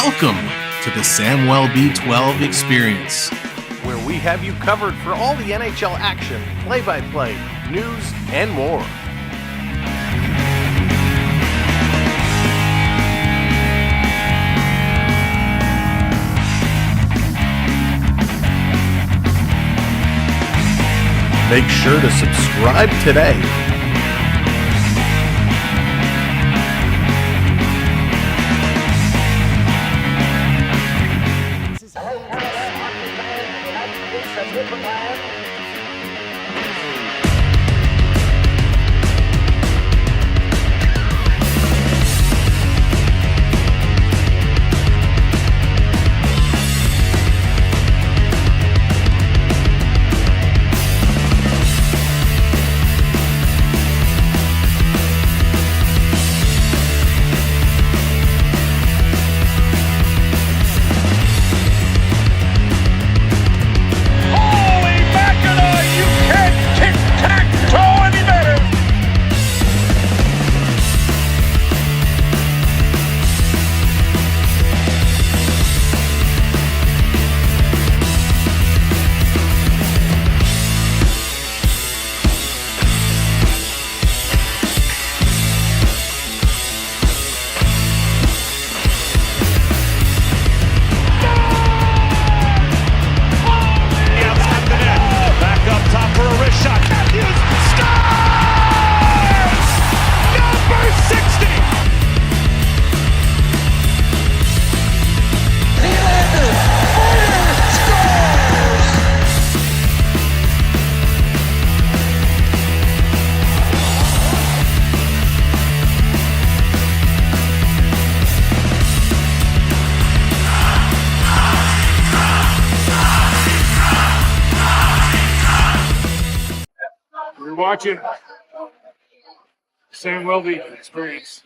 Welcome to the Samwell B12 experience, where we have you covered for all the NHL action, play-by-play, news, and more. Make sure to subscribe today. Watching Samwell B experience.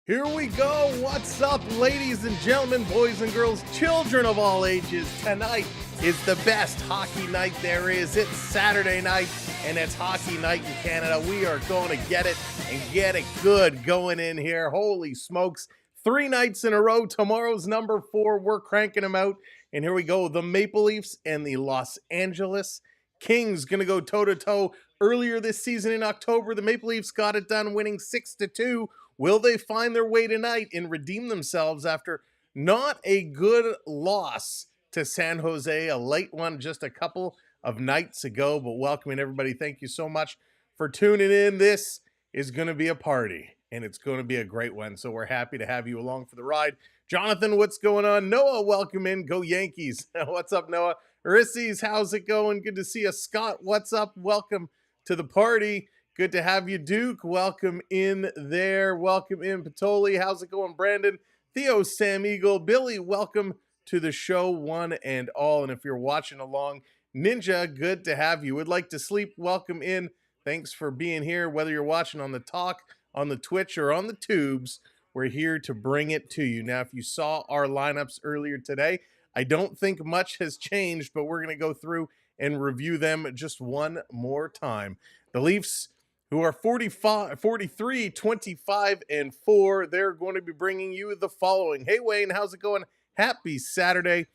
Here we go. What's up, ladies and gentlemen, boys and girls, children of all ages? Tonight is the best hockey night there is. It's Saturday night, and it's hockey night in Canada. We are going to get it and get it good going in here. Holy smokes. 3 nights in a row. Tomorrow's number 4. We're cranking them out. And here we go. The Maple Leafs and the Los Angeles Kings going to go toe-to-toe. Earlier this season in October, the Maple Leafs got it done winning 6-2. Will they find their way tonight and redeem themselves after not a good loss to San Jose, a late one just a couple of nights ago? But welcoming everybody, thank you so much for tuning in. This is going to be a party, and it's going to be a great one, so we're happy to have you along for the ride. Jonathan, what's going on? Noah, welcome in. Go Yankees. What's up, Noah? Ulysses, how's it going? Good to see you. Scott, what's up? Welcome to the party. Good to have you, Duke. Welcome in there. Welcome in, Patoli. How's it going, Brandon? Theo, Sam Eagle, Billy, welcome to the show, one and all. And if you're watching along, Ninja, good to have you. Would like to sleep, welcome in. Thanks for being here. Whether you're watching on the talk, on the Twitch, or on the tubes, we're here to bring it to you. Now, if you saw our lineups earlier today, I don't think much has changed, but we're going to go through and review them just one more time. The Leafs, who are 43, 25, and 4, they're going to be bringing you the following. Hey, Wayne, how's it going? Happy Saturday.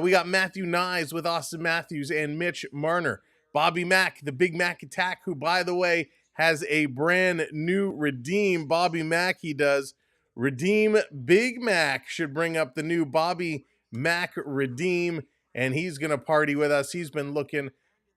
We got Matthew Nyes with Austin Matthews and Mitch Marner. Bobby Mack, the Big Mac Attack, who, by the way, has a brand new redeem. Bobby Mack, he does. Redeem Big Mac should bring up the new Bobby Mac redeem, and he's going to party with us. He's been looking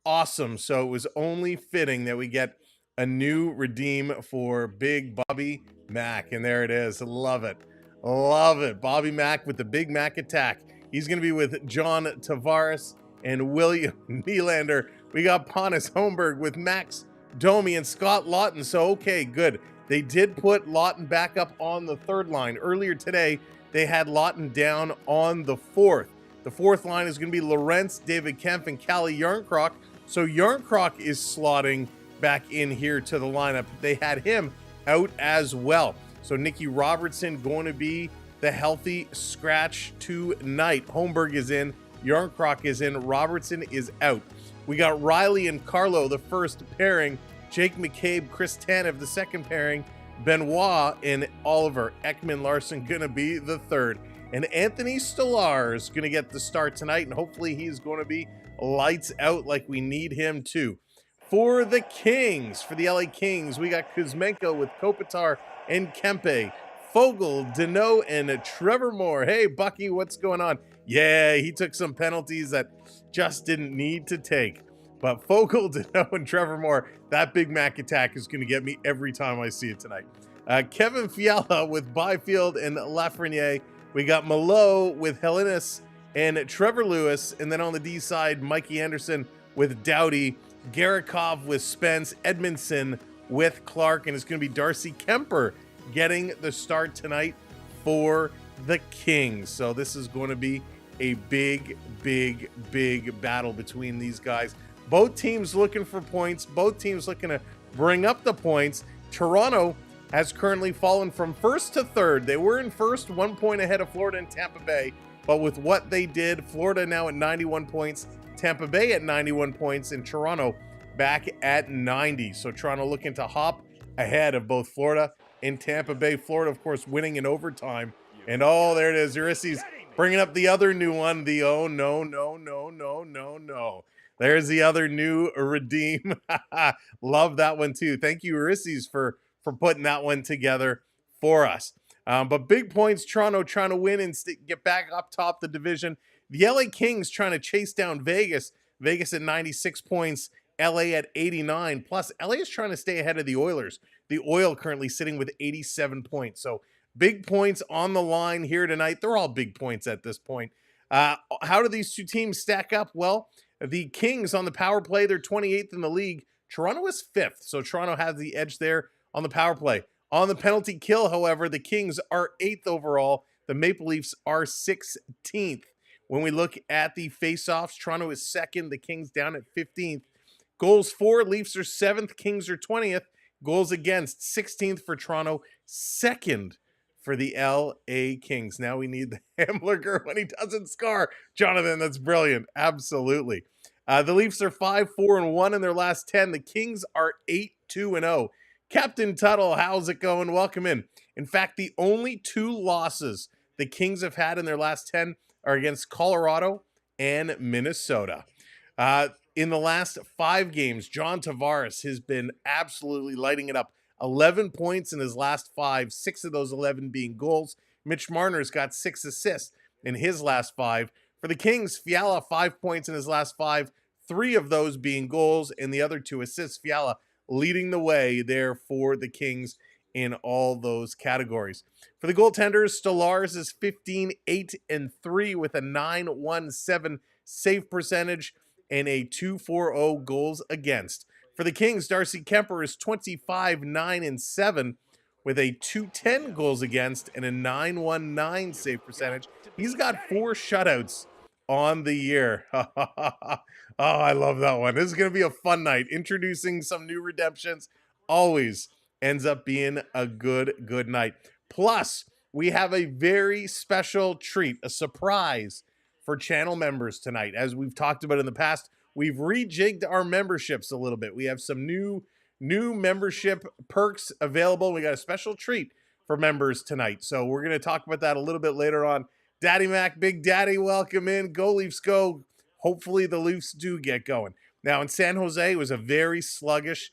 awesome, so it was only fitting that we get a new redeem for Big Bobby Mac, and there it is. Love it. Love it. Bobby Mack with the Big Mac Attack. He's going to be with John Tavares and William Nylander. We got Pontus Holmberg with Max Domi and Scott Lawton, so okay, good. They did put Lawton back up on the third line. Earlier today, they had Lawton down on the fourth. The fourth line is going to be Lorentz, David Kempf, and Calle Jarnkrok. So Jarnkrok is slotting back in here to the lineup. They had him out as well. So Nicky Robertson going to be the healthy scratch tonight. Holmberg is in, Jarnkrok is in, Robertson is out. We got Riley and Carlo, the first pairing. Jake McCabe, Chris Tanev, the second pairing. Benoit and Oliver Ekman Larson going to be the third. And Anthony Stolar is going to get the start tonight, and hopefully he's going to be lights out like we need him to. For the Kings, for the LA Kings, we got Kuzmenko with Kopitar and Kempe, Fogel, Deneau, and Trevor Moore. Hey, Bucky, what's going on? Yeah, he took some penalties that just didn't need to take. But Fogel, Deneau, and Trevor Moore, that Big Mac attack is going to get me every time I see it tonight. Kevin Fiala with Byfield and Lafreniere. We got Malo with Helenis and Trevor Lewis. And then on the D side, Mikey Anderson with Doughty, Garikov with Spence, Edmondson with Clark, and it's going to be Darcy Kemper getting the start tonight for the Kings. So this is going to be a big battle between these guys. Both teams looking for points. Both teams looking to bring up the points. Toronto has currently fallen from first to third. They were in first, 1 point ahead of Florida and Tampa Bay. But with what they did, Florida now at 91 points, Tampa Bay at 91 points, and Toronto back at 90. So Toronto looking to hop ahead of both Florida and Tampa Bay. Florida, of course, winning in overtime. And oh, there it is. Urissi's bringing up the other new one. The oh, no. There's the other new redeem. Love that one too. Thank you, Urissi's, for putting that one together for us. But big points, Toronto trying to win and get back up top the division. The LA Kings trying to chase down Vegas. Vegas at 96 points, LA at 89. Plus, LA is trying to stay ahead of the Oilers. The Oil currently sitting with 87 points. So big points on the line here tonight. They're all big points at this point. How do these two teams stack up? Well, the Kings on the power play, they're 28th in the league. Toronto is 5th, so Toronto has the edge there on the power play. On the penalty kill, however, the Kings are 8th overall. The Maple Leafs are 16th. When we look at the face-offs, Toronto is 2nd, the Kings down at 15th. Goals for, Leafs are 7th, Kings are 20th. Goals against, 16th for Toronto, 2nd for the LA Kings. Now we need the hamburger when he doesn't score. Jonathan, that's brilliant. Absolutely. The Leafs are 5-4-1 in their last 10. The Kings are 8-2-0. Captain Tuttle, how's it going? Welcome in. In fact, the only 2 losses the Kings have had in their last 10 are against Colorado and Minnesota. In the last 5 games, John Tavares has been absolutely lighting it up. 11 points in his last 5, 6 of those 11 being goals. Mitch Marner's got 6 assists in his last 5. For the Kings, Fiala 5 points in his last 5, 3 of those being goals, and the other 2 assists. Fiala leading the way there for the Kings in all those categories. For the goaltenders, Stolarz is 15-8-3 with a 917 save percentage and a 240 goals against. For the Kings, Darcy Kemper is 25-9-7 with a 210 goals against and a 919 save percentage. He's got 4 shutouts on the year. Oh, I love that one. This is going to be a fun night. Introducing some new redemptions always ends up being a good night. Plus, we have a very special treat, a surprise for channel members tonight. As we've talked about in the past, we've rejigged our memberships a little bit. We have some new membership perks available. We got a special treat for members tonight. So we're going to talk about that a little bit later on. Daddy Mac, Big Daddy, welcome in. Go Leafs, go. Hopefully the Leafs do get going. Now in San Jose, it was a very sluggish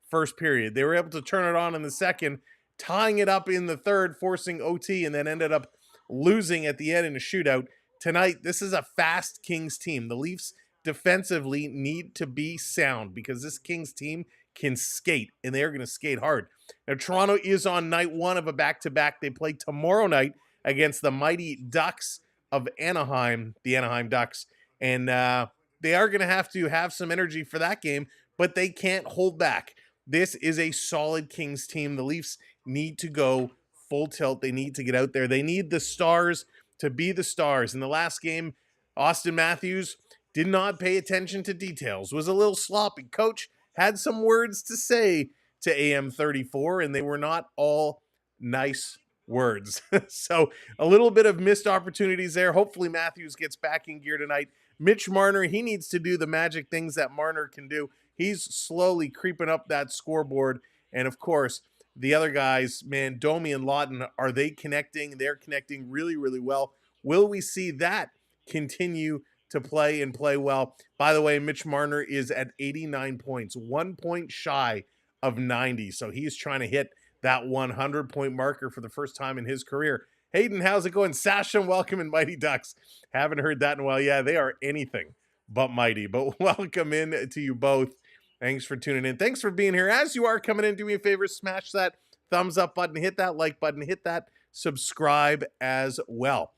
first period. They were able to turn it on in the second, tying it up in the third, forcing OT, and then ended up losing at the end in a shootout. Tonight, this is a fast Kings team. The Leafs defensively need to be sound because this Kings team can skate, and they're going to skate hard. Now, Toronto is on night 1 of a back-to-back. They play tomorrow night against the mighty Ducks of Anaheim, the Anaheim Ducks. And they are going to have some energy for that game, but they can't hold back. This is a solid Kings team. The Leafs need to go full tilt. They need to get out there. They need the stars to be the stars. In the last game, Austin Matthews did not pay attention to details, was a little sloppy. Coach had some words to say to AM34, and they were not all nice words. So a little bit of missed opportunities there. Hopefully Matthews gets back in gear tonight. Mitch Marner, he needs to do the magic things that Marner can do. He's slowly creeping up that scoreboard. And of course, the other guys, man, Domi and Lawton, are they connecting? They're connecting really, really well. Will we see that continue to play and play well? By the way, Mitch Marner is at 89 points, 1 point shy of 90. So he's trying to hit that 100-point marker for the first time in his career. Hayden, how's it going? Sasha, welcome in Mighty Ducks. Haven't heard that in a while. Yeah, they are anything but mighty. But welcome in to you both. Thanks for tuning in. Thanks for being here. As you are coming in, do me a favor, smash that thumbs up button, hit that like button, hit that subscribe as well.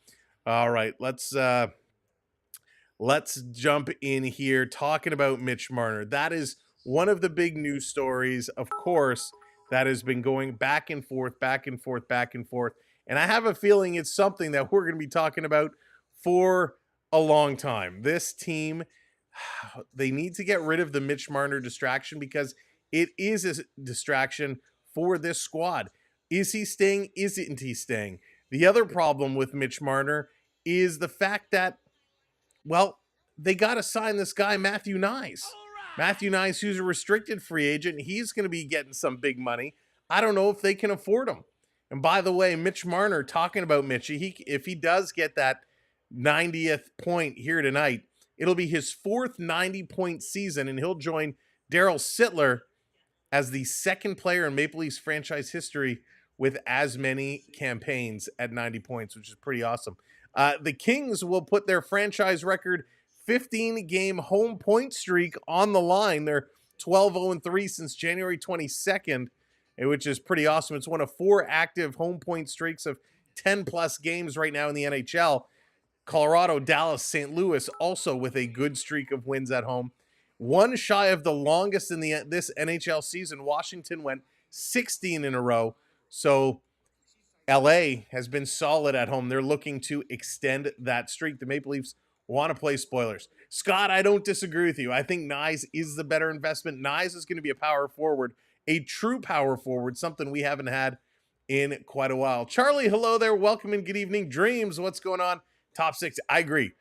All right, let's jump in here talking about Mitch Marner. That is one of the big news stories, of course, that has been going back and forth, back and forth, back and forth. And I have a feeling it's something that we're going to be talking about for a long time. This team, they need to get rid of the Mitch Marner distraction because it is a distraction for this squad. Is he staying? Isn't he staying? The other problem with Mitch Marner is the fact that, well, they got to sign this guy, Matthew Nyes. Matthew Nyes, who's a restricted free agent. He's going to be getting some big money. I don't know if they can afford him. And by the way, Mitch Marner, talking about Mitchie, if he does get that 90th point here tonight, it'll be his fourth 90-point season, and he'll join Daryl Sittler as the second player in Maple Leafs franchise history with as many campaigns at 90 points, which is pretty awesome. The Kings will put their franchise record 15-game home point streak on the line. They're 12-0-3 since January 22nd, which is pretty awesome. It's one of 4 active home point streaks of 10-plus games right now in the NHL. Colorado, Dallas, St. Louis also with a good streak of wins at home. One shy of the longest in this NHL season. Washington went 16 in a row. So LA has been solid at home. They're looking to extend that streak. The Maple Leafs want to play spoilers. Scott, I don't disagree with you. I think Nyes is the better investment. Nyes is going to be a power forward, a true power forward, something we haven't had in quite a while. Charlie, hello there. Welcome and good evening. Dreams, what's going on? Top 6. I agree.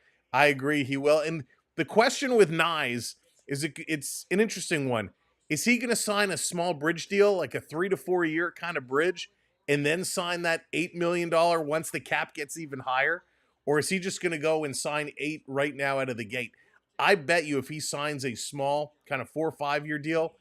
He will. And the question with Nyes is it's an interesting one. Is he going to sign a small bridge deal, like a 3 to 4 year kind of bridge, and then sign that $8 million once the cap gets even higher? Or is he just going to go and sign 8 right now out of the gate? I bet you if he signs a small kind of 4 or 5 year deal,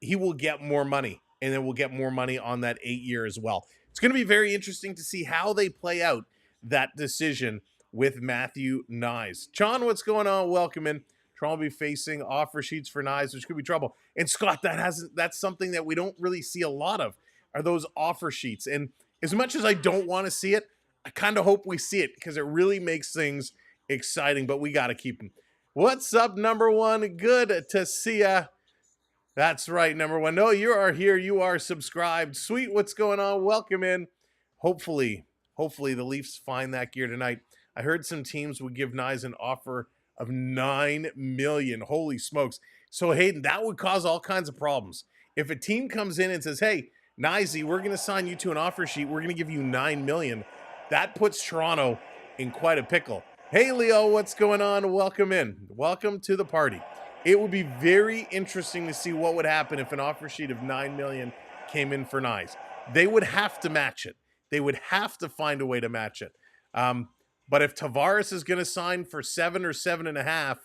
he will get more money, and then we'll get more money on that 8 year as well. It's going to be very interesting to see how they play out that decision with Matthew Nyes. John, what's going on? Welcome in. Toronto will be facing offer sheets for Nyes, which could be trouble. And Scott, that's something that we don't really see a lot of, are those offer sheets. And as much as I don't want to see it, I kind of hope we see it because it really makes things exciting, but we got to keep them. What's up, number one? Good to see ya. That's right, number one. No, you are here. You are subscribed. Sweet, what's going on? Welcome in. Hopefully the Leafs find that gear tonight. I heard some teams would give Nyes an offer of $9 million. Holy smokes. So, Hayden, that would cause all kinds of problems. If a team comes in and says, hey, Nyesy, we're going to sign you to an offer sheet. We're going to give you $9 million. That puts Toronto in quite a pickle. Hey, Leo, what's going on? Welcome in. Welcome to the party. It would be very interesting to see what would happen if an offer sheet of $9 million came in for Nyes. They would have to match it. They would have to find a way to match it. But if Tavares is going to sign for 7 or 7.5,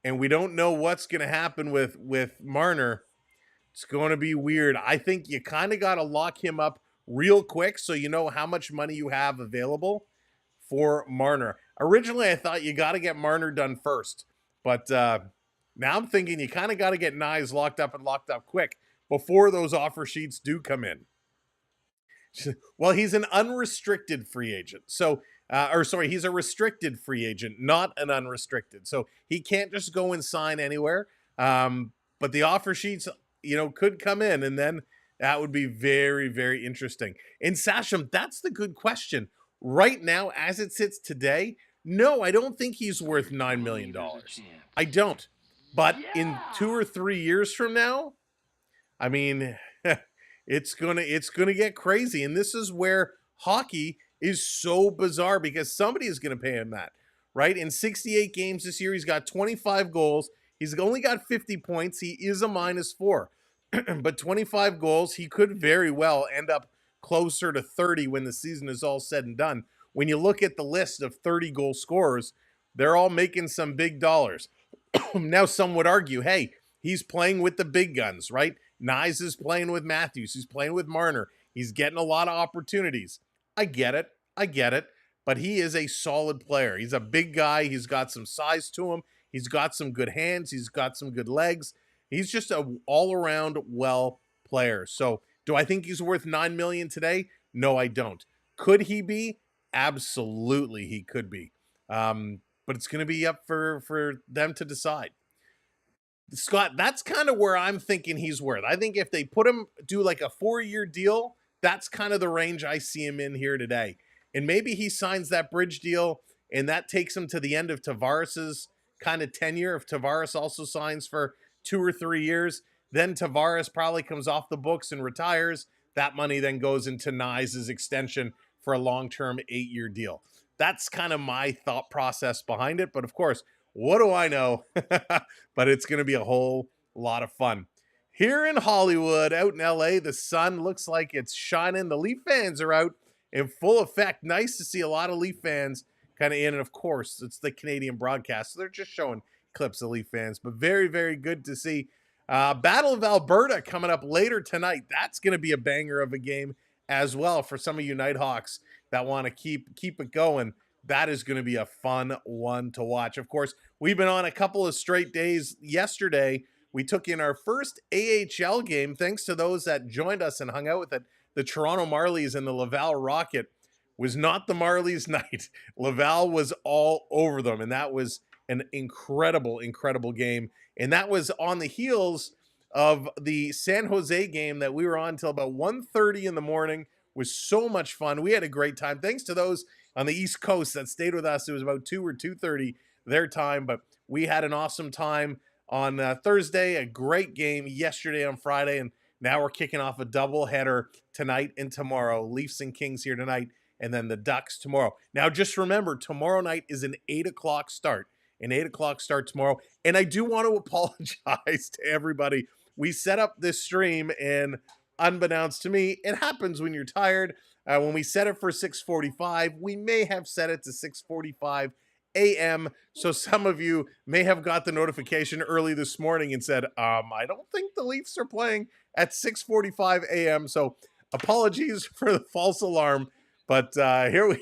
and we don't know what's going to happen with Marner, it's going to be weird. I think you kind of got to lock him up real quick so you know how much money you have available for Marner. Originally, I thought you got to get Marner done first. But now I'm thinking you kind of got to get Nyes locked up quick before those offer sheets do come in. Well, he's an unrestricted free agent. So, he's a restricted free agent, not an unrestricted. So he can't just go and sign anywhere. But the offer sheets, could come in, and then that would be very, very interesting. And Sasham, that's the good question. Right now, as it sits today, no, I don't think he's worth $9 million. I don't. But in 2 or 3 years from now, I mean, it's gonna get crazy. And this is where hockey is so bizarre because somebody is going to pay him that, right? In 68 games this year, he's got 25 goals. He's only got 50 points. He is a -4. but 25 goals, he could very well end up closer to 30 when the season is all said and done. When you look at the list of 30 goal scorers, they're all making some big dollars. Now, some would argue, hey, he's playing with the big guns, right? Nyes is playing with Matthews. He's playing with Marner. He's getting a lot of opportunities. I get it. I get it. But he is a solid player. He's a big guy. He's got some size to him. He's got some good hands. He's got some good legs. He's just a all-around well player. So, do I think he's worth $9 million today? No, I don't. Could he be? Absolutely, he could be. But it's going to be up for them to decide. Scott, that's kind of where I'm thinking he's worth. I think if they put him, do like a 4-year deal, that's kind of the range I see him in here today. And maybe he signs that bridge deal, and that takes him to the end of Tavares's kind of tenure. If Tavares also signs for 2 or 3 years, then Tavares probably comes off the books and retires. That money then goes into Nyes' extension for a long-term 8-year deal. That's kind of my thought process behind it. But of course, what do I know? But it's going to be a whole lot of fun. Here in Hollywood, out in LA, the sun looks like it's shining. The Leaf fans are out in full effect. Nice to see a lot of Leaf fans kind of in. And of course, it's the Canadian broadcast, so they're just showing clips of Leaf fans. But very, very good to see. Battle of Alberta coming up later tonight. That's going to be a banger of a game as well for some of you Nighthawks that want to keep it going. That is going to be a fun one to watch. Of course, we've been on a couple of straight days. Yesterday, we took in our first AHL game, thanks to those that joined us and hung out with it. The Toronto Marlies and the Laval Rocket was not the Marlies' night. Laval was all over them, and that was an incredible, incredible game. And that was on the heels of the San Jose game that we were on until about 1:30 in the morning. It was so much fun. We had a great time. Thanks to those on the East Coast that stayed with us. It was about 2 or 2:30 their time, but we had an awesome time on Thursday, a great game yesterday on Friday, and now we're kicking off a doubleheader tonight and tomorrow. Leafs and Kings here tonight, and then the Ducks tomorrow. Now, just remember, tomorrow night is an 8 o'clock start. An 8 o'clock start tomorrow. And I do want to apologize to everybody. We set up this stream, and unbeknownst to me, it happens when you're tired. When we set it for 6:45, we may have set it to 6:45 a.m. So some of you may have got the notification early this morning and said, I don't think the Leafs are playing at 6:45 a.m. So apologies for the false alarm, but here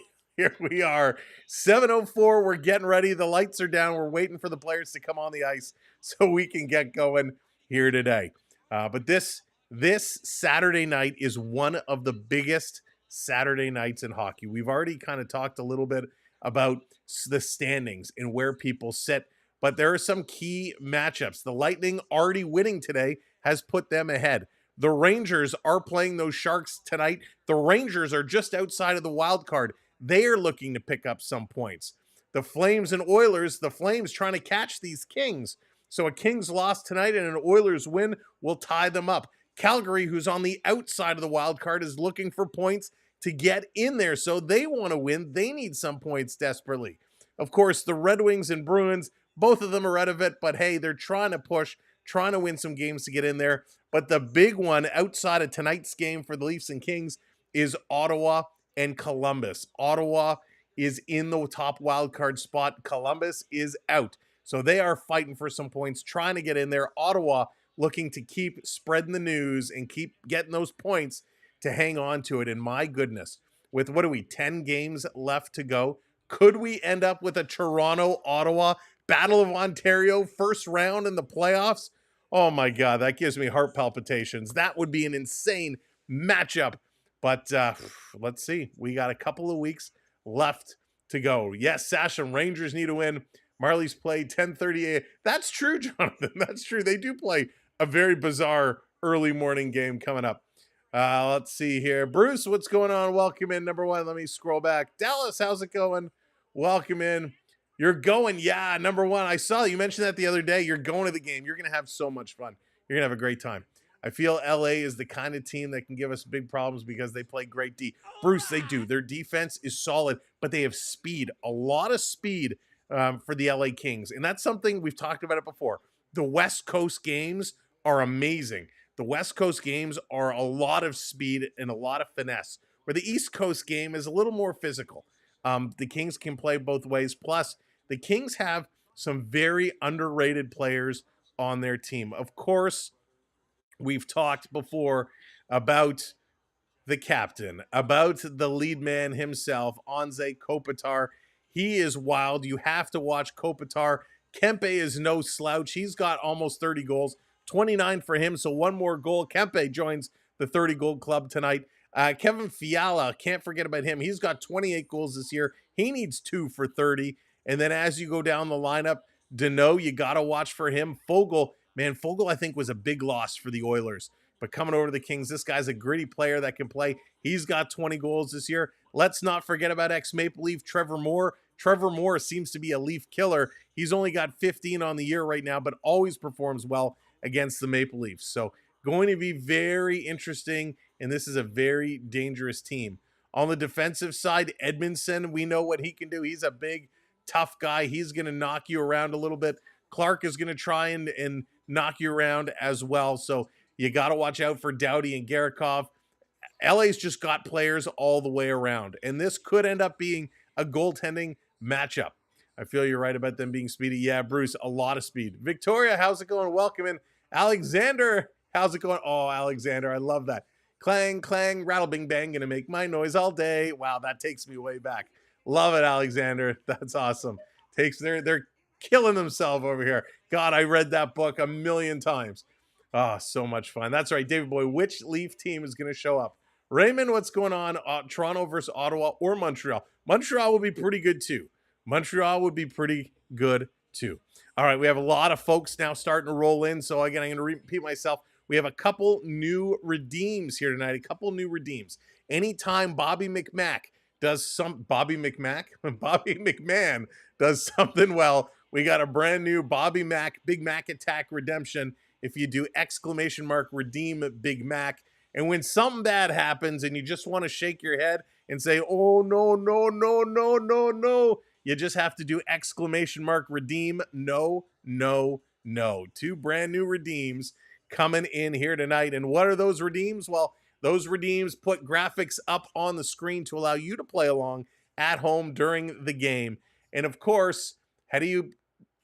we are, 7:04. We're getting ready. The lights are down. We're waiting for the players to come on the ice so we can get going here today. But this Saturday night is one of the biggest Saturday nights in hockey. We've already kind of talked a little bit about the standings and where people sit, but there are some key matchups. The Lightning already winning today has put them ahead. The Rangers are playing those Sharks tonight. The Rangers are just outside of the wild card. They are looking to pick up some points. The Flames and Oilers, the Flames trying to catch these Kings. So a Kings loss tonight and an Oilers win will tie them up. Calgary, who's on the outside of the wild card, is looking for points to get in there. So they want to win. They need some points desperately. Of course, the Red Wings and Bruins, both of them are out of it, but hey, they're trying to push, trying to win some games to get in there. But the big one outside of tonight's game for the Leafs and Kings is Ottawa and Columbus. Ottawa is in the top wildcard spot. Columbus is out. So they are fighting for some points, trying to get in there. Ottawa looking to keep spreading the news and keep getting those points to hang on to it. And my goodness, with 10 games left to go, could we end up with a Toronto-Ottawa Battle of Ontario first round in the playoffs? Oh my God, that gives me heart palpitations. That would be an insane matchup. But let's see. We got a couple of weeks left to go. Yes, Sasha, Rangers need to win. Marlies play 10:30 a.m. That's true, Jonathan. That's true. They do play a very bizarre early morning game coming up. Let's see here. Bruce, what's going on? Welcome in. Number one, let me scroll back. Dallas, how's it going? Welcome in. You're going. Yeah, number one. I saw you mentioned that the other day. You're going to the game. You're going to have so much fun. You're going to have a great time. I feel LA is the kind of team that can give us big problems because they play great D. Bruce, they do. Their defense is solid, but they have speed, a lot of speed for the LA Kings. And that's something we've talked about it before. The West Coast games are amazing. The West Coast games are a lot of speed and a lot of finesse, where the East Coast game is a little more physical. The Kings can play both ways. Plus, the Kings have some very underrated players on their team. Of course, we've talked before about the captain, about the lead man himself, Anze Kopitar. He is wild. You have to watch Kopitar. Kempe is no slouch. He's got almost 30 goals, 29 for him, so one more goal. Kempe joins the 30-goal club tonight. Kevin Fiala, can't forget about him. He's got 28 goals this year. He needs 2 for 30. And then as you go down the lineup, Deneau, you got to watch for him. Fogle, I think was a big loss for the Oilers. But coming over to the Kings, this guy's a gritty player that can play. He's got 20 goals this year. Let's not forget about ex-Maple Leaf Trevor Moore. Trevor Moore seems to be a Leaf killer. He's only got 15 on the year right now, but always performs well against the Maple Leafs. So going to be very interesting, and this is a very dangerous team. On the defensive side, Edmondson, we know what he can do. He's a big, tough guy. He's going to knock you around a little bit. Clark is going to try and knock you around as well. So you got to watch out for Doughty and Garakov. LA's just got players all the way around, and this could end up being a goaltending matchup. I feel you're right about them being speedy. Yeah, Bruce, a lot of speed. Victoria, how's it going? Welcome in. Alexander, how's it going? Oh, Alexander, I love that. Clang, clang, rattle, bing, bang, gonna make my noise all day. Wow, that takes me way back. Love it, Alexander. That's awesome. They're killing themselves over here. God, I read that book a million times. Oh, so much fun. That's right, David Boy. Which Leaf team is going to show up? Raymond, what's going on? Toronto versus Ottawa or Montreal? Montreal will be pretty good too. Montreal would be pretty good too. All right, we have a lot of folks now starting to roll in. So again, I'm going to repeat myself. We have a couple new redeems here tonight. A couple new redeems. Anytime Bobby McMahon does something well, we got a brand new Bobby Mac Big Mac Attack redemption. If you do ! redeem Big Mac. And when something bad happens and you just want to shake your head and say, oh, no, no, no, no, no, no, you just have to do ! redeem. No, no, no. 2 brand new redeems coming in here tonight. And what are those redeems? Well, those redeems put graphics up on the screen to allow you to play along at home during the game. And of course, how do you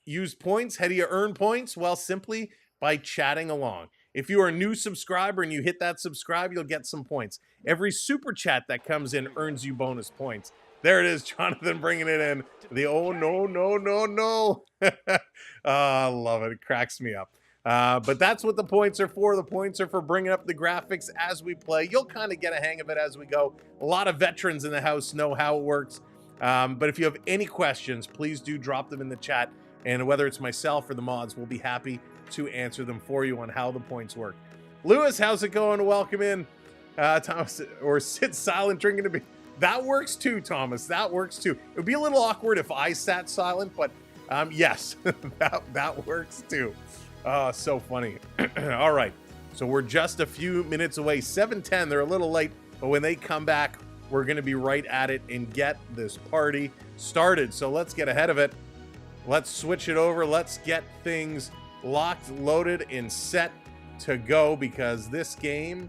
use points? How do you earn points? Well, simply by chatting along. If you are a new subscriber and you hit that subscribe, you'll get some points. Every super chat that comes in earns you bonus points. There it is, Jonathan bringing it in. The oh, no, no, no, no. I love it. It cracks me up. But that's what the points are for. The points are for bringing up the graphics as we play. You'll kind of get a hang of it as we go. A lot of veterans in the house know how it works. But if you have any questions, please do drop them in the chat. And whether it's myself or the mods, we'll be happy to answer them for you on how the points work. Lewis, how's it going? Welcome in. Thomas, or sit silent drinking a beer. That works too, Thomas. That works too. It would be a little awkward if I sat silent, but yes, that works too. So funny. All right. So we're just a few minutes away. 7:10. They're a little late, but when they come back, we're going to be right at it and get this party started. So let's get ahead of it. Let's switch it over. Let's get things locked, loaded, and set to go because this game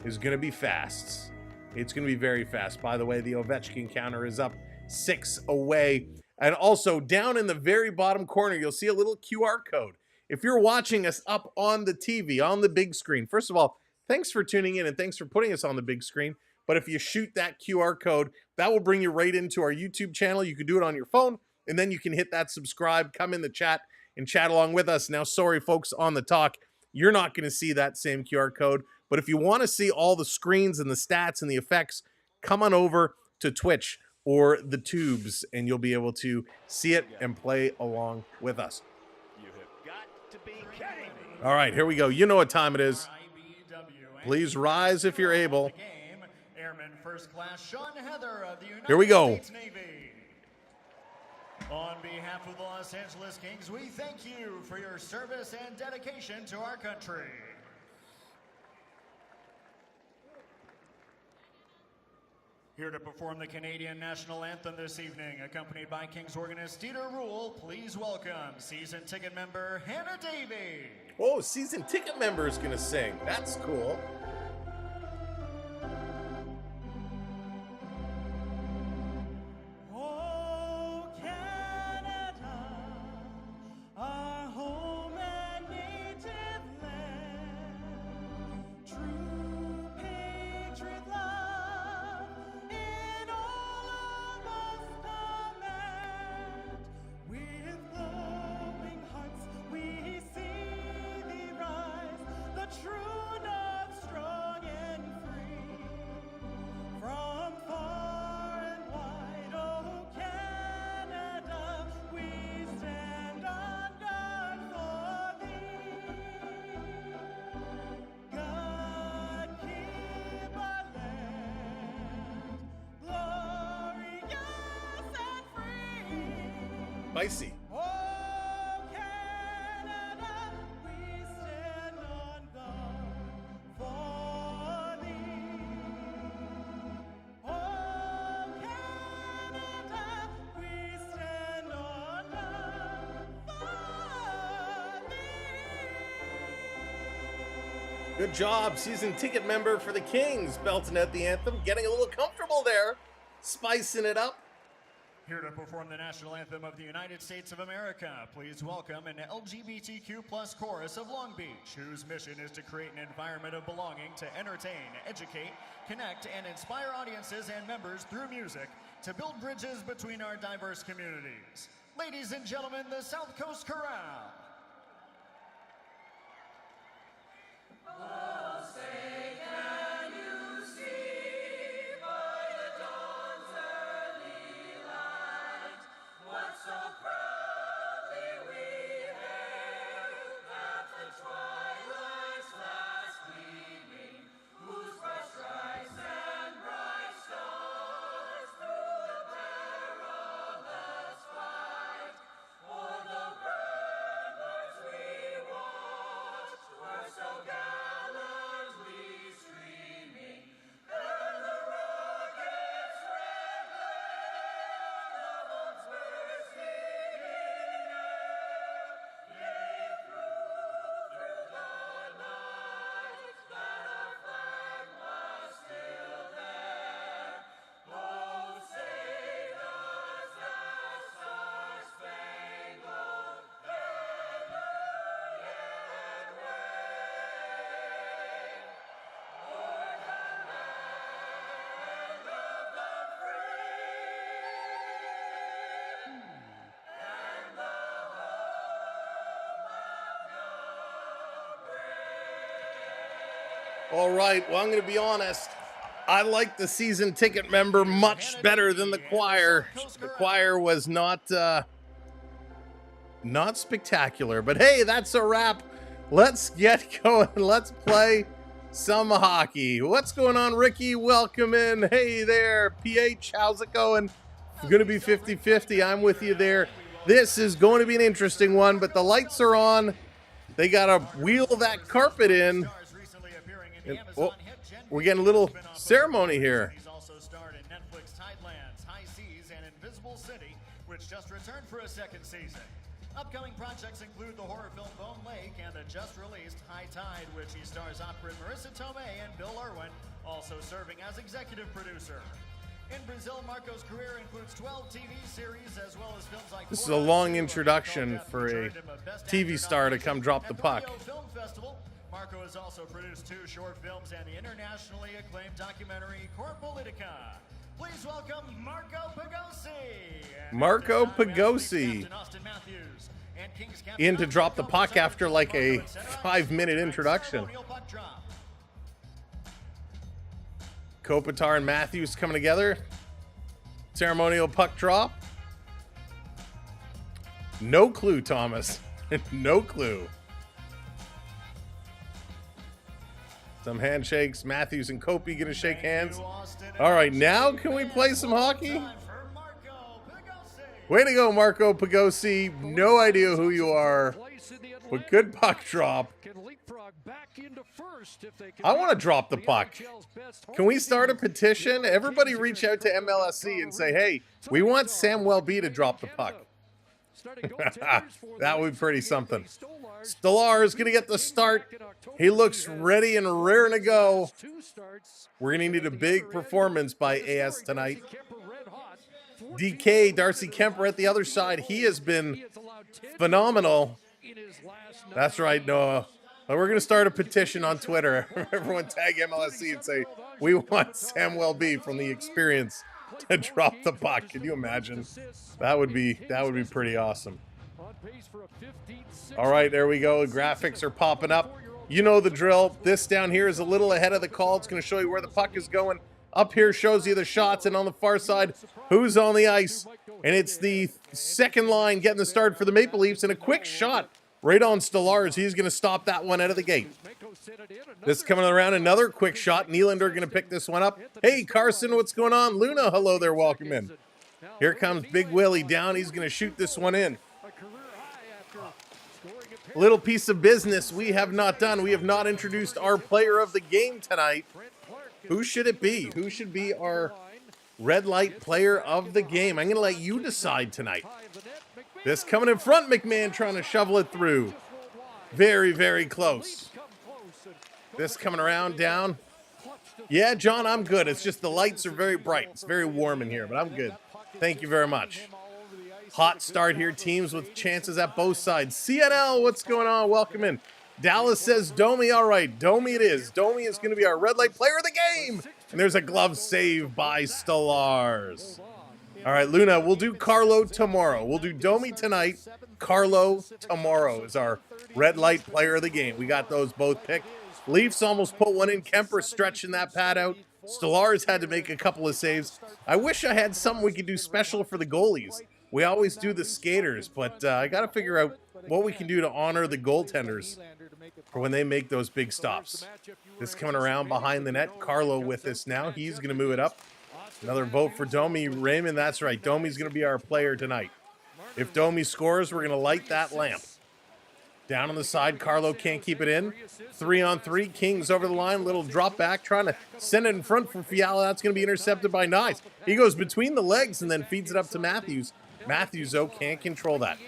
is going to be fast. It's going to be very fast. By the way, the Ovechkin counter is up 6 away. And also down in the very bottom corner, you'll see a little QR code. If you're watching us up on the TV, on the big screen, first of all, thanks for tuning in and thanks for putting us on the big screen. But if you shoot that QR code, that will bring you right into our YouTube channel. You can do it on your phone, and then you can hit that subscribe, come in the chat, and chat along with us. Now, sorry, folks, on the talk, you're not going to see that same QR code. But if you want to see all the screens and the stats and the effects, come on over to Twitch or the tubes, and you'll be able to see it and play along with us. You have got to be kidding me. All right, here we go. You know what time it is. Please rise if you're able. Airman First Class Sean Heather of the United Here we go. States Navy. On behalf of the Los Angeles Kings, we thank you for your service and dedication to our country. Here to perform the Canadian National Anthem this evening, accompanied by Kings organist Dieter Rule, please welcome season ticket member Hannah Davey. Whoa, season ticket member is gonna sing. That's cool. Oh, Canada, our home and native land, true patriot love in all of us command. With glowing hearts we see thee rise, the true north strong and free. From far and wide, oh Canada, we stand on guard for thee. God keep our land glorious and free. Spicy. Oh, Canada, we stand on guard for thee. Oh, Canada, we stand on guard for thee. Good job, season ticket member for the Kings, belting out the anthem, getting a little comfortable there, spicing it up. Here to perform the national anthem of the United States of America, please welcome an LGBTQ+ chorus of Long Beach, whose mission is to create an environment of belonging to entertain, educate, connect, and inspire audiences and members through music to build bridges between our diverse communities. Ladies and gentlemen, the South Coast Chorale. All right, well, I'm going to be honest. I like the season ticket member much better than the choir. The choir was not spectacular, but hey, that's a wrap. Let's get going. Let's play some hockey. What's going on, Ricky? Welcome in. Hey there, PH. How's it going? It's going to be 50-50. I'm with you there. This is going to be an interesting one, but the lights are on. They got to wheel that carpet in. And, oh, we're getting a little ceremony here. He's also starred in Netflix Tidelands, High Seas, and Invisible City, which just returned for a second season. Upcoming projects include the horror film Bone Lake and the just-released High Tide, which he stars opera Marissa Tomei and Bill Irwin, also serving as executive producer. In Brazil, Marco's career includes 12 TV series as well as films like... This is a long introduction for a TV star to come drop the puck. Film Festival. Marco has also produced 2 short films and the internationally acclaimed documentary Core Politica. Please welcome Marco Pagosi. Marco Pagosi in to drop the puck after like a 5-minute introduction. Kopitar and Matthews coming together. Ceremonial puck drop. No clue, Thomas. No clue. Some handshakes. Matthews and Kopi gonna shake hands. All right, now can we play some hockey? Way to go, Marco Pagosi. No idea who you are, but good puck drop. I want to drop the puck. Can we start a petition? Everybody reach out to MLSC and say, hey, we want Sam Welby to drop the puck. That would be pretty something. Stolar is going to get the start. He looks ready and raring to go. We're going to need a big performance by AS tonight. DK, Darcy Kemper at the other side. He has been phenomenal. That's right, Noah. We're going to start a petition on Twitter. Everyone tag MLSC and say, we want Samuel B from the experience to drop the puck. Can you imagine? That would be pretty awesome. All right, there we go. The graphics are popping up. You know the drill. This down here is a little ahead of the call. It's going to show you where the puck is going. Up here shows you the shots, and on the far side, who's on the ice. And it's the second line getting the start for the Maple Leafs, and a quick shot right on Stolarz. He's going to stop that one out of the gate. This coming around, another quick shot. Nylander going to pick this one up. Hey, Carson, what's going on? Luna, hello there, welcome in. Here comes Big Willie down. He's going to shoot this one in. Little piece of business we have not done. We have not introduced our player of the game tonight. Who should it be? Who should be our red light player of the game? I'm going to let you decide tonight. This coming in front, McMahon trying to shovel it through. Very, very close. This coming around, down. Yeah, John, I'm good. It's just the lights are very bright. It's very warm in here, but I'm good. Thank you very much. Hot start here, teams with chances at both sides. CNL, what's going on? Welcome in. Dallas says Domi. All right, Domi it is. Domi is going to be our red light player of the game. And there's a glove save by Stolarz. All right, Luna, we'll do Carlo tomorrow. We'll do Domi tonight. Carlo tomorrow is our red light player of the game. We got those both picked. Leafs almost put one in. Kemper stretching that pad out. Stolarz had to make a couple of saves. I wish I had something we could do special for the goalies. We always do the skaters, but I got to figure out what we can do to honor the goaltenders for when they make those big stops. This coming around behind the net. Carlo with this now. He's going to move it up. Another vote for Domi. Raymond, that's right. Domi's going to be our player tonight. If Domi scores, we're going to light that lamp. Down on the side, Carlo can't keep it in. 3-on-3, Kings over the line. Little drop back, trying to send it in front for Fiala. That's going to be intercepted by Nyes. He goes between the legs and then feeds it up to Matthews. Matthews, though, can't control that.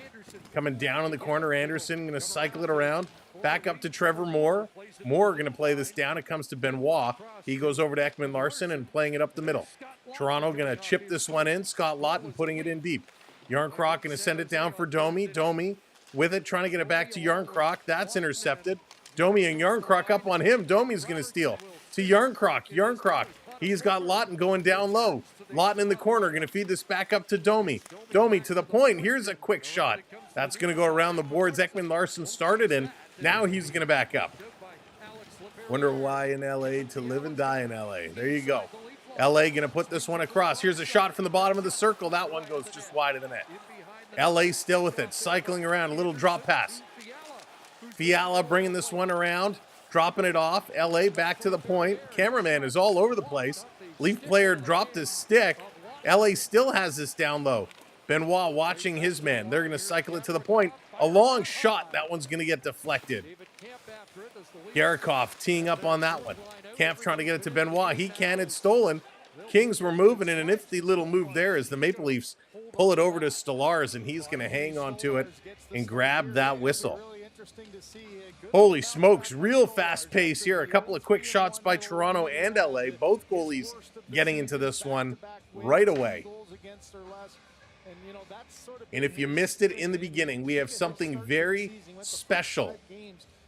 Coming down in the corner, Anderson going to cycle it around. Back up to Trevor Moore. Moore going to play this down. It comes to Benoit. He goes over to Ekman Larson and playing it up the middle. Toronto going to chip this one in. Scott Lawton putting it in deep. Yarncroc going to send it down for Domi. Domi with it, trying to get it back to Yarncroc. That's intercepted. Domi and Yarncroc up on him. Domi's going to steal. To Yarncroc. Yarncroc. He's got Lawton going down low. Lawton in the corner. Going to feed this back up to Domi. Domi to the point. Here's a quick shot. That's going to go around the boards. Ekman Larson started in. Now he's going to back up. Wonder why in LA to live and die in LA. There you go. LA going to put this one across. Here's a shot from the bottom of the circle. That one goes just wide of the net. LA still with it. Cycling around. A little drop pass. Fiala bringing this one around. Dropping it off. LA back to the point. Cameraman is all over the place. Leaf player dropped his stick. LA still has this down low. Benoit watching his man. They're going to cycle it to the point. A long shot. That one's going to get deflected. Garikoff teeing up on that one. Camp trying to get it to Benoit. He can. It's stolen. Kings were moving in a nifty little move there as the Maple Leafs pull it over to Stolarz, and he's going to hang on to it and grab that whistle. Holy smokes, real fast pace here. A couple of quick shots by Toronto and LA. Both goalies getting into this one right away. And if you missed it in the beginning, we have something very special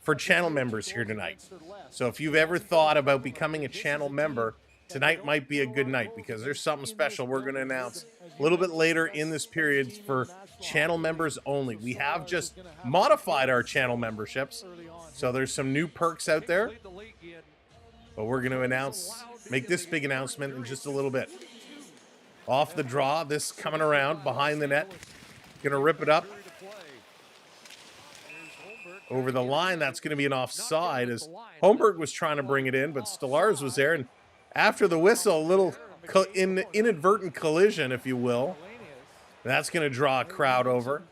for channel members here tonight. So if you've ever thought about becoming a channel member, tonight might be a good night because there's something special we're going to announce a little bit later in this period for channel members only. We have just modified our channel memberships, so there's some new perks out there. But we're going to make this big announcement in just a little bit. Off the draw, this coming around behind the net. Going to rip it up. Over the line, that's going to be an offside as Holmberg was trying to bring it in, but Stolarz was there. And after the whistle, a little inadvertent collision, if you will. That's going to draw a crowd over.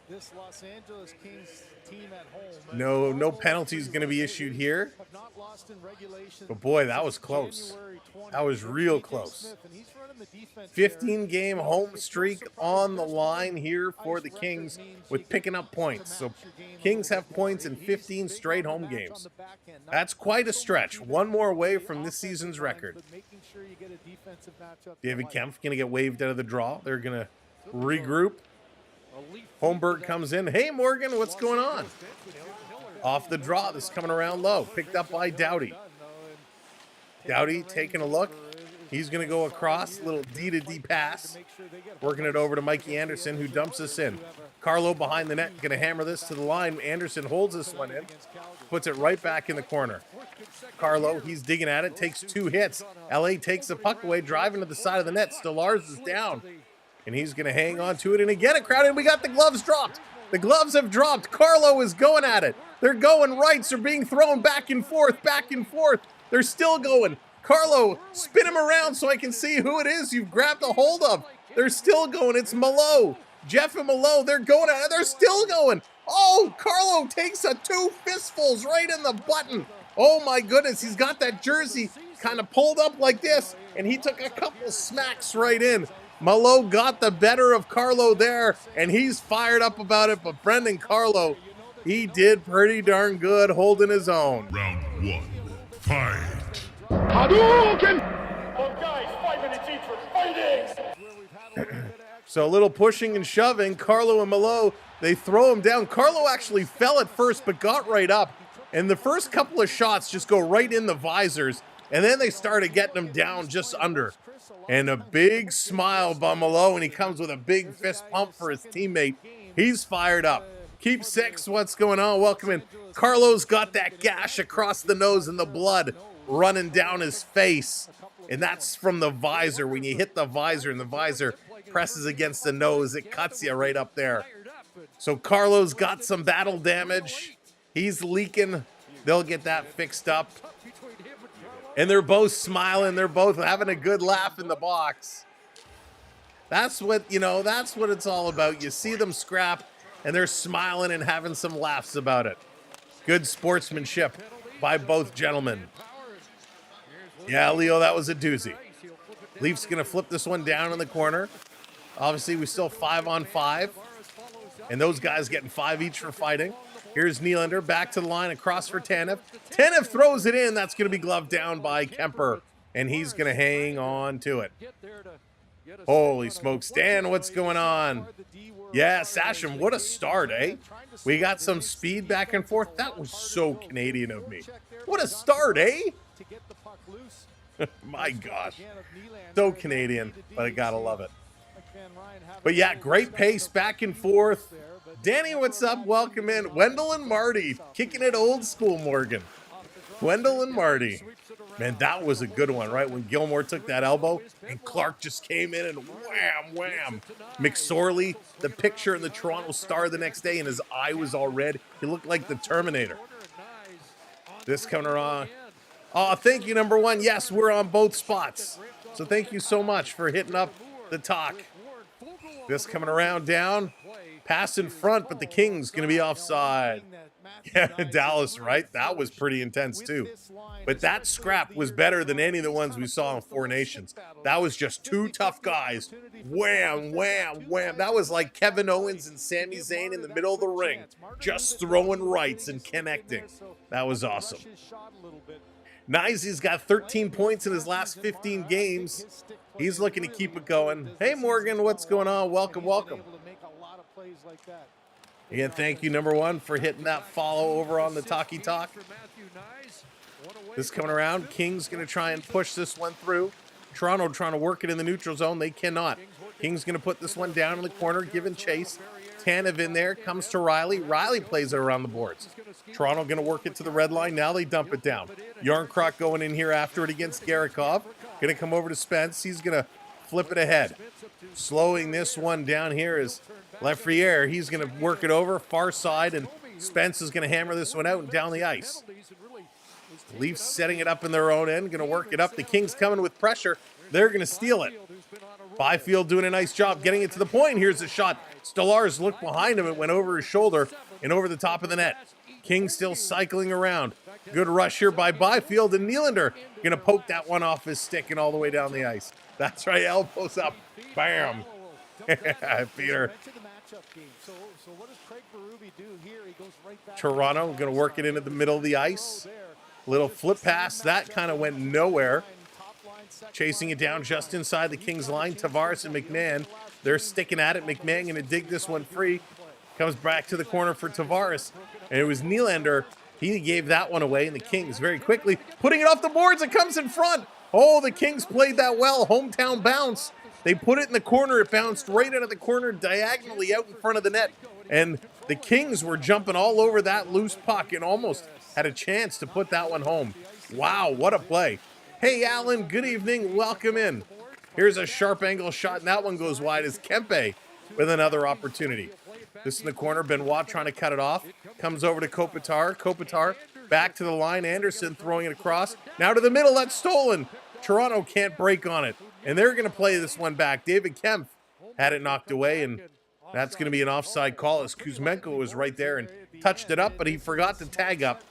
this Los Angeles Kings team at home. No penalties going to be issued here. Have not lost in regulation. But boy, that was close. January 20. That was real TJ close. Smith, and he's running the defense 15-game home streak on the line here for the Kings with picking up points. So Kings have points in 15 straight home games. That's quite a stretch. One more away from this season's record. David Kempf going to get waved out of the draw. They're going to regroup. Holmberg comes in. Hey, Morgan, what's going on? Off the draw. This is coming around low. Picked up by Doughty. Doughty taking a look. He's going to go across. Little D-to-D pass. Working it over to Mikey Anderson, who dumps this in. Carlo behind the net. Going to hammer this to the line. Anderson holds this one in. Puts it right back in the corner. Carlo, he's digging at it. Takes 2 hits. LA takes the puck away. Driving to the side of the net. Stillars is down. And he's going to hang on to it. And again, a crowd. And we got the gloves dropped. The gloves have dropped. Carlo is going at it. They're going rights. They're being thrown back and forth, back and forth. They're still going. Carlo, spin him around so I can see who it is you've grabbed a hold of. They're still going. It's Malo. Jeff and Malo, they're going at it. They're still going. Oh, Carlo takes a 2 fistfuls right in the button. Oh, my goodness. He's got that jersey kind of pulled up like this, and he took a couple smacks right in. Malo got the better of Carlo there, and he's fired up about it. But Brendan Carlo, he did pretty darn good holding his own. Round 1, fight. Hadouken! Oh, guys, 5 minutes each for fighting! So a little pushing and shoving. Carlo and Malo, they throw him down. Carlo actually fell at first, but got right up. And the first couple of shots just go right in the visors. And then they started getting him down just under. And a big smile by Malo, and he comes with a big fist pump for his teammate. He's fired up. Keep 6, what's going on? Welcome in. Carlo's got that gash across the nose and the blood running down his face. And that's from the visor. When you hit the visor and the visor presses against the nose, it cuts you right up there. So Carlo's got some battle damage. He's leaking. They'll get that fixed up. And they're both smiling. They're both having a good laugh in the box. That's what, that's what it's all about. You see them scrap, and they're smiling and having some laughs about it. Good sportsmanship by both gentlemen. Yeah, Leo, that was a doozy. Leafs going to flip this one down in the corner. Obviously, we still 5-on-5. And those guys getting 5 each for fighting. Here's Nylander back to the line across for Tanev. Tanev throws it in. That's going to be gloved down by Kemper. And he's going to hang on to it. Holy smokes. Dan, what's going on? Yeah, Sasham, what a start, eh? We got some speed back and forth. That was so Canadian of me. What a start, eh? My gosh. So Canadian, but I gotta love it. But yeah, great pace back and forth. Danny, what's up? Welcome in. Wendell and Marty, kicking it old school, Morgan. Wendell and Marty. Man, that was a good one, right? When Gilmore took that elbow and Clark just came in and wham, wham. McSorley, the picture in the Toronto Star the next day, and his eye was all red. He looked like the Terminator. This coming around. Oh, thank you, number 1. Yes, we're on both spots. So thank you so much for hitting up the talk. This coming around down. Pass in front, but the Kings going to be offside. Yeah, Dallas, right? That was pretty intense, too. But that scrap was better than any of the ones we saw in Four Nations. That was just 2 tough guys. Wham, wham, wham. That was like Kevin Owens and Sami Zayn in the middle of the ring, just throwing rights and connecting. That was awesome. Nyzy's got 13 points in his last 15 games. He's looking to keep it going. Hey, Morgan, what's going on? Welcome, welcome. Again, thank you, number 1, for hitting that follow over on the Talkie Talk. This coming around. Kings going to try and push this one through. Toronto trying to work it in the neutral zone. They cannot. Kings going to put this one down in the corner, giving chase. Tanev in there, comes to Riley. Riley plays it around the boards. Toronto going to work it to the red line. Now they dump it down. Yarncroc going in here after it against Garikov. Going to come over to Spence. He's going to flip it ahead. Slowing this one down here is Lafreniere. He's going to work it over far side, and Spence is going to hammer this one out and down the ice. Leafs setting it up in their own end, going to work it up. The Kings coming with pressure. They're going to steal it. Byfield doing a nice job getting it to the point. Here's the shot. Stolarz looked behind him. It went over his shoulder and over the top of the net. King still cycling around. Good rush here by Byfield, and Nylander going to poke that one off his stick and all the way down the ice. That's right, elbows up. Bam. Peter. Toronto going to work it into the middle of the ice. Little flip pass. That kind of went nowhere. Chasing it down just inside the Kings line. Tavares and McMahon, they're sticking at it. McMahon going to dig this one free. Comes back to the corner for Tavares. And it was Nylander. He gave that one away, and the Kings very quickly putting it off the boards. It comes in front. Oh, the Kings played that well. Hometown bounce. They put it in the corner. It bounced right out of the corner diagonally out in front of the net. And the Kings were jumping all over that loose puck and almost had a chance to put that one home. Wow, what a play. Hey, Alan, good evening. Welcome in. Here's a sharp angle shot, and that one goes wide as Kempe with another opportunity. This in the corner. Benoit trying to cut it off. Comes over to Kopitar. Kopitar back to the line. Anderson throwing it across. Now to the middle. That's stolen. Toronto can't break on it. And they're going to play this one back. David Kempf had it knocked away, and that's going to be an offside call as Kuzmenko was right there and touched it up, but he forgot to tag up.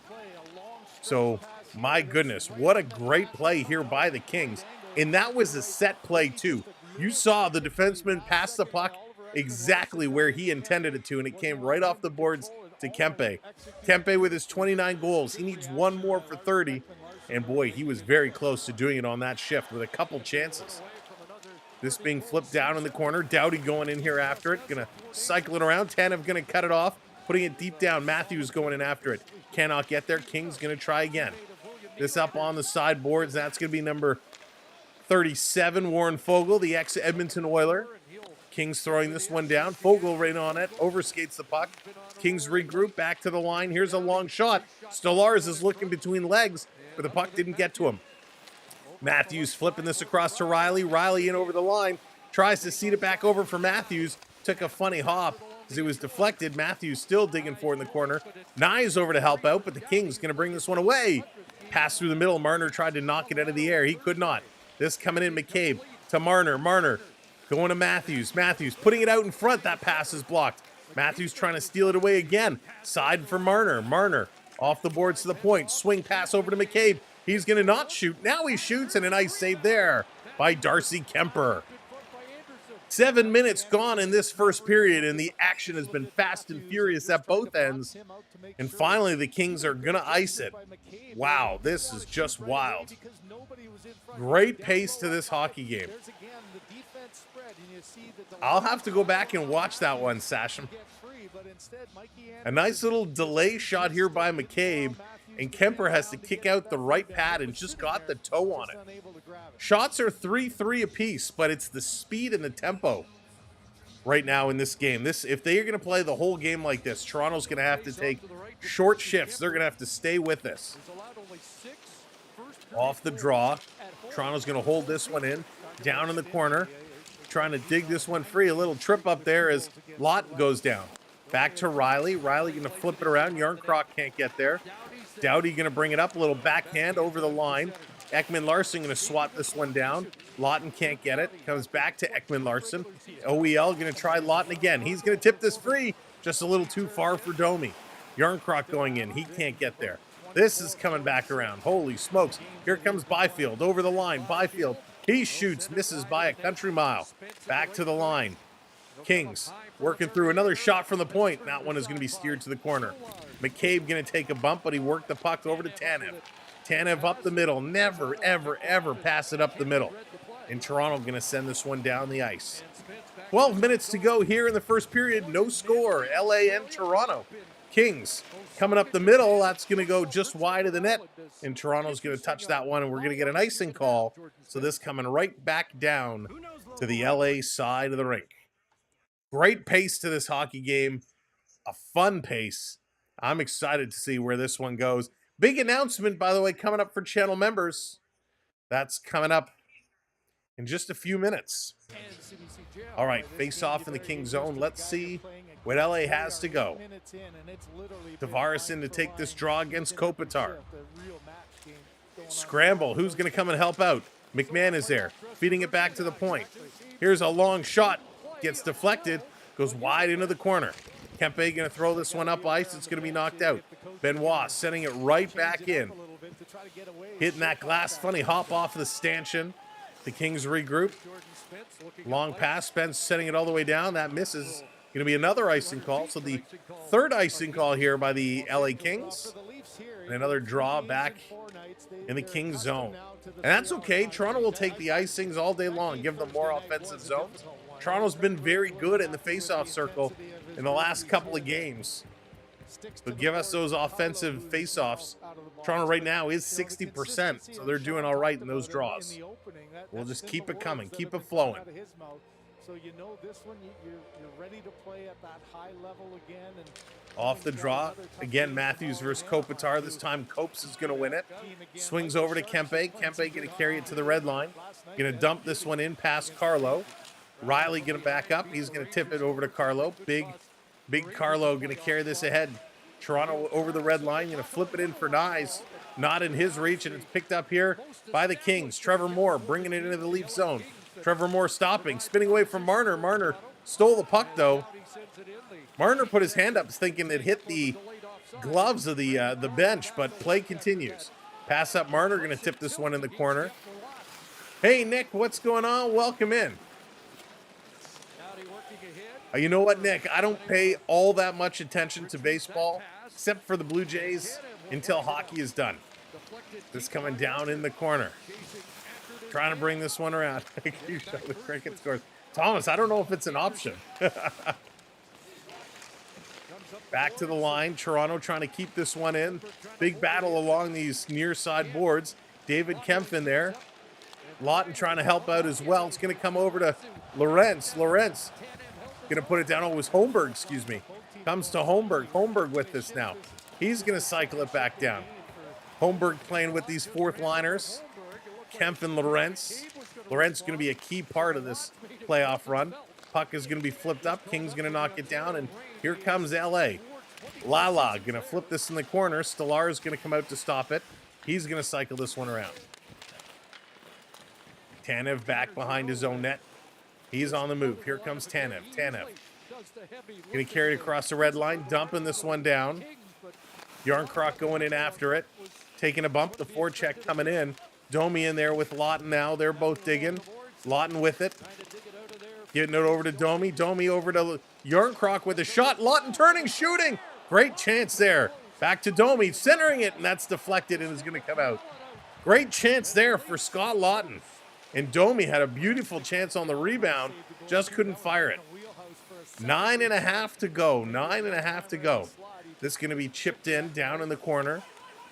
So, my goodness, what a great play here by the Kings. And that was a set play, too. You saw the defenseman pass the puck exactly where he intended it to, and it came right off the boards to Kempe. Kempe with his 29 goals. He needs one more for 30, and boy, he was very close to doing it on that shift with a couple chances. This being flipped down in the corner. Doughty going in here after it. Going to cycle it around. Tanev going to cut it off, putting it deep down. Matthews going in after it. Cannot get there. King's going to try again. This up on the sideboards. That's going to be number 37, Warren Foegele, the ex-Edmonton Oiler. Kings throwing this one down. Foegele right on it. Overskates the puck. Kings regroup. Back to the line. Here's a long shot. Stolarz is looking between legs, but the puck didn't get to him. Matthews flipping this across to Riley. Riley in over the line. Tries to seat it back over for Matthews. Took a funny hop as it was deflected. Matthews still digging for it in the corner. Nye's over to help out, but the Kings going to bring this one away. Pass through the middle. Marner tried to knock it out of the air. He could not. This coming in, McCabe to Marner. Marner going to Matthews. Matthews putting it out in front. That pass is blocked. Matthews trying to steal it away again. Side for Marner. Marner off the boards to the point. Swing pass over to McCabe. He's going to not shoot. Now he shoots, and a nice save there by Darcy Kemper. 7 minutes gone in this first period, and the action has been fast and furious at both ends. And finally, the Kings are going to ice it. Wow, this is just wild. Great pace to this hockey game. I'll have to go back and watch that one, Sasham. A nice little delay shot here by McCabe, and Kemper has to kick out the right pad and just got the toe on it. Shots are 3-3 apiece, but it's the speed and the tempo right now in this game. If they are going to play the whole game like this, Toronto's going to have to take short shifts. They're going to have to stay with this. Off the draw. Toronto's going to hold this one in. Down in the corner. Trying to dig this one free. A little trip up there as Lott goes down. Back to Riley. Riley going to flip it around. Yarncroc can't get there. Doughty going to bring it up. A little backhand over the line. Ekman-Larsson going to swat this one down. Lawton can't get it. Comes back to Ekman-Larsson. OEL going to try Lawton again. He's going to tip this free. Just a little too far for Domi. Yarncroc going in. He can't get there. This is coming back around. Holy smokes. Here comes Byfield. Over the line. Byfield. He shoots. Misses by a country mile. Back to the line. Kings working through another shot from the point. That one is going to be steered to the corner. McCabe going to take a bump, but he worked the puck over to Tanev. Tanev up the middle. Never, ever, ever pass it up the middle. And Toronto going to send this one down the ice. 12 minutes to go here in the first period. No score. LA and Toronto. Kings coming up the middle. That's going to go just wide of the net. And Toronto's going to touch that one, and we're going to get an icing call. So this coming right back down to the LA side of the rink. Great pace to this hockey game. A fun pace. I'm excited to see where this one goes. Big announcement, by the way, coming up for channel members. That's coming up in just a few minutes. All right, face off in the King zone. Let's see what LA has to go. Tavares in to take this draw against Kopitar. Scramble. Who's going to come and help out? McMahon is there, feeding it back to the point. Here's a long shot. Gets deflected. Goes wide into the corner. Kempe going to throw this one up ice. It's going to be knocked out. Benoit sending it right back in. Hitting that glass. Funny hop off the stanchion. The Kings regroup. Long pass. Spence setting it all the way down. That misses. Going to be another icing call. So the third icing call here by the LA Kings. And another draw back in the Kings zone. And that's okay. Toronto will take the icings all day long. Give them more offensive zones. Toronto's been very good in the faceoff circle in the last couple of games. But give us those offensive faceoffs. Toronto right now is 60%, so they're doing all right in those draws. We'll just keep it coming, keep it flowing. So you know this one, you're ready to play at that high level again. And off the draw, again, Matthews versus Kopitar. This time, Copes is going to win it. Swings over to Kempe. Kempe going to carry it to the red line. Going to dump this one in past Carlo. Riley going to back up. He's going to tip it over to Carlo. Big Carlo going to carry this ahead. Toronto over the red line. Going to flip it in for Nyes. Not in his reach, and it's picked up here by the Kings. Trevor Moore bringing it into the Leaf zone. Trevor Moore stopping, spinning away from Marner. Marner stole the puck, though. Marner put his hand up thinking it hit the gloves of the bench, but play continues. Pass up Marner, going to tip this one in the corner. Hey, Nick, what's going on? Welcome in. You know what, Nick? I don't pay all that much attention to baseball, except for the Blue Jays, until hockey is done. This coming down in the corner. Trying to bring this one around. The cricket scores. Thomas, I don't know if it's an option. Back to the line. Toronto trying to keep this one in. Big battle along these near side boards. David Kempf in there. Lawton trying to help out as well. It's going to come over to Lawrence. Lawrence going to put it down. Oh, it was Holmberg, excuse me. Comes to Holmberg. Holmberg with this now. He's going to cycle it back down. Holmberg playing with these fourth liners. Kempf and Lawrence. Lawrence is going to be a key part of this playoff run. Puck is going to be flipped up. King's going to knock it down, and here comes LA. Lala going to flip this in the corner. Stellar is going to come out to stop it. He's going to cycle this one around. Tanev back behind his own net. He's on the move. Here comes Tanev. Tanev going to carry it across the red line, dumping this one down. Yarncroc going in after it. Taking a bump. The forecheck coming in. Domi in there with Lawton now. They're both digging. Lawton with it. Getting it over to Domi. Domi over to Yarncroc with a shot. Lawton turning, shooting. Great chance there. Back to Domi, centering it, and that's deflected and is going to come out. Great chance there for Scott Lawton. And Domi had a beautiful chance on the rebound. Just couldn't fire it. 9.5 to go. 9.5 to go. This is going to be chipped in down in the corner.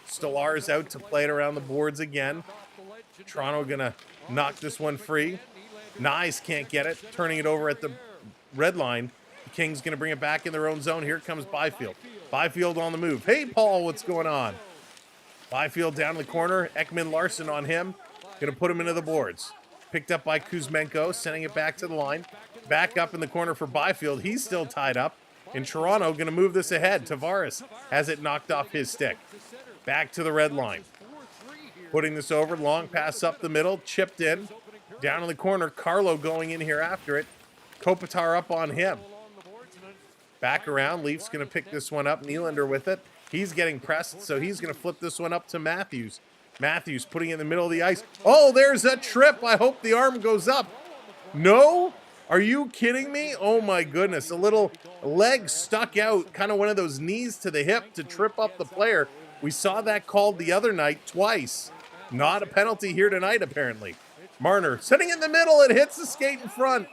Stellar is out to play it around the boards again. Toronto going to knock this one free. Nyes can't get it. Turning it over at the red line. The Kings going to bring it back in their own zone. Here comes Byfield. Byfield on the move. Hey, Paul, what's going on? Byfield down in the corner. Ekman Larson on him. Going to put him into the boards. Picked up by Kuzmenko. Sending it back to the line. Back up in the corner for Byfield. He's still tied up. And Toronto going to move this ahead. Tavares has it knocked off his stick. Back to the red line. Putting this over. Long pass up the middle. Chipped in. Down in the corner. Carlo going in here after it. Kopitar up on him. Back around. Leafs going to pick this one up. Nylander with it. He's getting pressed, so he's going to flip this one up to Matthews. Matthews putting it in the middle of the ice. Oh, there's a trip. I hope the arm goes up. No? Are you kidding me? Oh, my goodness. A little leg stuck out. Kind of one of those knees to the hip to trip up the player. We saw that called the other night twice. Not a penalty here tonight, apparently. Marner sitting in the middle. It hits the skate in front.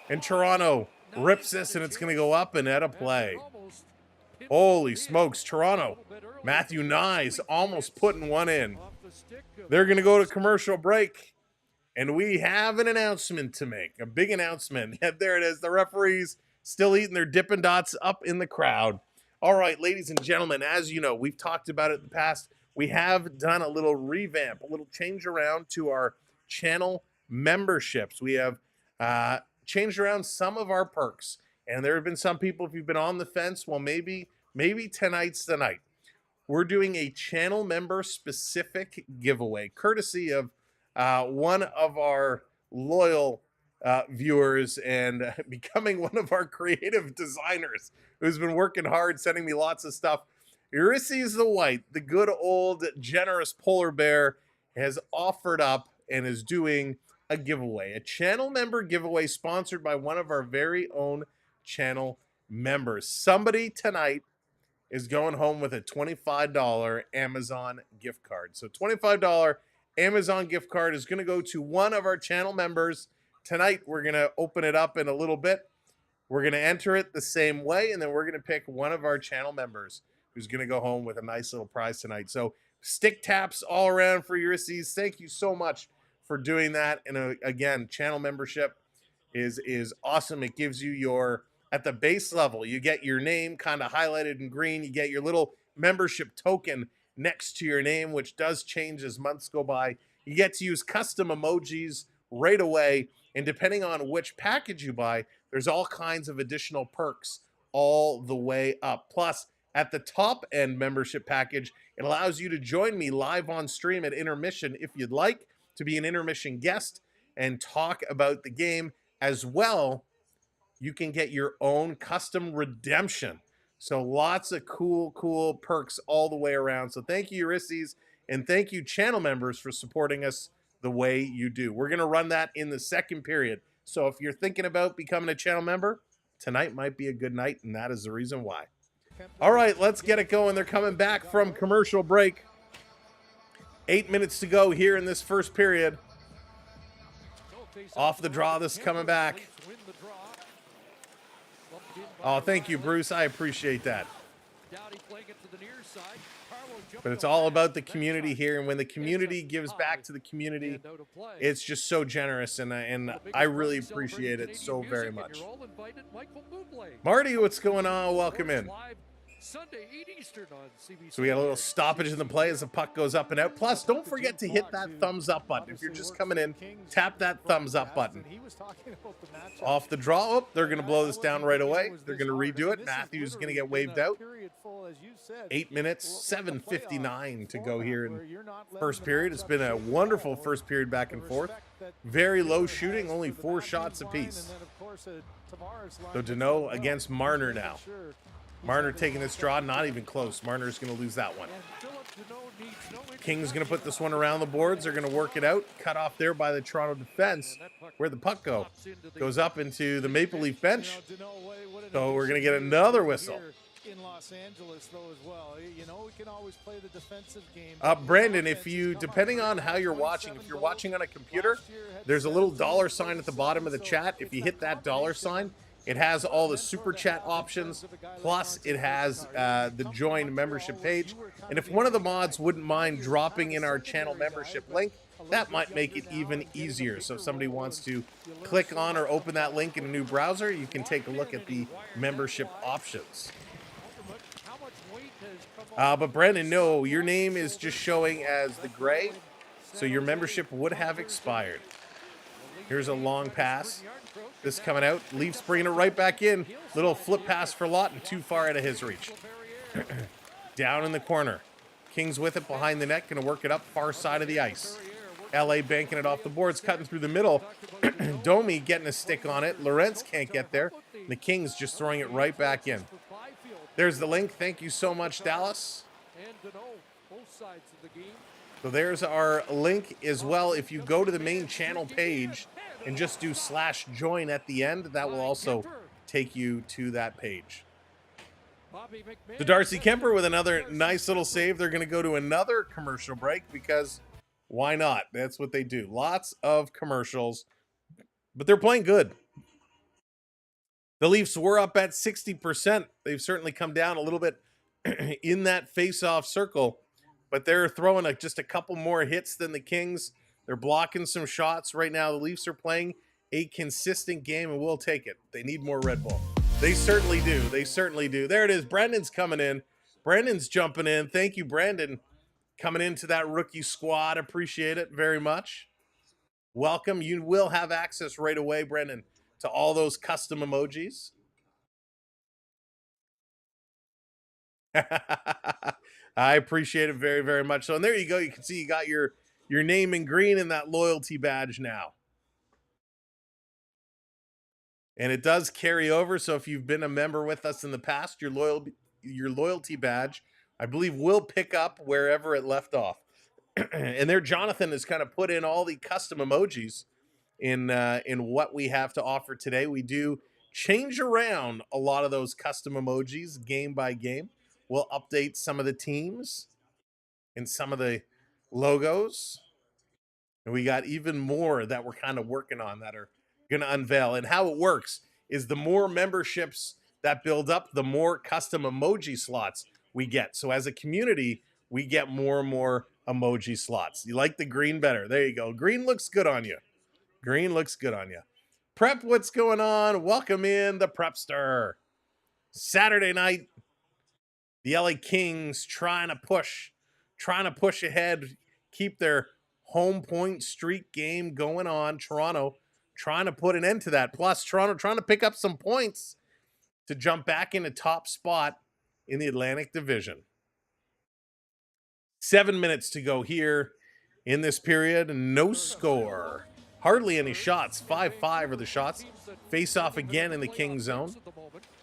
And Toronto rips this, and it's going to go up and out of play. Holy smokes, Toronto. Matthew Nyes almost putting one in. They're going to go to commercial break. And we have an announcement to make. A big announcement. There it is. The referees still eating their Dippin' Dots up in the crowd. All right, ladies and gentlemen, as you know, we've talked about it in the past. We have done a little revamp, a little change around to our channel memberships. We have changed around some of our perks. And there have been some people, if you've been on the fence, well, maybe tonight's the night. We're doing a channel member specific giveaway, courtesy of one of our loyal viewers and becoming one of our creative designers who's been working hard, sending me lots of stuff. Ulysses the White, the good old generous polar bear, has offered up and is doing a giveaway, a channel member giveaway sponsored by one of our very own channel members. Somebody tonight is going home with a $25 Amazon gift card. So $25 Amazon gift card is going to go to one of our channel members. Tonight, we're going to open it up in a little bit. We're going to enter it the same way, and then we're going to pick one of our channel members who's going to go home with a nice little prize tonight. So stick taps all around for Ulysses. Thank you so much for doing that. And again, channel membership is awesome. It gives you your, at the base level, you get your name kind of highlighted in green. You get your little membership token next to your name, which does change as months go by. You get to use custom emojis right away. And depending on which package you buy, there's all kinds of additional perks all the way up. Plus, at the top end membership package, it allows you to join me live on stream at Intermission if you'd like, to be an Intermission guest and talk about the game. As well, you can get your own custom redemption. So lots of cool perks all the way around. So thank you, Ulysses, and thank you, channel members, for supporting us the way you do. We're going to run that in the second period. So if you're thinking about becoming a channel member, tonight might be a good night, and that is the reason why. All right, let's get it going. They're coming back from commercial break. 8 minutes to go here in this first period. Off the draw, this is coming back. Oh, thank you, Bruce. I appreciate that. But it's all about the community here, and when the community gives back to the community, it's just so generous, and I really appreciate it so very much. Marty, what's going on? Welcome in. Sunday, 8 Eastern on CBC. So we got a little stoppage in the play as the puck goes up and out. Plus, don't forget to hit that thumbs up button. If you're just coming in, tap that thumbs up button. Off the draw, oh, they're going to blow this down right away. They're going to redo it. Matthews is going to get waved out. 8 minutes, 7:59 to go here in first period. It's been a wonderful first period back and forth. Very low shooting, only 4 shots apiece. So Deneau against Marner now. Marner taking this draw, not even close. Marner's going to lose that one. King's going to put this one around the boards. They're going to work it out. Cut off there by the Toronto defense. Where'd the puck go? Goes up into the Maple Leaf bench. So we're going to get another whistle. In Los Angeles, though, as well. You know, we can always play the defensive game. Brandon, if you, depending on how you're watching, if you're watching on a computer, there's a little $ at the bottom of the chat. If you hit that $, it has all the super chat options, plus it has the join membership page. And if one of the mods wouldn't mind dropping in our channel membership link, that might make it even easier. So if somebody wants to click on or open that link in a new browser, you can take a look at the membership options. But Brandon, no, your name is just showing as the gray, so your membership would have expired. Here's a long pass. This coming out. Leafs bringing it right back in. Little flip pass for Lawton, too far out of his reach. Down in the corner. Kings with it behind the net, going to work it up far side of the ice. LA banking it off the boards, cutting through the middle. Domi getting a stick on it. Lorentz can't get there. The Kings just throwing it right back in. There's the link. Thank you so much, Dallas. So there's our link as well. If you go to the main channel page and just do /join at the end, that will also take you to that page. The Darcy Kemper with another nice little save. They're going to go to another commercial break because why not? That's what they do. Lots of commercials, but they're playing good. The Leafs were up at 60%. They've certainly come down a little bit in that face-off circle, but they're throwing just a couple more hits than the Kings. They're blocking some shots right now. The Leafs are playing a consistent game, and we'll take it. They need more Red Bull. They certainly do. They certainly do. There it is. Brandon's coming in. Brandon's jumping in. Thank you, Brandon, coming into that rookie squad. Appreciate it very much. Welcome. You will have access right away, Brandon, to all those custom emojis. I appreciate it very, very much. So, and there you go. You can see you got your name in green and that loyalty badge now. And it does carry over. So if you've been a member with us in the past, your loyalty badge, I believe, will pick up wherever it left off. And there, Jonathan has kind of put in all the custom emojis in what we have to offer today. We do change around a lot of those custom emojis game by game. We'll update some of the teams and some of the logos. And we got even more that we're kind of working on that are going to unveil. And how it works is the more memberships that build up, the more custom emoji slots we get. So as a community, we get more and more emoji slots. You like the green better? There you go. Green looks good on you. Green looks good on you. Prep, what's going on? Welcome in the Prepster. Saturday night, the LA Kings trying to push ahead, keep their home point streak game going on. Toronto trying to put an end to that. Plus, Toronto trying to pick up some points to jump back in a top spot in the Atlantic Division. 7 minutes to go here in this period. No score. Hardly any shots. 5-5 are the shots. Face off again in the King zone.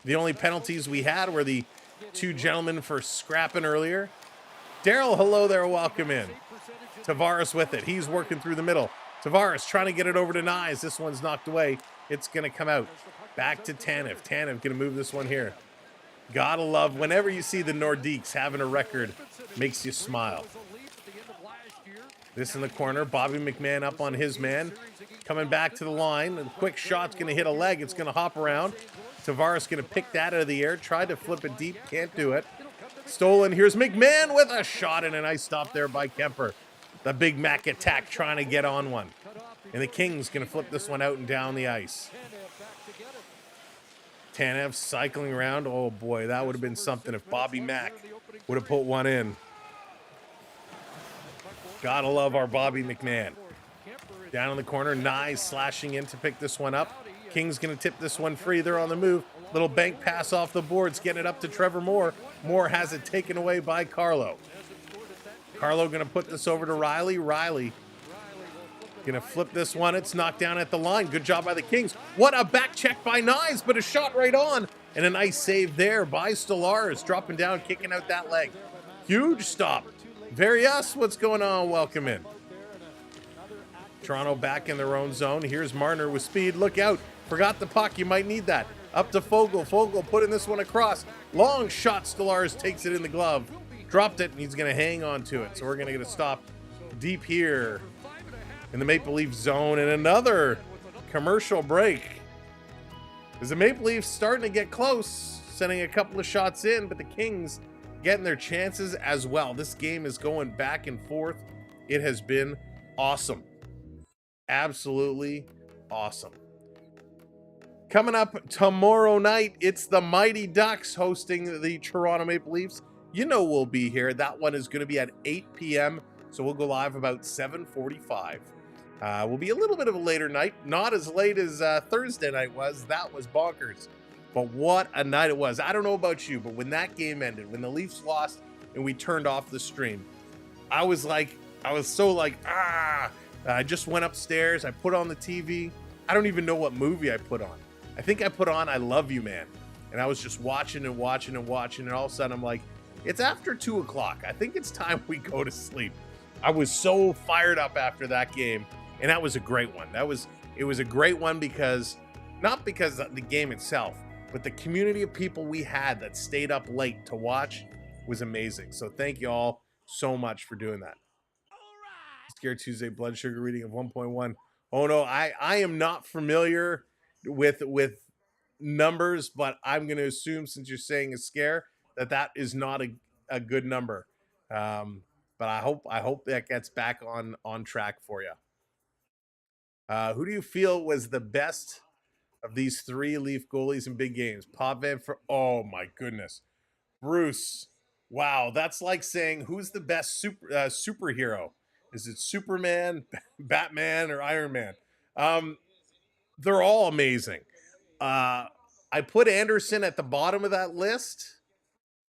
The only penalties we had were the two gentlemen for scrapping earlier. Daryl, hello there. Welcome in. Tavares with it. He's working through the middle. Tavares trying to get it over to Nyes. This one's knocked away. It's going to come out. Back to Tanev. Tanev going to move this one here. Gotta love whenever you see the Nordiques having a record, makes you smile. This in the corner. Bobby McMahon up on his man. Coming back to the line. A quick shot's going to hit a leg. It's going to hop around. Tavares going to pick that out of the air. Tried to flip it deep. Can't do it. Stolen. Here's McMahon with a shot and a nice stop there by Kemper. The Big Mac attack trying to get on one. And the Kings going to flip this one out and down the ice. Tanev cycling around. Oh boy, that would have been something if Bobby Mack would have put one in. Gotta love our Bobby McMahon. Down in the corner, Nye slashing in to pick this one up. Kings gonna tip this one free. They're on the move. Little bank pass off the boards, getting it up to Trevor Moore. Moore has it taken away by Carlo. Carlo gonna put this over to Riley. Riley gonna flip this one. It's knocked down at the line. Good job by the Kings. What a back check by Nyes, but a shot right on. And a nice save there by Stellaris, dropping down, kicking out that leg. Huge stop. Varius, what's going on? Welcome in. Toronto back in their own zone. Here's Marner with speed. Look out. Forgot the puck. You might need that. Up to Fogle. Fogle putting this one across. Long shot. Stellaris takes it in the glove. Dropped it, and he's going to hang on to it. So we're going to get a stop deep here in the Maple Leaf zone, and another commercial break. As the Maple Leafs starting to get close, sending a couple of shots in, but the Kings getting their chances as well. This game is going back and forth. It has been awesome. Absolutely awesome. Coming up tomorrow night, it's the Mighty Ducks hosting the Toronto Maple Leafs. You know we'll be here. That one is going to be at 8 p.m., so we'll go live about 7:45. Will be a little bit of a later night. Not as late as Thursday night was. That was bonkers. But what a night it was. I don't know about you, but when that game ended, when the Leafs lost and we turned off the stream, I was so like, I just went upstairs. I put on the TV. I don't even know what movie I put on. I think I put on I Love You, Man. And I was just watching and watching and watching. And all of a sudden I'm like, it's after 2 o'clock. I think it's time we go to sleep. I was so fired up after that game. And that was a great one. It was a great one because, not because of the game itself, but the community of people we had that stayed up late to watch was amazing. So thank you all so much for doing that. Scare Tuesday blood sugar reading of 1.1. Oh no, I am not familiar with numbers, but I'm going to assume, since you're saying a scare, that is not a good number. But I hope that gets back on track for you. Who do you feel was the best of these three Leaf goalies in big games? Potvin for, oh my goodness. Bruce. Wow, that's like saying who's the best superhero? Is it Superman, Batman, or Iron Man? They're all amazing. I put Anderson at the bottom of that list.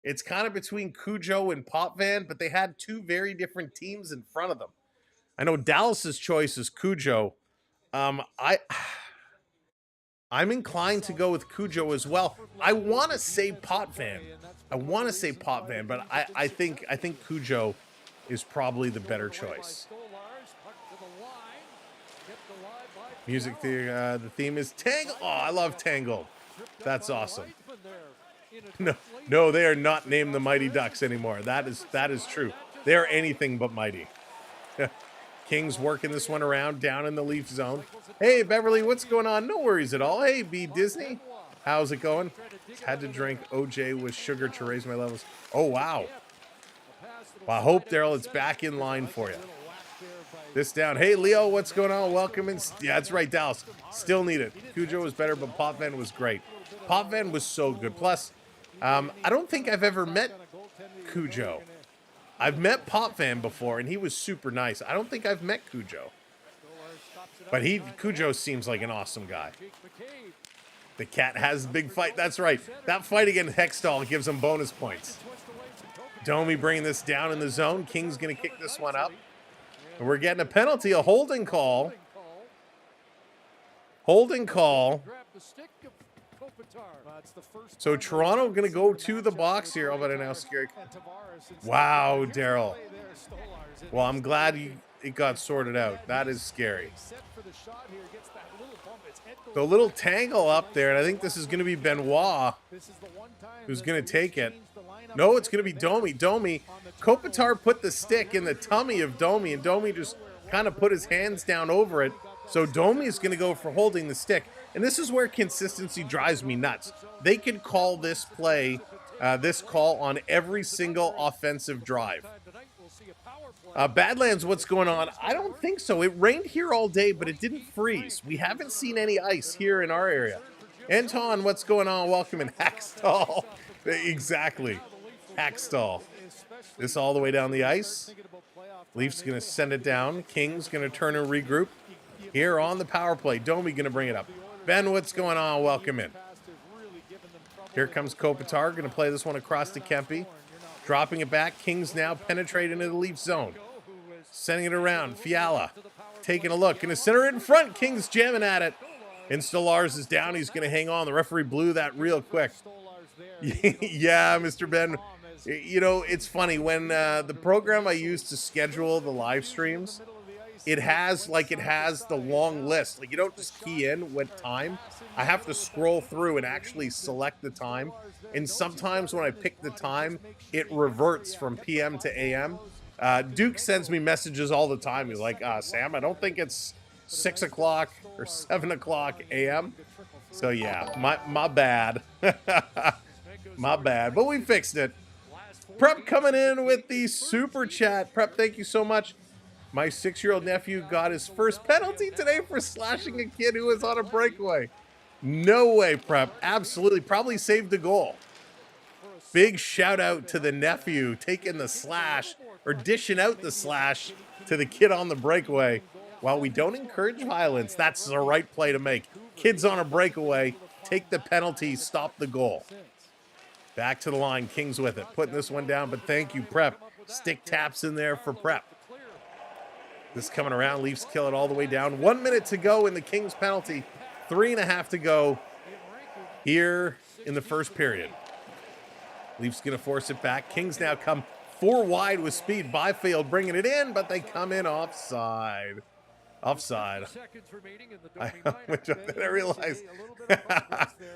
It's kind of between Cujo and Potvin, but they had two very different teams in front of them. I know Dallas's choice is Cujo. I'm I'm inclined to go with Cujo as well. I want to say Potvin. But I think Cujo is probably the better choice. Music, the theme is Tangle. Oh, I love Tangled. That's awesome. No, they are not named the Mighty Ducks anymore. That is true. They are anything but mighty. Kings working this one around down in the Leaf zone. Hey, Beverly, what's going on? No worries at all. Hey, B Disney, how's it going? Had to drink OJ with sugar to raise my levels. Oh, wow. Well, I hope, Daryl, it's back in line for you. This down. Hey, Leo, what's going on? Welcome in. Yeah, that's right, Dallas. Still need it. Cujo was better, but Potvin was great. Potvin was so good. Plus, I don't think I've ever met Cujo. I've met Potvin before, and he was super nice. I don't think I've met Cujo. But Cujo seems like an awesome guy. The cat has a big fight. That's right. That fight against Hextall gives him bonus points. Domi bringing this down in the zone. King's going to kick this one up. And we're getting a penalty, a holding call. Holding call. So Toronto going to go to the box here. Oh, but I now scary. Wow, Daryl. Well, I'm glad it got sorted out. That is scary. The little tangle up there, and I think this is going to be Benoit who's going to take it. No, it's going to be Domi. Kopitar put the stick in the tummy of Domi, and Domi just kind of put his hands down over it. So Domi is going to go for holding the stick. And this is where consistency drives me nuts. They could call this play, this call on every single offensive drive. Badlands, what's going on? I don't think so. It rained here all day, but it didn't freeze. We haven't seen any ice here in our area. Anton, what's going on? Welcome in Hackstall. Exactly. Hackstall. This all the way down the ice. Leafs going to send it down. King's going to turn and regroup. Here on the power play. Domi going to bring it up. Ben, what's going on? Welcome in. Here comes Kopitar. Going to play this one across to Kempe. Dropping it back. Kings now penetrate into the Leaf zone. Sending it around. Fiala taking a look. Going to center it in front. Kings jamming at it. And Stolarz is down. He's going to hang on. The referee blew that real quick. Yeah, Mr. Ben. You know, it's funny. When the program I use to schedule the live streams, it has the long list. Like, you don't just key in what time. I have to scroll through and actually select the time. And sometimes when I pick the time, it reverts from PM to AM. Duke sends me messages all the time. He's like, Sam, I don't think it's 6 o'clock or 7 o'clock AM. So yeah, my bad. My bad, but we fixed it. Prep coming in with the super chat. Prep, thank you so much. My 6-year-old nephew got his first penalty today for slashing a kid who was on a breakaway. No way, Prep. Absolutely. Probably saved the goal. Big shout out to the nephew taking the slash or dishing out the slash to the kid on the breakaway. While we don't encourage violence, that's the right play to make. Kids on a breakaway, take the penalty, stop the goal. Back to the line, Kings with it. Putting this one down, but thank you, Prep. Stick taps in there for Prep. This coming around, Leafs kill it all the way down. 1 minute to go in the Kings penalty. 3.5 to go here in the first period. Leafs going to force it back. Kings now come 4 wide with speed. Byfield bringing it in, but they come in offside. Offside. Which I didn't realize.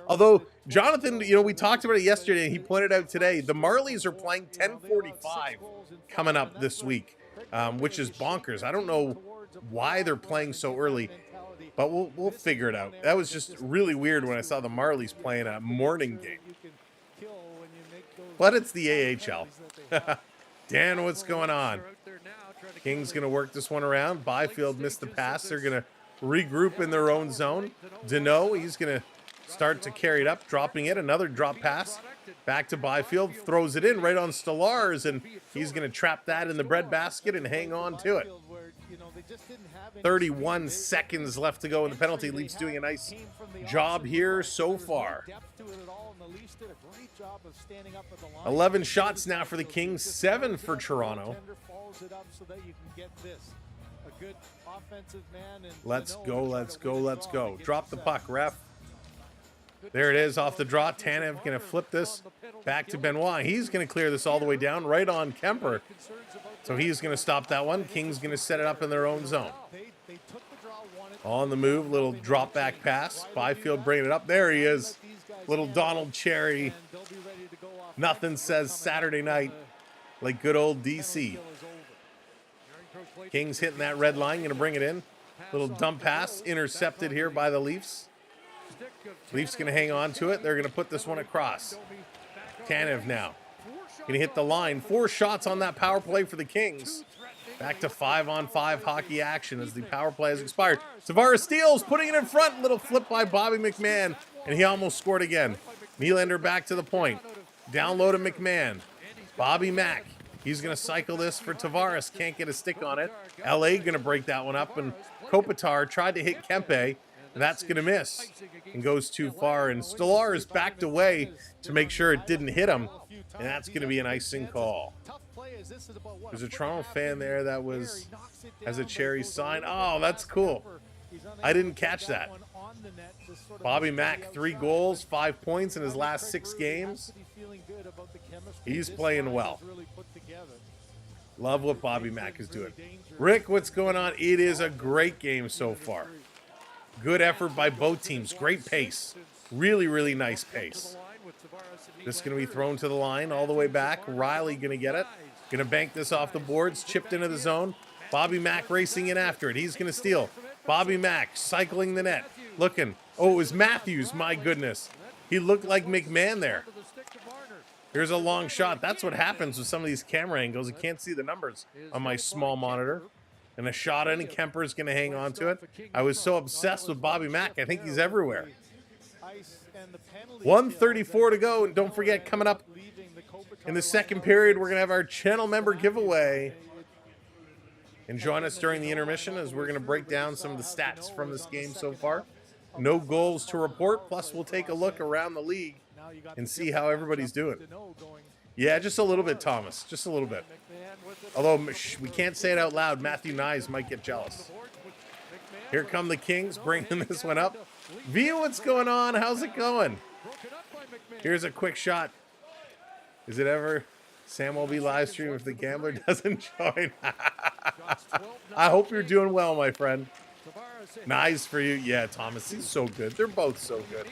Although, Jonathan, you know, we talked about it yesterday, and he pointed out today, the Marlies are playing 10:45 coming up this week, which is bonkers. I don't know why they're playing so early, but we'll figure it out. That was just really weird when I saw the Marlies playing a morning game. But it's the AHL. Dan, what's going on? Kings going to work this one around. Byfield missed the pass. They're going to regroup in their own zone. Deneau, he's going to start to carry it up, dropping it. Another drop pass. Back to Byfield. Throws it in right on Stolarz, and he's going to trap that in the breadbasket and hang on to it. 31 seconds left to go in the penalty. Leafs doing a nice job here so far. 11 shots now for the Kings, 7 for Toronto. Let's go, let's go, let's go. Drop the puck, ref. There it is off the draw. Tanev going to flip this back to Benoit. He's going to clear this all the way down right on Kemper. So he's going to stop that one. Kings going to set it up in their own zone. On the move, little drop back pass. Byfield bringing it up. There he is. Little Donald Cherry. Nothing says Saturday night like good old DC. Kings hitting that red line. Going to bring it in. Little dump pass. Intercepted here by the Leafs. Leafs going to hang on to it. They're going to put this one across. Tanev now. Going to hit the line. 4 shots on that power play for the Kings. Back to 5-on-5 hockey action as the power play has expired. Tavares steals, putting it in front. Little flip by Bobby McMahon, and he almost scored again. Nylander back to the point. Down low to McMahon. Bobby Mack. He's going to cycle this for Tavares. Can't get a stick on it. LA going to break that one up, and Kopitar tried to hit Kempe. That's going to miss and goes too far. And Stolar is backed away to make sure it didn't hit him. And that's going to be an icing call. There's a Toronto fan there that has a cherry sign. Oh, that's cool. I didn't catch that. Bobby Mack, 3 goals, 5 points in his last 6 games. He's playing well. Love what Bobby Mack is doing. Rick, what's going on? It is a great game so far. Good effort by both teams. Great pace. Really, really nice pace. This is going to be thrown to the line all the way back. Riley going to get it. Going to bank this off the boards. Chipped into the zone. Bobby Mack racing in after it. He's going to steal. Bobby Mack cycling the net. Looking. Oh, it was Matthews. My goodness. He looked like McMahon there. Here's a long shot. That's what happens with some of these camera angles. You can't see the numbers on my small monitor. And a shot in, and Kemper's going to hang on to it. I was so obsessed with Bobby Mack. I think he's everywhere. 1:34 to go. And don't forget, coming up in the second period, we're going to have our channel member giveaway. And join us during the intermission as we're going to break down some of the stats from this game so far. No goals to report. Plus, we'll take a look around the league and see how everybody's doing. Yeah, just a little bit, Thomas. Just a little bit. Although we can't say it out loud. Matthew Nyes might get jealous. Here come the Kings bringing this one up. V, what's going on? How's it going? Here's a quick shot. Is it ever Sam will be live stream if the gambler doesn't join? I hope you're doing well, my friend. Nice for you. Yeah, Thomas, he's so good. They're both so good.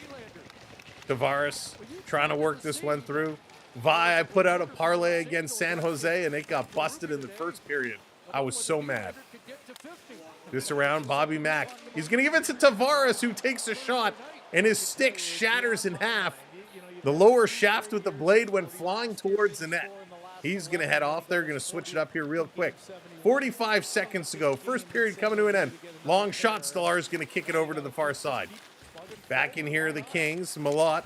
Tavares trying to work this one through. Vi, I put out a parlay against San Jose, and it got busted in the first period. I was so mad. This around, Bobby Mack. He's going to give it to Tavares, who takes a shot, and his stick shatters in half. The lower shaft with the blade went flying towards the net. He's going to head off there. Going to switch it up here real quick. 45 seconds to go. First period coming to an end. Long shot. Stolar is going to kick it over to the far side. Back in here, the Kings. Malott.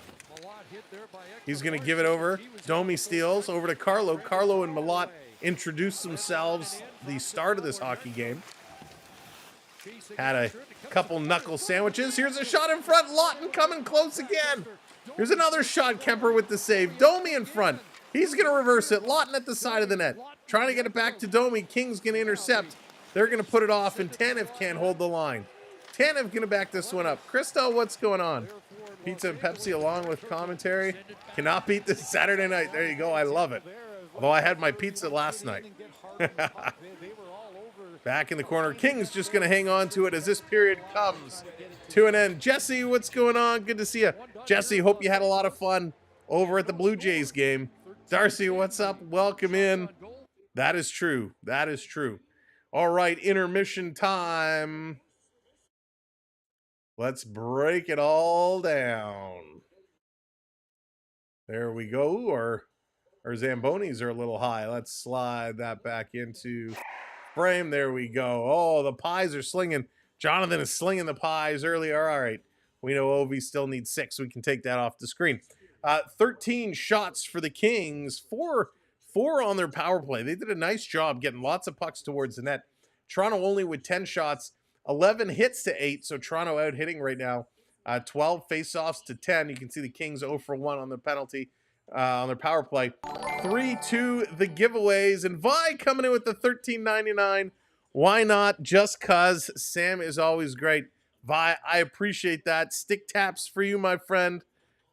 He's going to give it over. Domi steals over to Carlo. Carlo and Malott introduced themselves the start of this hockey game. Had a couple knuckle sandwiches. Here's a shot in front. Lawton coming close again. Here's another shot. Kemper with the save. Domi in front. He's going to reverse it. Lawton at the side of the net. Trying to get it back to Domi. King's going to intercept. They're going to put it off, and Tanev can't hold the line. Tanev going to back this one up. Christo, what's going on? Pizza and Pepsi along with commentary. Cannot beat this Saturday night. There you go. I love it. Although I had my pizza last night. Back in the corner. King's just going to hang on to it as this period comes to an end. Jesse, what's going on? Good to see you. Jesse, hope you had a lot of fun over at the Blue Jays game. Darcy, what's up? Welcome in. That is true. That is true. All right, intermission time. Let's break it all down. There we go. Our Zambonis are a little high. Let's slide that back into frame. There we go. Oh, the pies are slinging. Jonathan is slinging the pies earlier. All right. We know Ovi still needs 6. We can take that off the screen. 13 shots for the Kings. Four on their power play. They did a nice job getting lots of pucks towards the net. Toronto only with 10 shots. 11 hits to 8, so Toronto out hitting right now. 12 faceoffs to 10. You can see the Kings 0 for 1 on their penalty, on their power play. 3-2 the giveaways, and Vi coming in with the $13.99. Why not? Just cause Sam is always great. Vi, I appreciate that. Stick taps for you, my friend.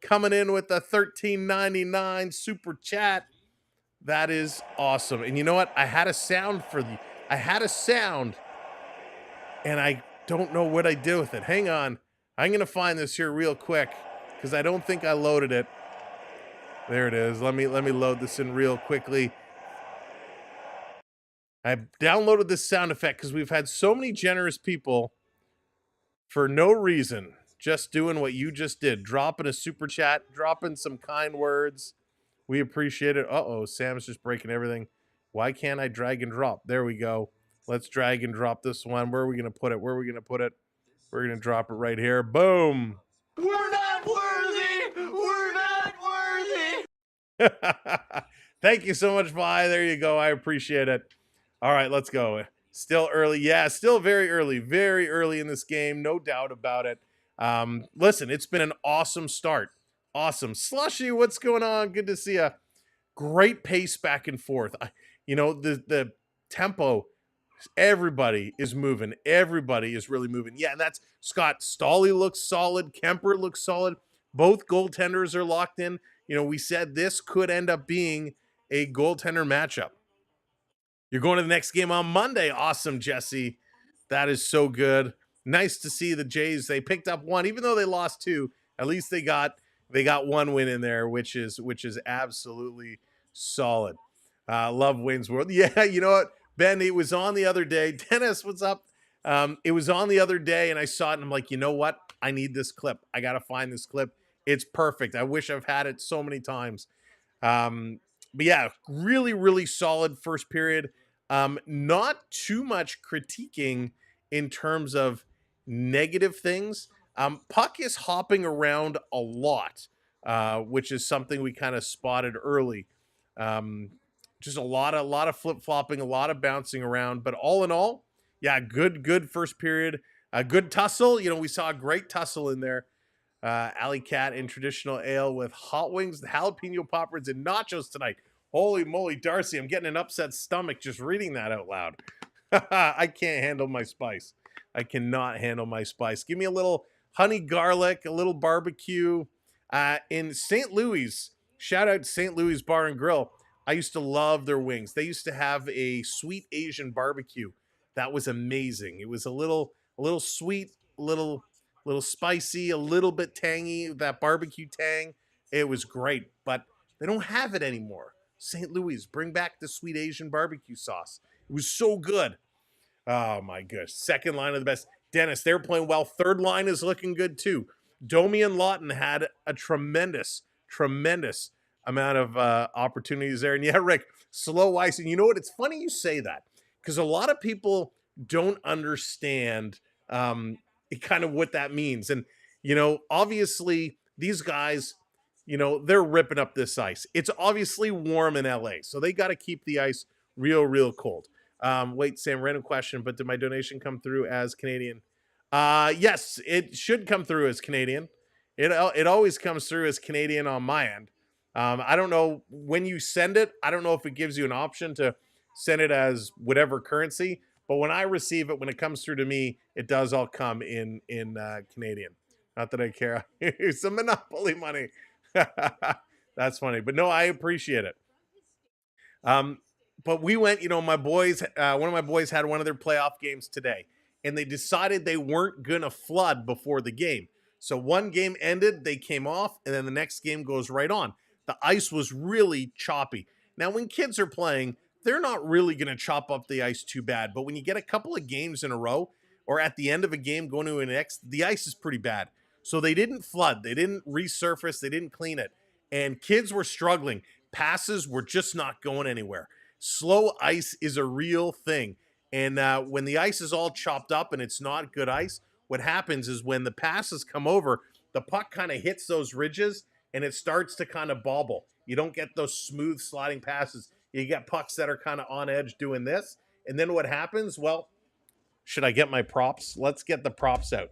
coming in with a $13.99 super chat. That is awesome. And you know what? I had a sound and I don't know what I did with it. Hang on. I'm going to find this here real quick because I don't think I loaded it. There it is. Let me load this in real quickly. I downloaded this sound effect because we've had so many generous people for no reason just doing what you just did, dropping a super chat, dropping some kind words. We appreciate it. Uh-oh, Sam's just breaking everything. Why can't I drag and drop? There we go. Let's drag and drop this one. Where are we going to put it? We're going to drop it right here. Boom. We're not worthy. We're not worthy. Thank you so much, Vi. There you go. I appreciate it. All right, let's go. Still early. Yeah, still very early in this game. No doubt about it. Listen, it's been an awesome start. Awesome. Slushy, what's going on? Good to see you. Great pace back and forth. The tempo, everybody is moving. Everybody is really moving. Yeah, and that's Scott. Stolly looks solid. Kemper looks solid. Both goaltenders are locked in. We said this could end up being a goaltender matchup. You're going to the next game on Monday. Awesome, Jesse. That is so good. Nice to see the Jays. They picked up one, even though they lost two. At least they got one win in there, which is absolutely solid. Love Wayne's World. Yeah, you know what, Ben? It was on the other day. Dennis, what's up? It was on the other day, and I saw it, and I'm like, you know what? I need this clip. I got to find this clip. It's perfect. I wish I've had it so many times. But yeah, really solid first period. Not too much critiquing in terms of negative things. Puck is hopping around a lot, which is something we kind of spotted early. Just a lot of flip-flopping, a lot of bouncing around. But all in all, yeah, good first period. A good tussle. We saw a great tussle in there. Alley Cat in traditional ale with hot wings, jalapeno poppers, and nachos tonight. Holy moly, Darcy, I'm getting an upset stomach just reading that out loud. I can't handle my spice. I cannot handle my spice. Give me a little honey garlic, a little barbecue. In St. Louis, shout out St. Louis Bar and Grill. I used to love their wings. They used to have a sweet Asian barbecue. That was amazing. It was a little sweet, little spicy, a little bit tangy, that barbecue tang. It was great, but they don't have it anymore. St. Louis, bring back the sweet Asian barbecue sauce. It was so good. Oh my gosh. Second line of the best. Dennis, they're playing well. Third line is looking good too. Domi and Lawton had a tremendous amount of opportunities there. And yeah, Rick, slow ice. And you know what? It's funny you say that because a lot of people don't understand kind of what that means. And, obviously these guys, they're ripping up this ice. It's obviously warm in LA, so they got to keep the ice real cold. Wait, Sam, random question, but did my donation come through as Canadian? Yes, it should come through as Canadian. It always comes through as Canadian on my end. I don't know when you send it. I don't know if it gives you an option to send it as whatever currency, but when I receive it, when it comes through to me, it does all come in Canadian. Not that I care. Here's some Monopoly money. That's funny, but no, I appreciate it. But we went, my boys, one of my boys had one of their playoff games today, and they decided they weren't going to flood before the game. So one game ended, they came off, and then the next game goes right on. The ice was really choppy. Now, when kids are playing, they're not really going to chop up the ice too bad. But when you get a couple of games in a row, or at the end of a game going to an next, the ice is pretty bad. So they didn't flood. They didn't resurface. They didn't clean it. And kids were struggling. Passes were just not going anywhere. Slow ice is a real thing. And when the ice is all chopped up and it's not good ice, what happens is when the passes come over, the puck kind of hits those ridges and it starts to kind of bobble. You don't get those smooth sliding passes. You get pucks that are kind of on edge doing this. And then what happens? Well, should I get my props? Let's get the props out.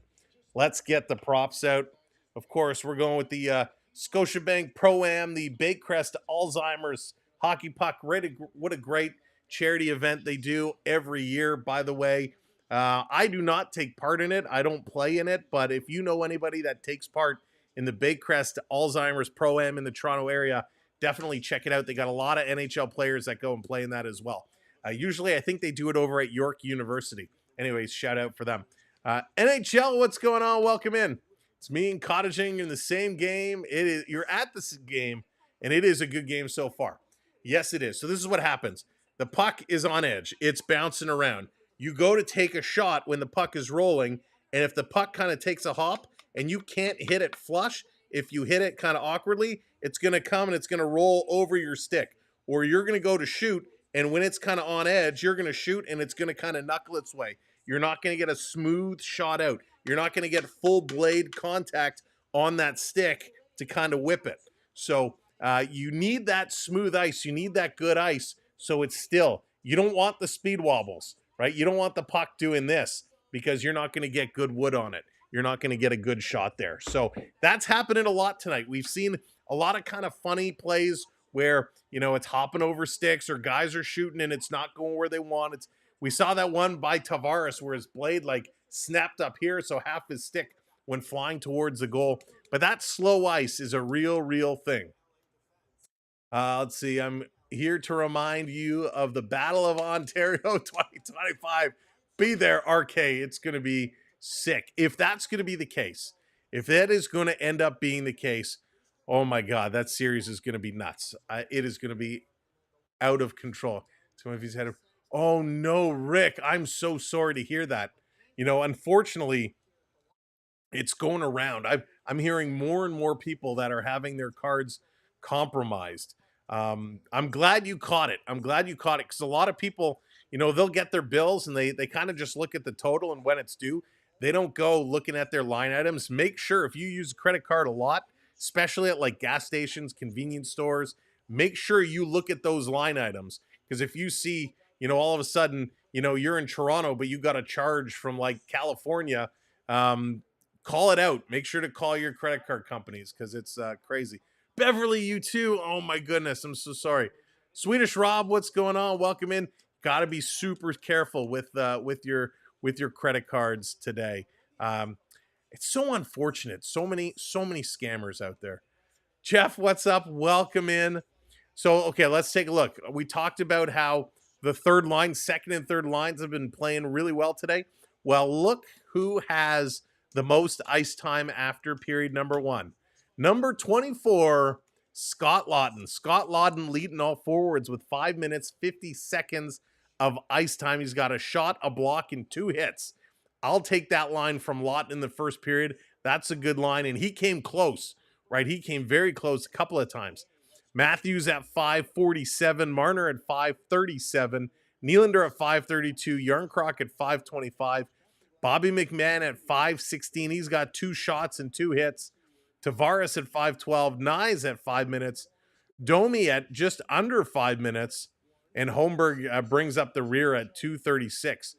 Of course, we're going with the Scotiabank Pro-Am, the Baycrest Alzheimer's Hockey Puck. What a great charity event they do every year, by the way. I do not take part in it. I don't play in it, but if you know anybody that takes part in the Baycrest Alzheimer's Pro-Am in the Toronto area, definitely check it out. They got a lot of NHL players that go and play in that as well. Usually, I think they do it over at York University. Anyways, shout out for them. NHL, what's going on? Welcome in. It's me and Cottaging in the same game. You're at this game, and it is a good game so far. Yes, it is. So this is what happens. The puck is on edge. It's bouncing around. You go to take a shot when the puck is rolling, and if the puck kind of takes a hop and you can't hit it flush, if you hit it kind of awkwardly, it's going to come and it's going to roll over your stick. Or you're going to go to shoot, and when it's kind of on edge, you're going to shoot, and it's going to kind of knuckle its way. You're not going to get a smooth shot out. You're not going to get full blade contact on that stick to kind of whip it. So you need that smooth ice. You need that good ice so it's still. You don't want the speed wobbles, right? You don't want the puck doing this because you're not going to get good wood on it. You're not going to get a good shot there. So that's happening a lot tonight. We've seen a lot of kind of funny plays where, you know, it's hopping over sticks or guys are shooting and it's not going where they want. We saw that one by Tavares where his blade like snapped up here, so half his stick went flying towards the goal. But that slow ice is a real thing. Let's see. I'm here to remind you of the Battle of Ontario 2025. Be there, RK. It's going to be sick. If that's going to be the case, if that is going to end up being the case, oh my God, that series is going to be nuts. It is going to be out of control. So if he's had a, oh no, Rick, I'm so sorry to hear that. You know, unfortunately, it's going around. I'm hearing more and more people that are having their cards compromised. I'm glad you caught it. I'm glad you caught it because a lot of people, you know, they'll get their bills and they kind of just look at the total and when it's due. They don't go looking at their line items. Make sure if you use a credit card a lot, especially at like gas stations, convenience stores, make sure you look at those line items. Because if you see, you know, all of a sudden, you know, you're in Toronto, but you got a charge from like California, call it out. Make sure to call your credit card companies because it's crazy. Beverly, you too. Oh my goodness. I'm so sorry. Swedish Rob, what's going on? Welcome in. Got to be super careful with your credit cards today. It's so unfortunate. So many scammers out there. Jeff, what's up? Welcome in. So, okay, let's take a look. We talked about how the third line, second and third lines have been playing really well today. Well, look who has the most ice time after period number one. Number 24, Scott Lawton. Scott Lawton leading all forwards with 5 minutes, 50 seconds of ice time. He's got a shot, a block, and 2 hits. I'll take that line from Lawton in the first period. That's a good line, and he came close, right? He came very close a couple of times. Matthews at 5:47, Marner at 5:37, Nylander at 5:32, Yarncroc at 5:25, Bobby McMahon at 5:16. He's got 2 shots and 2 hits. Tavares at 5:12, Nyes at 5 minutes, Domi at just under 5 minutes, and Holmberg brings up the rear at 2:36.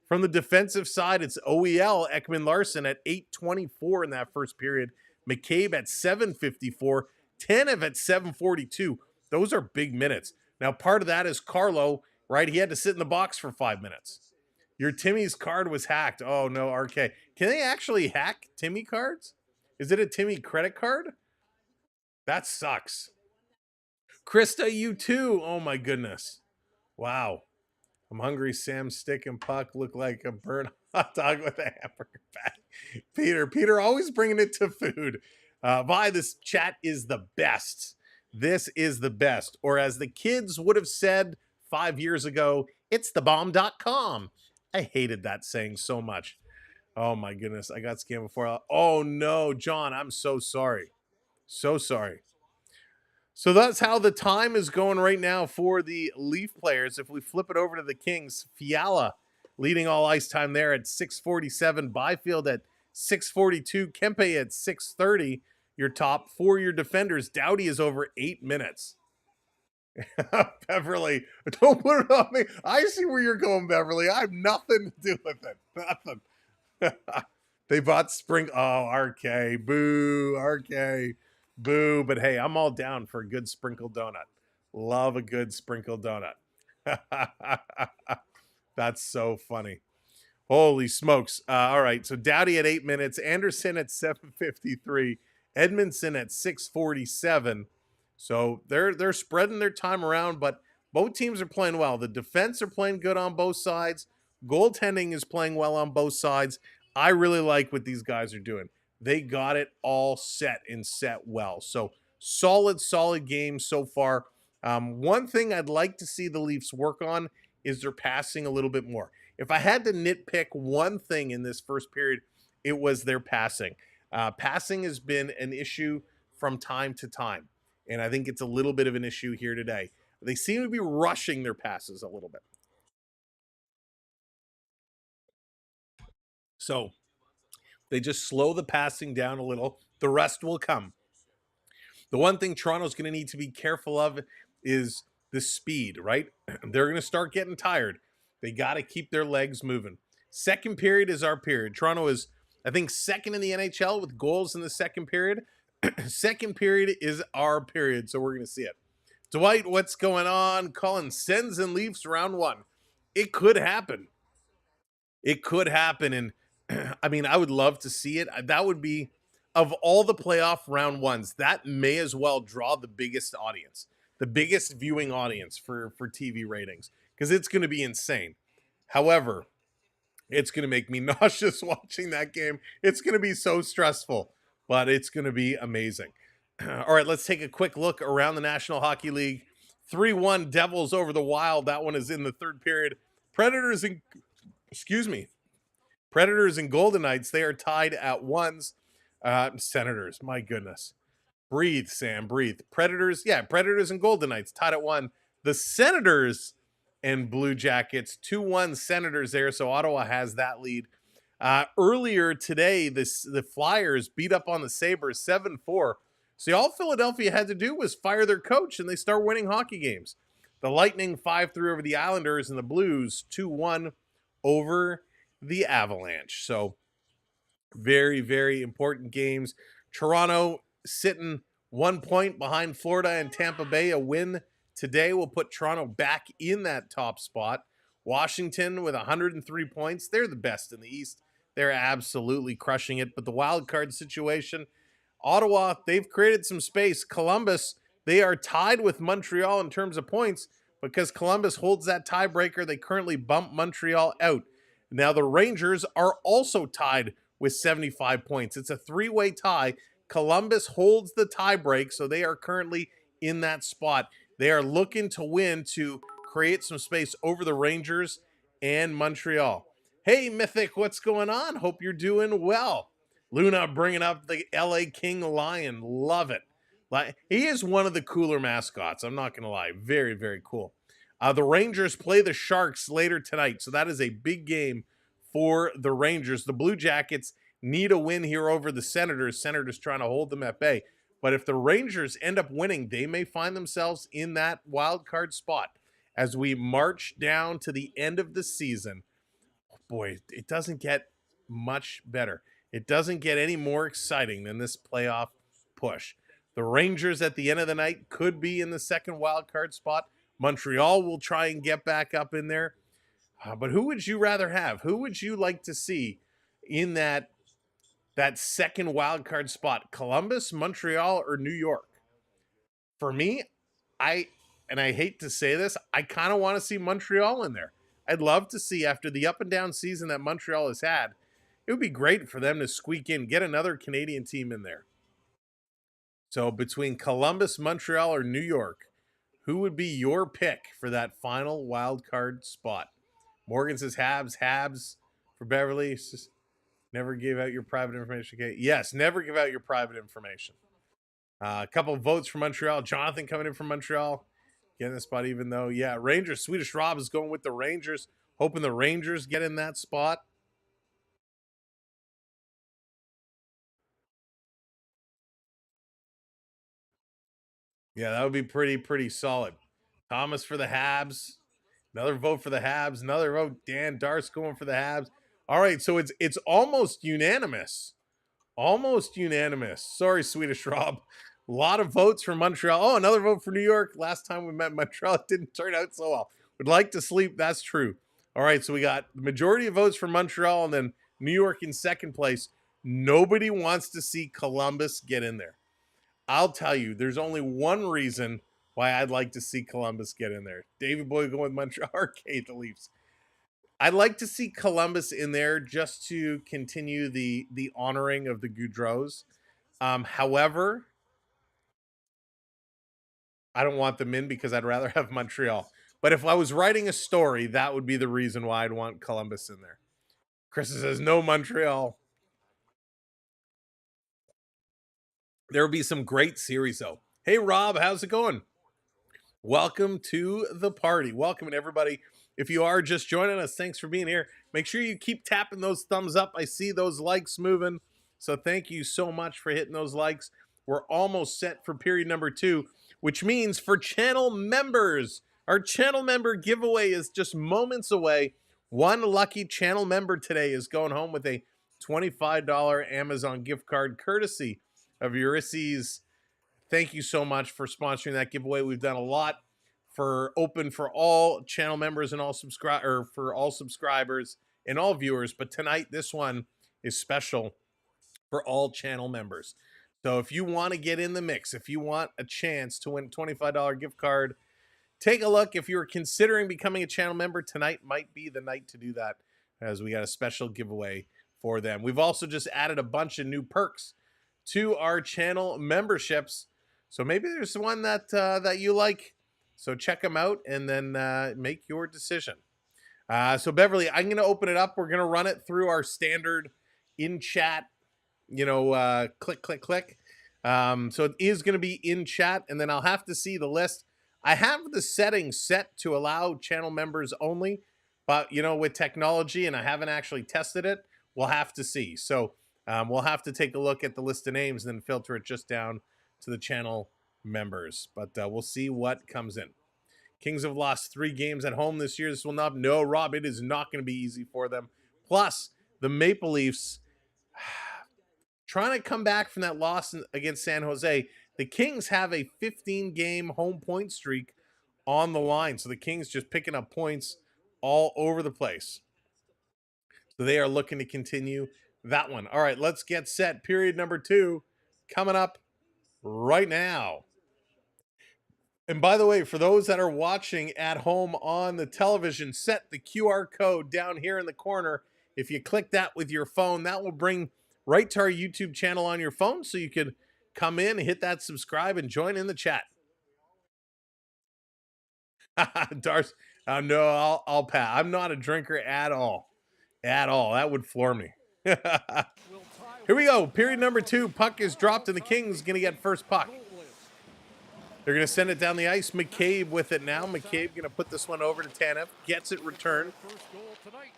From the defensive side, it's OEL, Ekman-Larsson at 8:24 in that first period, McCabe at 7:54, Tanev at 7:42. Those are big minutes. Now, part of that is Carlo, right? He had to sit in the box for 5 minutes. Your Timmy's card was hacked. Oh, no, RK. Can they actually hack Timmy cards? Is it a Timmy credit card? That sucks. Krista, you too. Oh, my goodness. Wow. I'm hungry. Sam, stick, and puck look like a burnt hot dog with a hamburger patty. Peter always bringing it to food. Vi, this chat is the best. This is the best. Or as the kids would have said 5 years ago, it's thebomb.com. I hated that saying so much. Oh my goodness. I got scammed before. Oh no, John, I'm so sorry. So sorry. So that's how the time is going right now for the Leaf players. If we flip it over to the Kings, Fiala leading all ice time there at 6:47, Byfield at 6:42, Kempe at 6:30. Your top 4 your defenders. Doughty is over 8 minutes. Beverly, don't put it on me. I see where you're going, Beverly. I have nothing to do with it. Nothing. They bought spring. Oh, RK. Boo. RK. Boo. But hey, I'm all down for a good sprinkled donut. Love a good sprinkled donut. That's so funny. Holy smokes. All right. So Doughty at 8 minutes. Anderson at 7:53. Edmondson at 647. So they're spreading their time around, but both teams are playing well. The defense are playing good on both sides. Goaltending is playing well on both sides. I really like what these guys are doing. They got it all set and set well. So solid game so far. One thing I'd like to see the Leafs work on is their passing a little bit more. If I had to nitpick one thing in this first period, it was their passing. Passing has been an issue from time to time, and I think it's a little bit of an issue here today. They seem to be rushing their passes a little bit. So they just slow the passing down a little. The rest will come. The one thing Toronto's going to need to be careful of is the speed, right? They're going to start getting tired. They got to keep their legs moving. Second period is our period. Toronto is, I think, second in the NHL with goals in the second period. Second period is our period, so we're going to see it. Dwight, what's going on? Colin, Sens and Leafs round one. It could happen. It could happen, and I mean, I would love to see it. That would be, of all the playoff round ones, that may as well draw the biggest audience, the biggest viewing audience for TV ratings, because it's going to be insane. However, it's going to make me nauseous watching that game. It's going to be so stressful, but it's going to be amazing. All right, let's take a quick look around the National Hockey League. 3-1 Devils over the Wild. That one is in the third period. Predators and Golden Knights, they are tied at ones. Senators, my goodness. Breathe, Sam, breathe. Predators and Golden Knights tied at one. The Senators and Blue Jackets, 2-1 Senators there, so Ottawa has that lead. Earlier today, the Flyers beat up on the Sabres 7-4. See, all Philadelphia had to do was fire their coach, and they start winning hockey games. The Lightning 5-3 over the Islanders, and the Blues 2-1 over the Avalanche. So very, very important games. Toronto sitting 1 point behind Florida and Tampa Bay. A win today will put Toronto back in that top spot. Washington with 103 points. They're the best in the East. They're absolutely crushing it. But the wild card situation, Ottawa, they've created some space. Columbus, they are tied with Montreal in terms of points because Columbus holds that tiebreaker. They currently bump Montreal out. Now the Rangers are also tied with 75 points. It's a three-way tie. Columbus holds the tiebreak, so they are currently in that spot. They are looking to win to create some space over the Rangers and Montreal. Hey, Mythic, what's going on? Hope you're doing well. Luna bringing up the LA King Lion. Love it. He is one of the cooler mascots. I'm not going to lie. Very, very cool. The Rangers play the Sharks later tonight, so that is a big game for the Rangers. The Blue Jackets need a win here over the Senators. Senators trying to hold them at bay. But if the Rangers end up winning, they may find themselves in that wild card spot as we march down to the end of the season. Boy, it doesn't get much better. It doesn't get any more exciting than this playoff push. The Rangers at the end of the night could be in the second wild card spot. Montreal will try and get back up in there. But who would you rather have? Who would you like to see in that second wild card spot? Columbus, Montreal, or New York? For me, I hate to say this, I kind of want to see Montreal in there. I'd love to see, after the up and down season that Montreal has had, it would be great for them to squeak in, get another Canadian team in there. So between Columbus, Montreal, or New York, who would be your pick for that final wild card spot? Morgan says Habs for Beverly. Never give out your private information. Okay. Yes, never give out your private information. A couple of votes from Montreal. Jonathan coming in from Montreal. Getting the spot even though, yeah, Rangers. Swedish Rob is going with the Rangers, hoping the Rangers get in that spot. Yeah, that would be pretty solid. Thomas for the Habs. Another vote for the Habs. Another vote. Dan Darce going for the Habs. All right, so it's almost unanimous. Almost unanimous. Sorry, Swedish Rob. A lot of votes for Montreal. Oh, another vote for New York. Last time we met Montreal, it didn't turn out so well. Would like to sleep. That's true. All right, so we got the majority of votes for Montreal and then New York in second place. Nobody wants to see Columbus get in there. I'll tell you, there's only one reason why I'd like to see Columbus get in there. David Boyd going with Montreal Arcade, the Leafs. I'd like to see Columbus in there just to continue the honoring of the Goudreaus. However, I don't want them in because I'd rather have Montreal. But if I was writing a story, that would be the reason why I'd want Columbus in there. Chris says, no Montreal. There will be some great series, though. Hey, Rob, how's it going? Welcome to the party. Welcome, everybody. If you are just joining us, thanks for being here. Make sure you keep tapping those thumbs up. I see those likes moving. So thank you so much for hitting those likes. We're almost set for period number 2, which means for channel members, our channel member giveaway is just moments away. One lucky channel member today is going home with a $25 Amazon gift card courtesy of Ulysses. Thank you so much for sponsoring that giveaway. We've done a lot for all channel members and all subscribers and all viewers, but tonight this one is special for all channel members. So if you want to get in the mix, if you want a chance to win a $25 gift card, take a look. If you're considering becoming a channel member, tonight might be the night to do that, as we got a special giveaway for them. We've also just added a bunch of new perks to our channel memberships. So maybe there's one that you like. So check them out and then make your decision. So Beverly, I'm going to open it up. We're going to run it through our standard in-chat, click, click, click. So it is going to be in chat, and then I'll have to see the list. I have the settings set to allow channel members only, but, with technology, and I haven't actually tested it, we'll have to see. So we'll have to take a look at the list of names and then filter it just down to the channel members. But we'll see what comes in. Kings have lost 3 games at home this year. This will not, no, Rob, it is not going to be easy for them. Plus, the Maple Leafs trying to come back from that loss against San Jose. The Kings have a 15-game home point streak on the line. So the Kings just picking up points all over the place. So they are looking to continue that one. All right, let's get set. Period number 2 coming up right now. And by the way, for those that are watching at home on the television, set the QR code down here in the corner. If you click that with your phone, that will bring right to our YouTube channel on your phone, so you could come in, hit that subscribe, and join in the chat. Darcy, no, I'll pass. I'm not a drinker at all. At all. That would floor me. Here we go. Period number 2. Puck is dropped, and the Kings going to get first puck. They're going to send it down the ice. McCabe with it now. McCabe going to put this one over to Tanev. Gets it returned.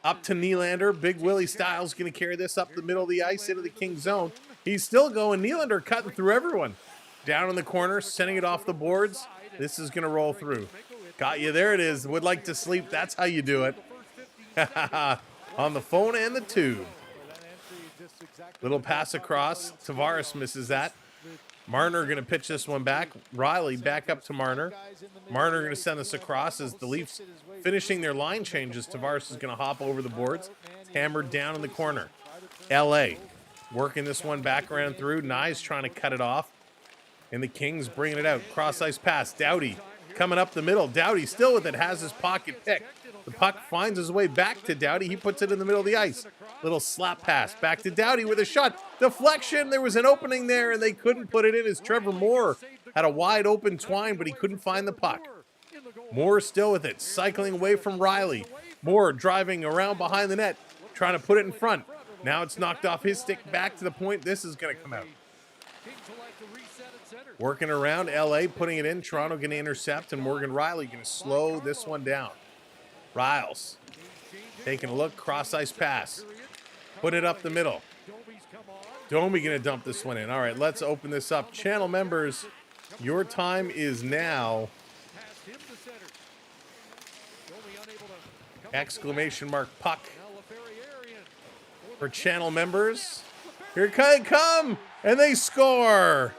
Up to Nylander. Big Willie Styles going to carry this up the middle of the ice into the Kings zone. He's still going. Nylander cutting through everyone. Down in the corner, sending it off the boards. This is going to roll through. Got you. There it is. Would like to sleep. That's how you do it. On the phone and the tube. Little pass across. Tavares misses that. Marner going to pitch this one back. Riley back up to Marner. Marner going to send this across as the Leafs finishing their line changes. Tavares is going to hop over the boards. Hammered down in the corner. L.A. working this one back around through. Nye's trying to cut it off. And the Kings bringing it out. Cross-ice pass. Doughty coming up the middle. Doughty still with it. Has his pocket pick. The puck finds his way back to Doughty. He puts it in the middle of the ice. Little slap pass back to Doughty with a shot. Deflection. There was an opening there, and they couldn't put it in as Trevor Moore had a wide open twine, but he couldn't find the puck. Moore still with it. Cycling away from Riley. Moore driving around behind the net, trying to put it in front. Now it's knocked off his stick back to the point. This is going to come out. Working around. L.A. putting it in. Toronto going to intercept, and Morgan Riley going to slow this one down. Riles taking a look. Cross-ice pass. Put it up the middle. Domi going to dump this one in. All right, let's open this up. Channel members, your time is now. Exclamation mark puck for channel members. Here they come, and they score.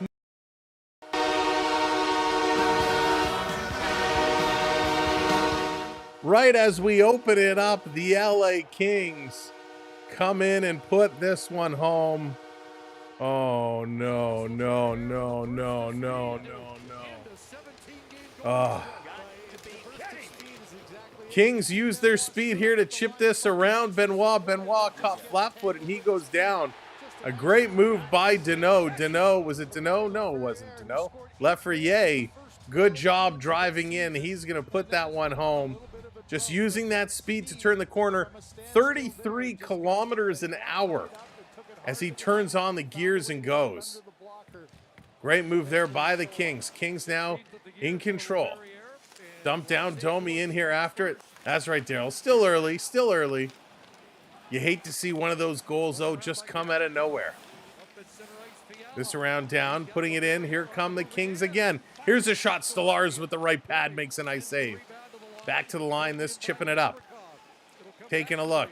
Right as we open it up, the LA Kings come in and put this one home. Oh, no, no, no, no, no, no, no. Kings use their speed here to chip this around Benoit. Benoit caught flat-foot and he goes down. A great move by Deneau. Deneau, was it Deneau? No, it wasn't Deneau. Lefreniere, good job driving in. He's going to put that one home. Just using that speed to turn the corner. 33 kilometers an hour as he turns on the gears and goes. Great move there by the Kings. Kings now in control. Dump down, Domi in here after it. That's right, Daryl. Still early, still early. You hate to see one of those goals, though, just come out of nowhere. This around down, putting it in. Here come the Kings again. Here's a shot. Stolarz with the right pad makes a nice save. Back to the line, this chipping it up. Taking a look.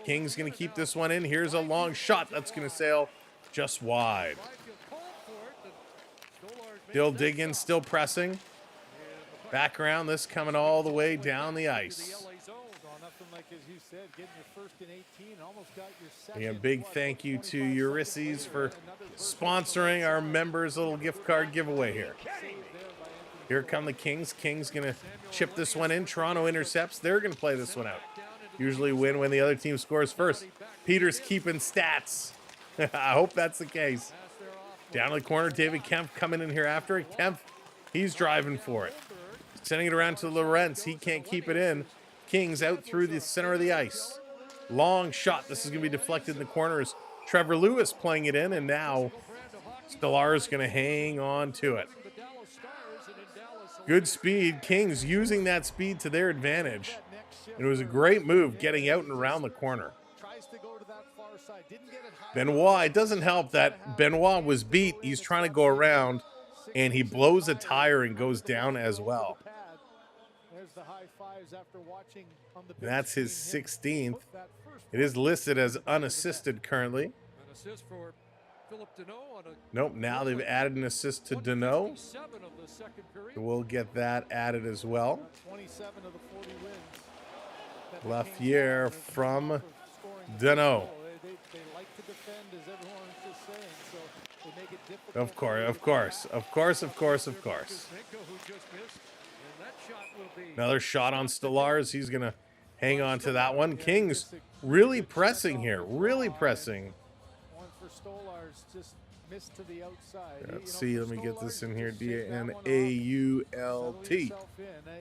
Kings going to keep this one in. Here's a long shot that's going to sail just wide. Still digging, still pressing. Back around, this coming all the way down the ice. Again, big thank you to Ulysses for sponsoring our members' little gift card giveaway here. Here come the Kings. Kings going to chip this one in. Toronto intercepts. They're going to play this one out. Usually win when the other team scores first. Peter's keeping stats. I hope that's the case. Down to the corner, David Kempf coming in here after it. Kempf, he's driving for it. Sending it around to Lorentz. He can't keep it in. Kings out through the center of the ice. Long shot. This is going to be deflected in the corners. Trevor Lewis playing it in, and now Stolarz going to hang on to it. Good speed. Kings using that speed to their advantage. And it was a great move getting out and around the corner. Benoit, it doesn't help that Benoit was beat. He's trying to go around, and he blows a tire and goes down as well. And that's his 16th. It is listed as unassisted currently. Nope, now they've added an assist to Deneau. So we'll get that added as well. Lafayette from Deneau. Of course. Another shot on Stolarz. He's going to hang on to that one. Kings really pressing here. Really pressing. Let's see. Let me get this in here. D-A-N-A-U-L-T.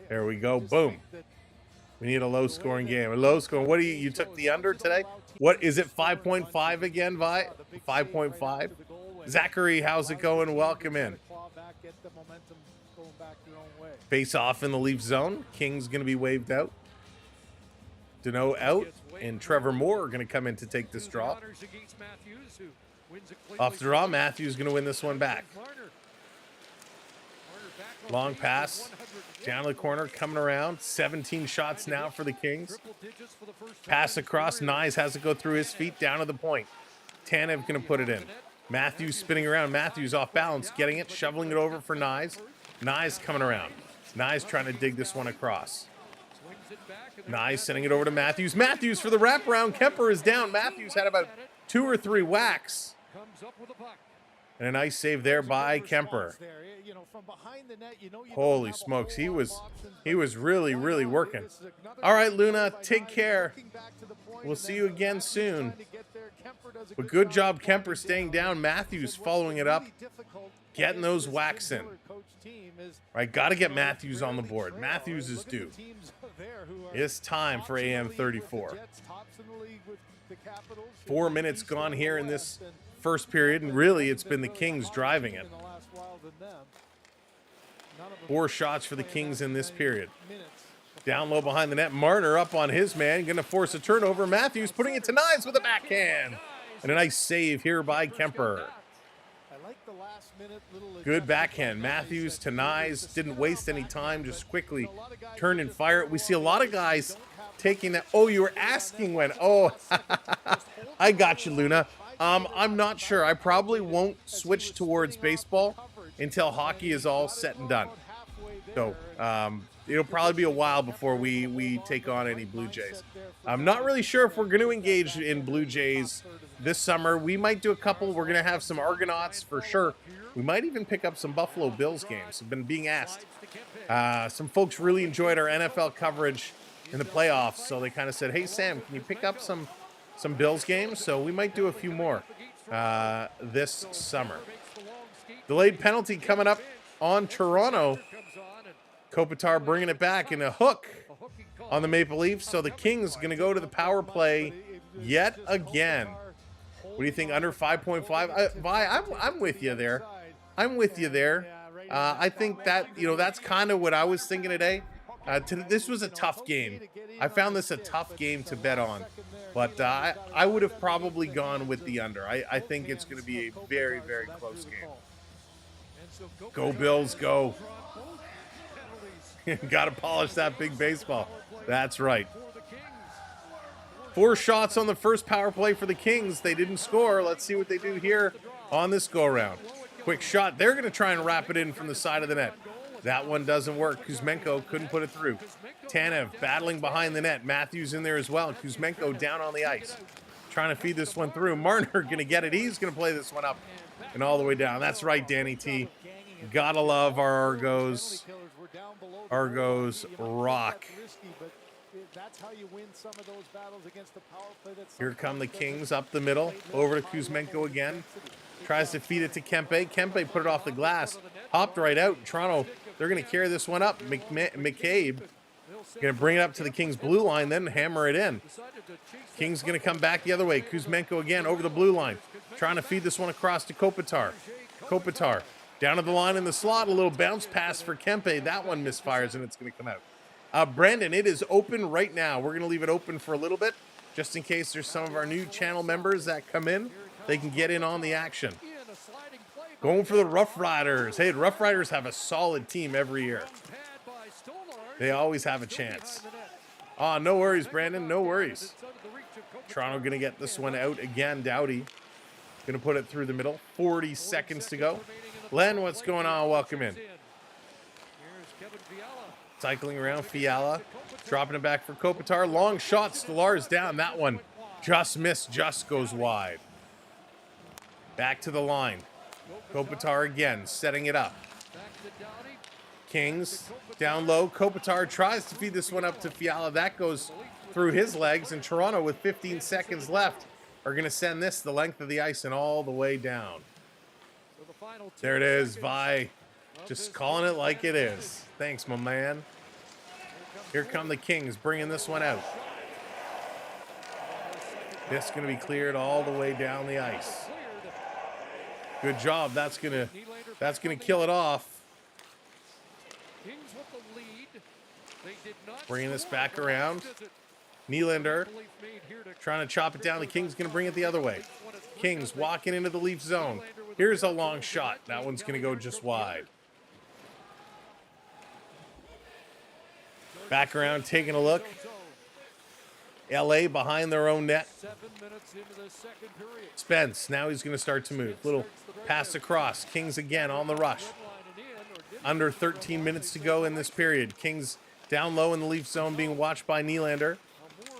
There we go. Boom. We need a low-scoring game. A low-scoring. What do you took the under today? What is it? 5.5 again, Vi? 5.5. Zachary, how's it going? Welcome in. Face off in the Leaf zone. King's going to be waved out. Deneau out, and Trevor Moore are going to come in to take this draw. Off the draw, Matthews going to win this one back. Long pass. Down to the corner, coming around. 17 shots now for the Kings. Pass across. Nyes has to go through his feet down to the point. Tanev going to put it in. Matthews spinning around. Matthews off balance, getting it, shoveling it over for Nyes. Nyes coming around. Nyes trying to dig this one across. Nyes sending it over to Matthews. Matthews for the wraparound. Kemper is down. Matthews had about 2 or 3 whacks. And a nice save there by Kemper. Holy smokes, he was really working. All right, Luna, take care. We'll see you again soon. But good job, Kemper, staying down. Matthews following it up, getting those whacks in. Right, got to get Matthews on the board. Matthews is due. It's time for AM 34. 4 minutes gone here in this first period, and really it's been the Kings driving it. 4 shots for the Kings in this period. Down low behind the net, Marner up on his man, going to force a turnover. Matthews putting it to Nyes with a backhand. And a nice save here by Kemper. Good backhand. Matthews to Nyes. Didn't waste any time, just quickly turned and fired. We see a lot of guys taking that. Oh, you were asking when. Oh, I got you, Luna. I'm not sure. I probably won't switch towards baseball until hockey is all set and done. So it'll probably be a while before we take on any Blue Jays. I'm not really sure if we're going to engage in Blue Jays this summer. We might do a couple. We're going to have some Argonauts for sure. We might even pick up some Buffalo Bills games. I've been being asked. Some folks really enjoyed our NFL coverage in the playoffs, so they kind of said, hey, Sam, can you pick up some Bills games? So we might do a few more this summer. Delayed penalty coming up on Toronto. Kopitar bringing it back in a hook on the Maple Leafs. So the Kings going to go to the power play yet again. What do you think? Under 5.5? I'm with you there. I'm with you there. I think that, that's kind of what I was thinking today. This was a tough game. I found this a tough game to bet on. But I would have probably gone with the under. I think it's going to be a very, very close game. Go Bills, go. Got to polish that big baseball. That's right. 4 shots on the first power play for the Kings. They didn't score. Let's see what they do here on this go-around. Quick shot. They're going to try and wrap it in from the side of the net. That one doesn't work. Kuzmenko couldn't put it through. Tanev battling behind the net. Matthews in there as well. Kuzmenko down on the ice. Trying to feed this one through. Marner going to get it. He's going to play this one up and all the way down. That's right, Danny T. Gotta love our Argos. Argos rock. Here come the Kings up the middle. Over to Kuzmenko again. Tries to feed it to Kempe. Kempe put it off the glass. Hopped right out. Toronto, they're going to carry this one up. McCabe going to bring it up to the Kings blue line, then hammer it in. Kings going to come back the other way. Kuzmenko again over the blue line. Trying to feed this one across to Kopitar. Kopitar down to the line in the slot. A little bounce pass for Kempe. That one misfires, and it's going to come out. Brandon, it is open right now. We're going to leave it open for a little bit, just in case there's some of our new channel members that come in. They can get in on the action. Going for the Rough Riders. Hey, the Rough Riders have a solid team every year. They always have a chance. Oh, no worries, Brandon. No worries. Toronto going to get this one out again. Doughty going to put it through the middle. 40 seconds to go. Len, what's going on? Welcome in. Cycling around, Fiala. Dropping it back for Kopitar. Long shot. Stolarz down. That one just missed. Just goes wide. Back to the line. Kopitar again, setting it up. Kings down low. Kopitar tries to feed this one up to Fiala. That goes through his legs, and Toronto, with 15 seconds left, are going to send this the length of the ice and all the way down. There it is, Vi. Just calling it like it is. Thanks, my man. Here come the Kings, bringing this one out. This going to be cleared all the way down the ice. Good job. That's gonna kill it off. Bringing this back around. Nylander trying to chop it down. The Kings going to bring it the other way. Kings walking into the Leaf zone. Here's a long shot. That one's going to go just wide. Back around, taking a look. LA behind their own net. Spence, now he's going to start to move. Little pass across. Kings again on the rush. Under 13 minutes to go in this period. Kings down low in the Leaf zone, being watched by Nylander.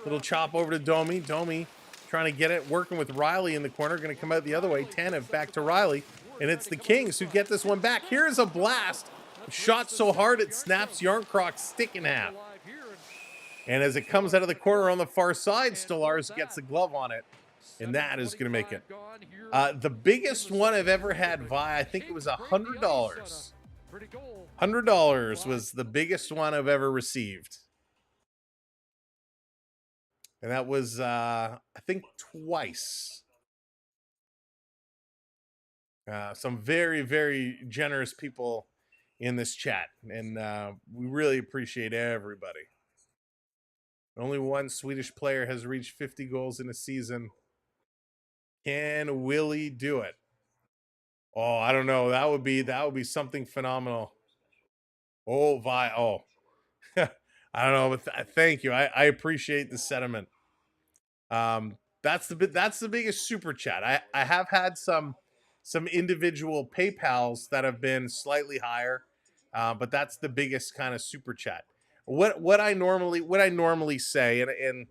Little chop over to Domi. Domi trying to get it, working with Riley in the corner. Going to come out the other way. Tanev back to Riley. And it's the Kings who get this one back. Here's a blast. Shot so hard it snaps Yarncroc's stick in half. And as it comes out of the corner on the far side, Stolarz gets the glove on it. And that is going to make it. The biggest one I've ever had, Vi, I think it was $100. $100 was the biggest one I've ever received. And that was, I think, twice. Some very, very generous people in this chat. And we really appreciate everybody. Only one Swedish player has reached 50 goals in a season. Can Willie do it? Oh, I don't know. That would be something phenomenal. Oh, Vi. Oh, I don't know. But thank you. I appreciate the sentiment. That's the biggest super chat. I have had some individual PayPals that have been slightly higher. But that's the biggest kind of super chat. What I normally say, and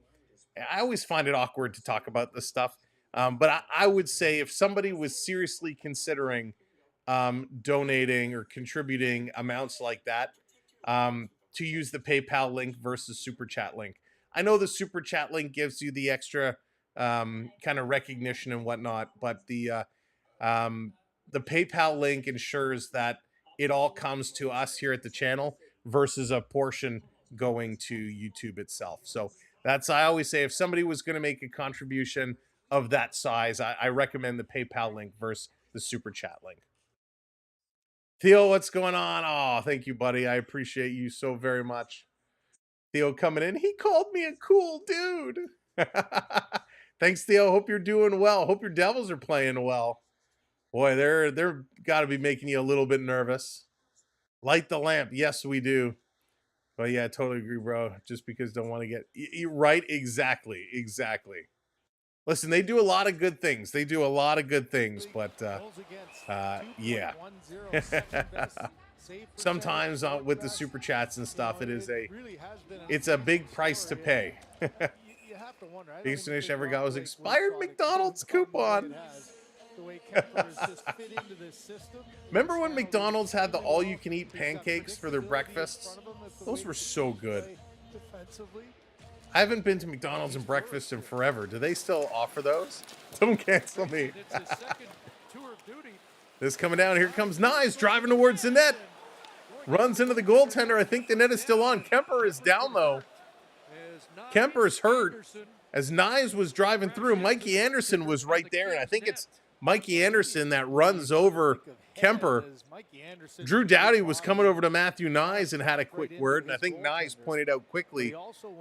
I always find it awkward to talk about this stuff. But I would say if somebody was seriously considering donating or contributing amounts like that, to use the PayPal link versus super chat link. I know the super chat link gives you the extra kind of recognition and whatnot, but the PayPal link ensures that it all comes to us here at the channel versus a portion going to YouTube itself. So that's, I always say, if somebody was going to make a contribution of that size, I recommend the PayPal link versus the super chat link. Theo, what's going on? Oh, thank you, buddy. I appreciate you so very much. Theo coming in. He called me a cool dude. Thanks, Theo. Hope you're doing well. Hope your Devils are playing well. Boy, they're got to be making you a little bit nervous. Light the lamp. Yes, we do. But yeah, I totally agree, bro. Just because don't want to get right. Exactly. Listen, they do a lot of good things. But yeah. Sometimes with the super chats and stuff, it's a big price to pay. Biggest donation ever got was expired McDonald's coupon. Remember when McDonald's had the all-you-can-eat pancakes for their breakfasts? Those were so good. I haven't been to McDonald's and breakfast in forever. Do they still offer those? Don't cancel me. This coming down. Here comes Nyes driving towards the net. Runs into the goaltender. I think the net is still on. Kemper is down, though. Kemper's hurt. As Nyes was driving through, Mikey Anderson was right there, and I think it's Mikey Anderson that runs over Kemper. Drew Doughty was coming over to Matthew Nyes and had a quick word, and I think Nyes pointed out quickly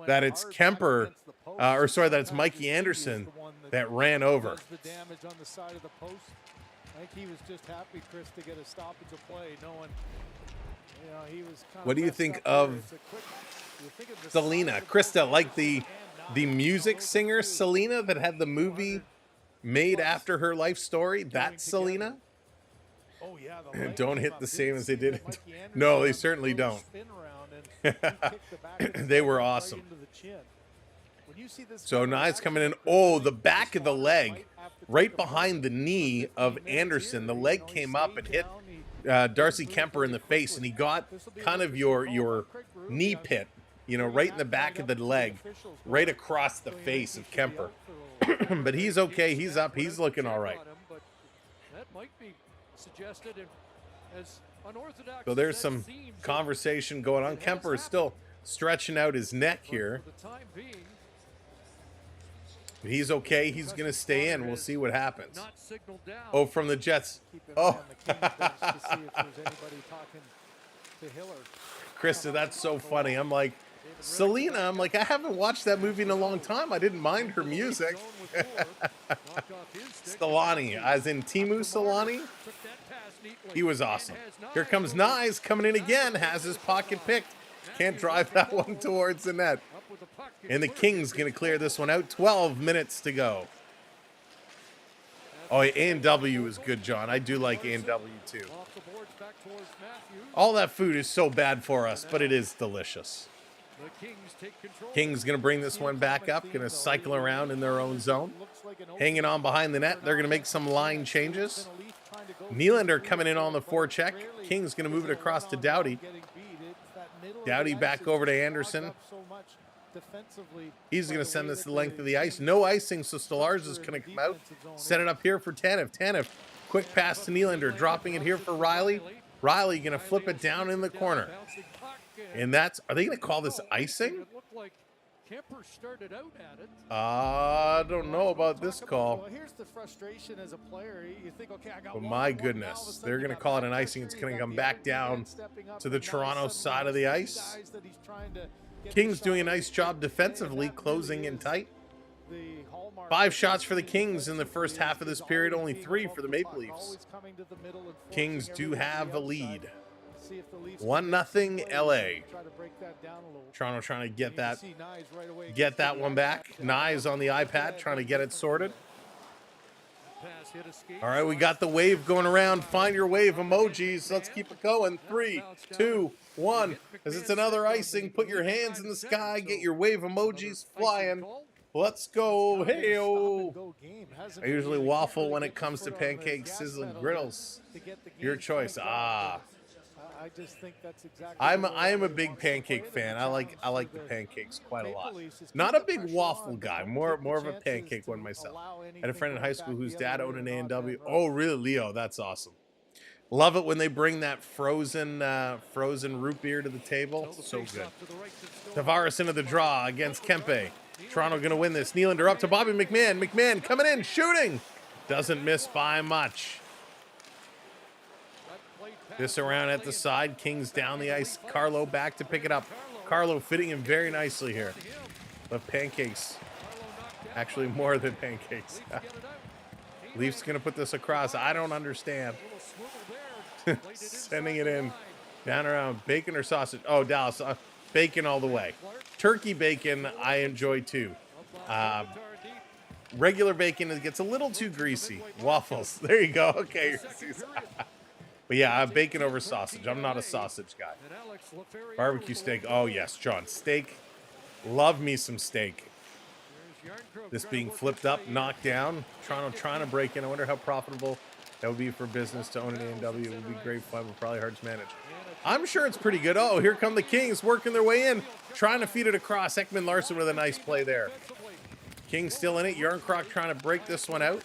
that it's Kemper, that it's Mikey Anderson that ran over. I think he was just happy, Chris, to get a stoppage of play, knowing, he was kind What do you think of Selena? Krista, like the music singer Selena that had the movie made after her life story? That's Selena? Oh, yeah, don't hit the same as they did. No, they certainly don't. They were awesome. So Nyes coming in. Oh, the back of the leg, right behind the knee of Anderson. The leg came up and hit Darcy Kemper in the face, and he got kind of your knee pit, right in the back of the leg, right across the face of Kemper. But he's okay. He's up. He's looking all right. So there's some conversation going on. Kemper is still stretching out his neck here. But he's okay. He's going to stay in. We'll see what happens. Oh, from the Jets. Oh. Krista, that's so funny. I'm like, Selena, I haven't watched that movie in a long time. I didn't mind her music. Stallani, as in Timu Solani. He was awesome. Here comes Nyes coming in again. Has his pocket picked. Can't drive that one towards the net. And the Kings going to clear this one out. 12 minutes to go. Oh, A&W is good, John. I do like A&W too. All that food is so bad for us, but it is delicious. Kings going to bring this one back up. Going to cycle around in their own zone. Hanging on behind the net. They're going to make some line changes. Nylander coming in on the forecheck. Kings going to move it across to Doughty. Doughty back over to Anderson. He's going to send this the length of the ice. No icing, so Stolarz is going to come out. Set it up here for Tanev. Tanev, quick pass to Nylander. Dropping it here for Riley. Riley going to flip it down in the corner. And that's, are they going to call this icing? I don't know about this call. But my goodness, they're going to call it an icing. It's going to come back down to the Toronto side of the ice. Kings doing a nice job defensively, closing in tight. 5 shots for the Kings in the first half of this period, only 3 for the Maple Leafs. Kings do have a lead. 1-0 LA. Toronto trying to get that one back. Nyes on the iPad trying to get it sorted. All right, we got the wave going around. Find your wave emojis. Let's keep it going. 3, 2, 1. As it's another icing, put your hands in the sky. Get your wave emojis flying. Let's go. Hey-o. I usually waffle when it comes to pancakes, sizzling griddles. Your choice. I just think that's exactly I am a big pancake fan. I like the pancakes quite a lot. Not a big waffle guy. More of a pancake one myself. I had a friend in high school whose dad owned an A&W. Oh, really, Leo? That's awesome. Love it when they bring that frozen root beer to the table. So good. Tavares into the draw against Kempe. Toronto going to win this. Nylander up to Bobby McMahon. McMahon coming in, shooting. Doesn't miss by much. This around at the side. Kings down the ice. Carlo back to pick it up. Carlo fitting him very nicely here. But pancakes. Actually, more than pancakes. Leafs going to put this across. I don't understand. Sending it in. Down around. Bacon or sausage? Oh, Dallas. Bacon all the way. Turkey bacon, I enjoy too. Regular bacon, it gets a little too greasy. Waffles. There you go. Okay. But yeah, bacon over sausage. I'm not a sausage guy. Barbecue steak. Oh, yes, John. Steak. Love me some steak. This being flipped up, knocked down. Toronto trying to break in. I wonder how profitable that would be for business to own an A&W. It would be great fun, but probably hard to manage. I'm sure it's pretty good. Oh, here come the Kings working their way in. Trying to feed it across. Ekman Larson with a nice play there. Kings still in it. Yarncroc trying to break this one out.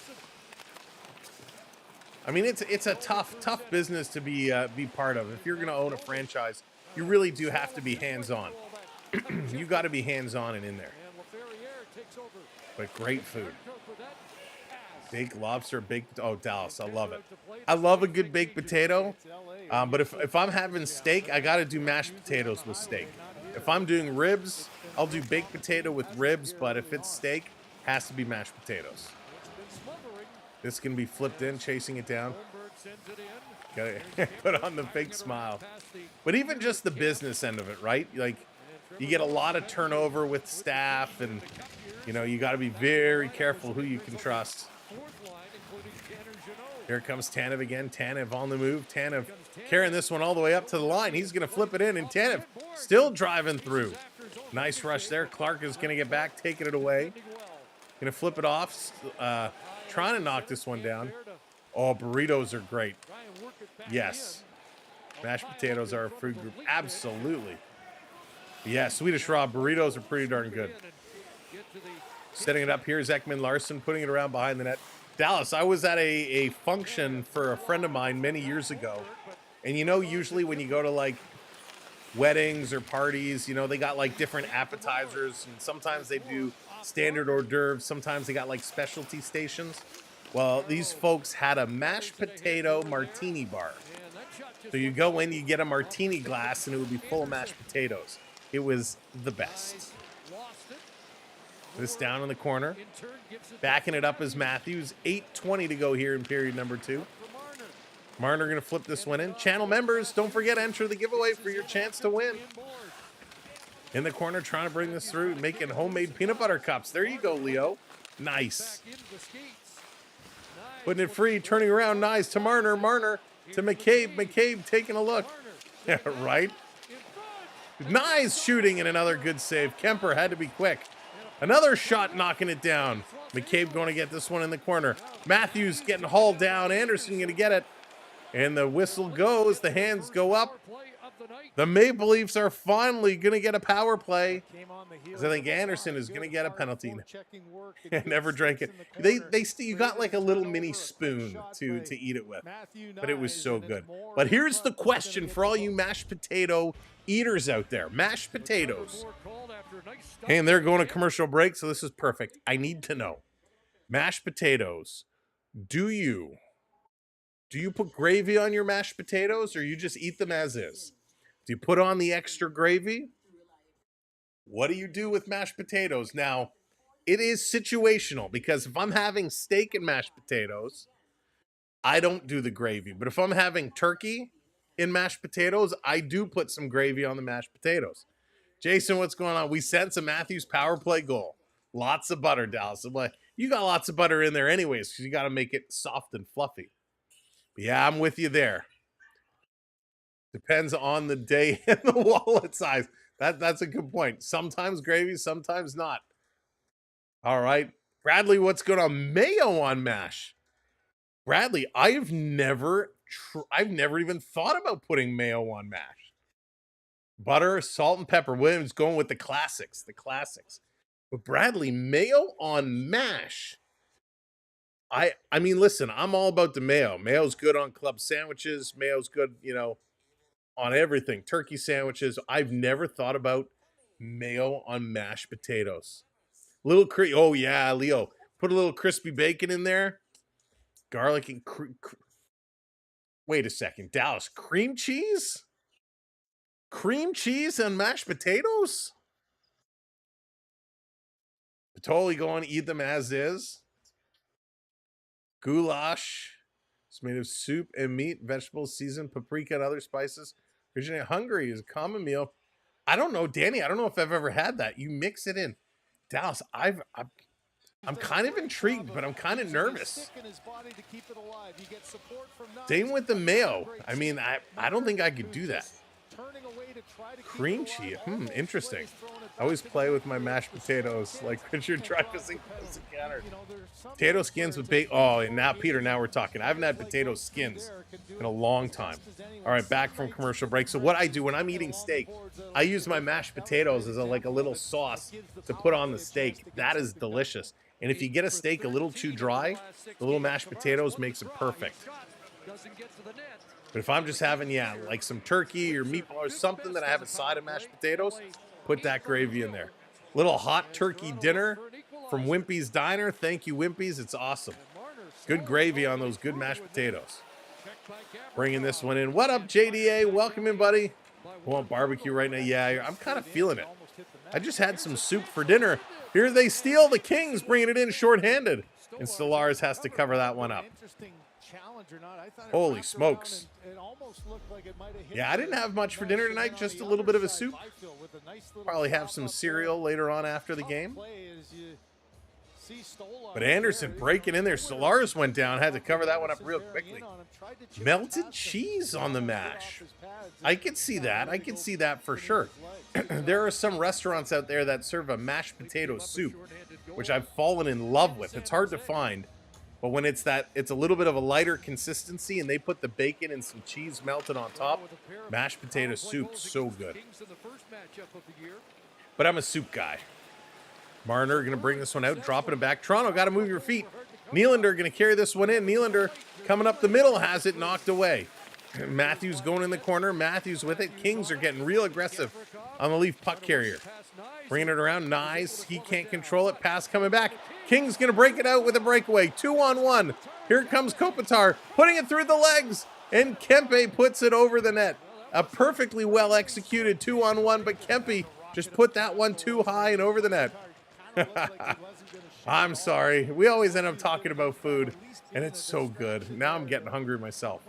I mean, it's a tough business to be part of. If you're going to own a franchise, you really do have to be hands-on. You got to be hands-on and in there. But great food. Baked lobster, baked... Oh, Dallas, I love it. I love a good baked potato. But if I'm having steak, I got to do mashed potatoes with steak. If I'm doing ribs, I'll do baked potato with ribs. But if it's steak, it has to be mashed potatoes. This can be flipped in, chasing it down. Got to put on the fake smile. But even just the business end of it, right? Like, you get a lot of turnover with staff, and, you know, you got to be very careful who you can trust. Here comes Tanev again. Tanev on the move. Tanev carrying this one all the way up to the line. He's going to flip it in, and Tanev still driving through. Nice rush there. Clark is going to get back, taking it away. Going to flip it off. Trying to knock this one down. Oh, burritos are great. Yes. Mashed potatoes are a food group. Absolutely. Yeah, Swedish raw burritos are pretty darn good. Setting it up here is Ekman Larson, putting it around behind the net. Dallas, I was at a function for a friend of mine many years ago. And you know, usually when you go to like weddings or parties, you know, they got like different appetizers, and sometimes they do standard hors d'oeuvres. Sometimes they got like specialty stations. Well, these folks had a mashed potato martini bar. So you go in, you get a martini glass, and it would be full of mashed potatoes. It was the best. This down in the corner. Backing it up is Matthews. 8:20 to go here in period number 2. Marner going to flip this one in. Channel members, don't forget, enter the giveaway for your chance to win. In the corner, trying to bring this through, making homemade peanut butter cups. There you go, Leo. Nice. Putting it free, turning around, nice to Marner. Marner to McCabe. McCabe taking a look. Yeah, right. Nice shooting and another good save. Kemper had to be quick. Another shot knocking it down. McCabe going to get this one in the corner. Matthews getting hauled down. Anderson going to get it. And the whistle goes. The hands go up. The Maple Leafs are finally going to get a power play. Because I think Anderson is going to get a penalty. Never drank it. You got like a little mini spoon to eat it with. But it was so good. But here's the question for all you mashed potato eaters out there. Mashed potatoes. And they're going to commercial break, so this is perfect. I need to know. Mashed potatoes. Do you put gravy on your mashed potatoes, or you just eat them as is? Do you put on the extra gravy? What do you do with mashed potatoes? Now, it is situational, because if I'm having steak and mashed potatoes, I don't do the gravy. But if I'm having turkey in mashed potatoes, I do put some gravy on the mashed potatoes. Jason, what's going on? We sense a Matthews power play goal. Lots of butter, Dallas. You got lots of butter in there anyways, because you got to make it soft and fluffy. But yeah, I'm with you there. Depends on the day and the wallet size. That's a good point. Sometimes gravy, sometimes not. All right. Bradley, what's going on? Mayo on mash. Bradley, I've never even thought about putting mayo on mash. Butter, salt, and pepper. Williams going with the classics. But Bradley, mayo on mash. I mean, listen, I'm all about the mayo. Mayo's good on club sandwiches. Mayo's good, on everything. Turkey sandwiches. I've never thought about mayo on mashed potatoes. Oh yeah, Leo. Put a little crispy bacon in there. Garlic and wait a second. Dallas, cream cheese? Cream cheese and mashed potatoes? Totally going to eat them as is. Goulash. It's made of soup and meat, vegetables, seasoned paprika, and other spices. Originating Hungary is a common meal. I don't know, Danny. I don't know if I've ever had that. You mix it in. Dallas, I'm kind of intrigued, but I'm kind of nervous. Same with the mayo. I mean, I don't think I could do that. Cream cheese. Interesting. I always play with my mashed potatoes like Richard Dreyfuss and Close Encounters. Potato skins with bacon. Oh, and now, Peter, now we're talking. I haven't had potato skins in a long time. All right, back from commercial break. So what I do when I'm eating steak, I use my mashed potatoes as a little sauce to put on the steak. That is delicious. And if you get a steak a little too dry, the little mashed potatoes makes it perfect. But if I'm just having, like some turkey or meatball or something that I have a side of mashed potatoes, put that gravy in there. Little hot turkey dinner from Wimpy's Diner. Thank you, Wimpy's. It's awesome. Good gravy on those good mashed potatoes. Bringing this one in. What up, JDA? Welcome in, buddy. I want barbecue right now. Yeah, I'm kind of feeling it. I just had some soup for dinner. Here they steal. The Kings bringing it in shorthanded. And Stellaris has to cover that one up. Holy smokes. Yeah, I didn't have much for dinner tonight, just a little bit of a soup. Probably have some cereal later on after the game. But Anderson breaking in there. Stellaris went down, had to cover that one up real quickly. Melted cheese on the mash. I could see that. I could see that for sure. There are some restaurants out there that serve a mashed potato soup, which I've fallen in love with. It's hard to find. But when it's a little bit of a lighter consistency and they put the bacon and some cheese melted on top, mashed potato soup, so good. But I'm a soup guy. Marner going to bring this one out, dropping it back. Toronto, got to move your feet. Nylander going to carry this one in. Nylander coming up the middle, has it knocked away. Matthews going in the corner. Matthews with it. Kings are getting real aggressive on the Leaf puck carrier. Bringing it around. Nice. He can't control it. Pass coming back. Kings going to break it out with a breakaway. 2-on-1. Here comes Kopitar putting it through the legs. And Kempe puts it over the net. A perfectly well executed 2-on-1, but Kempe just put that one too high and over the net. I'm sorry. We always end up talking about food, and it's so good. Now I'm getting hungry myself.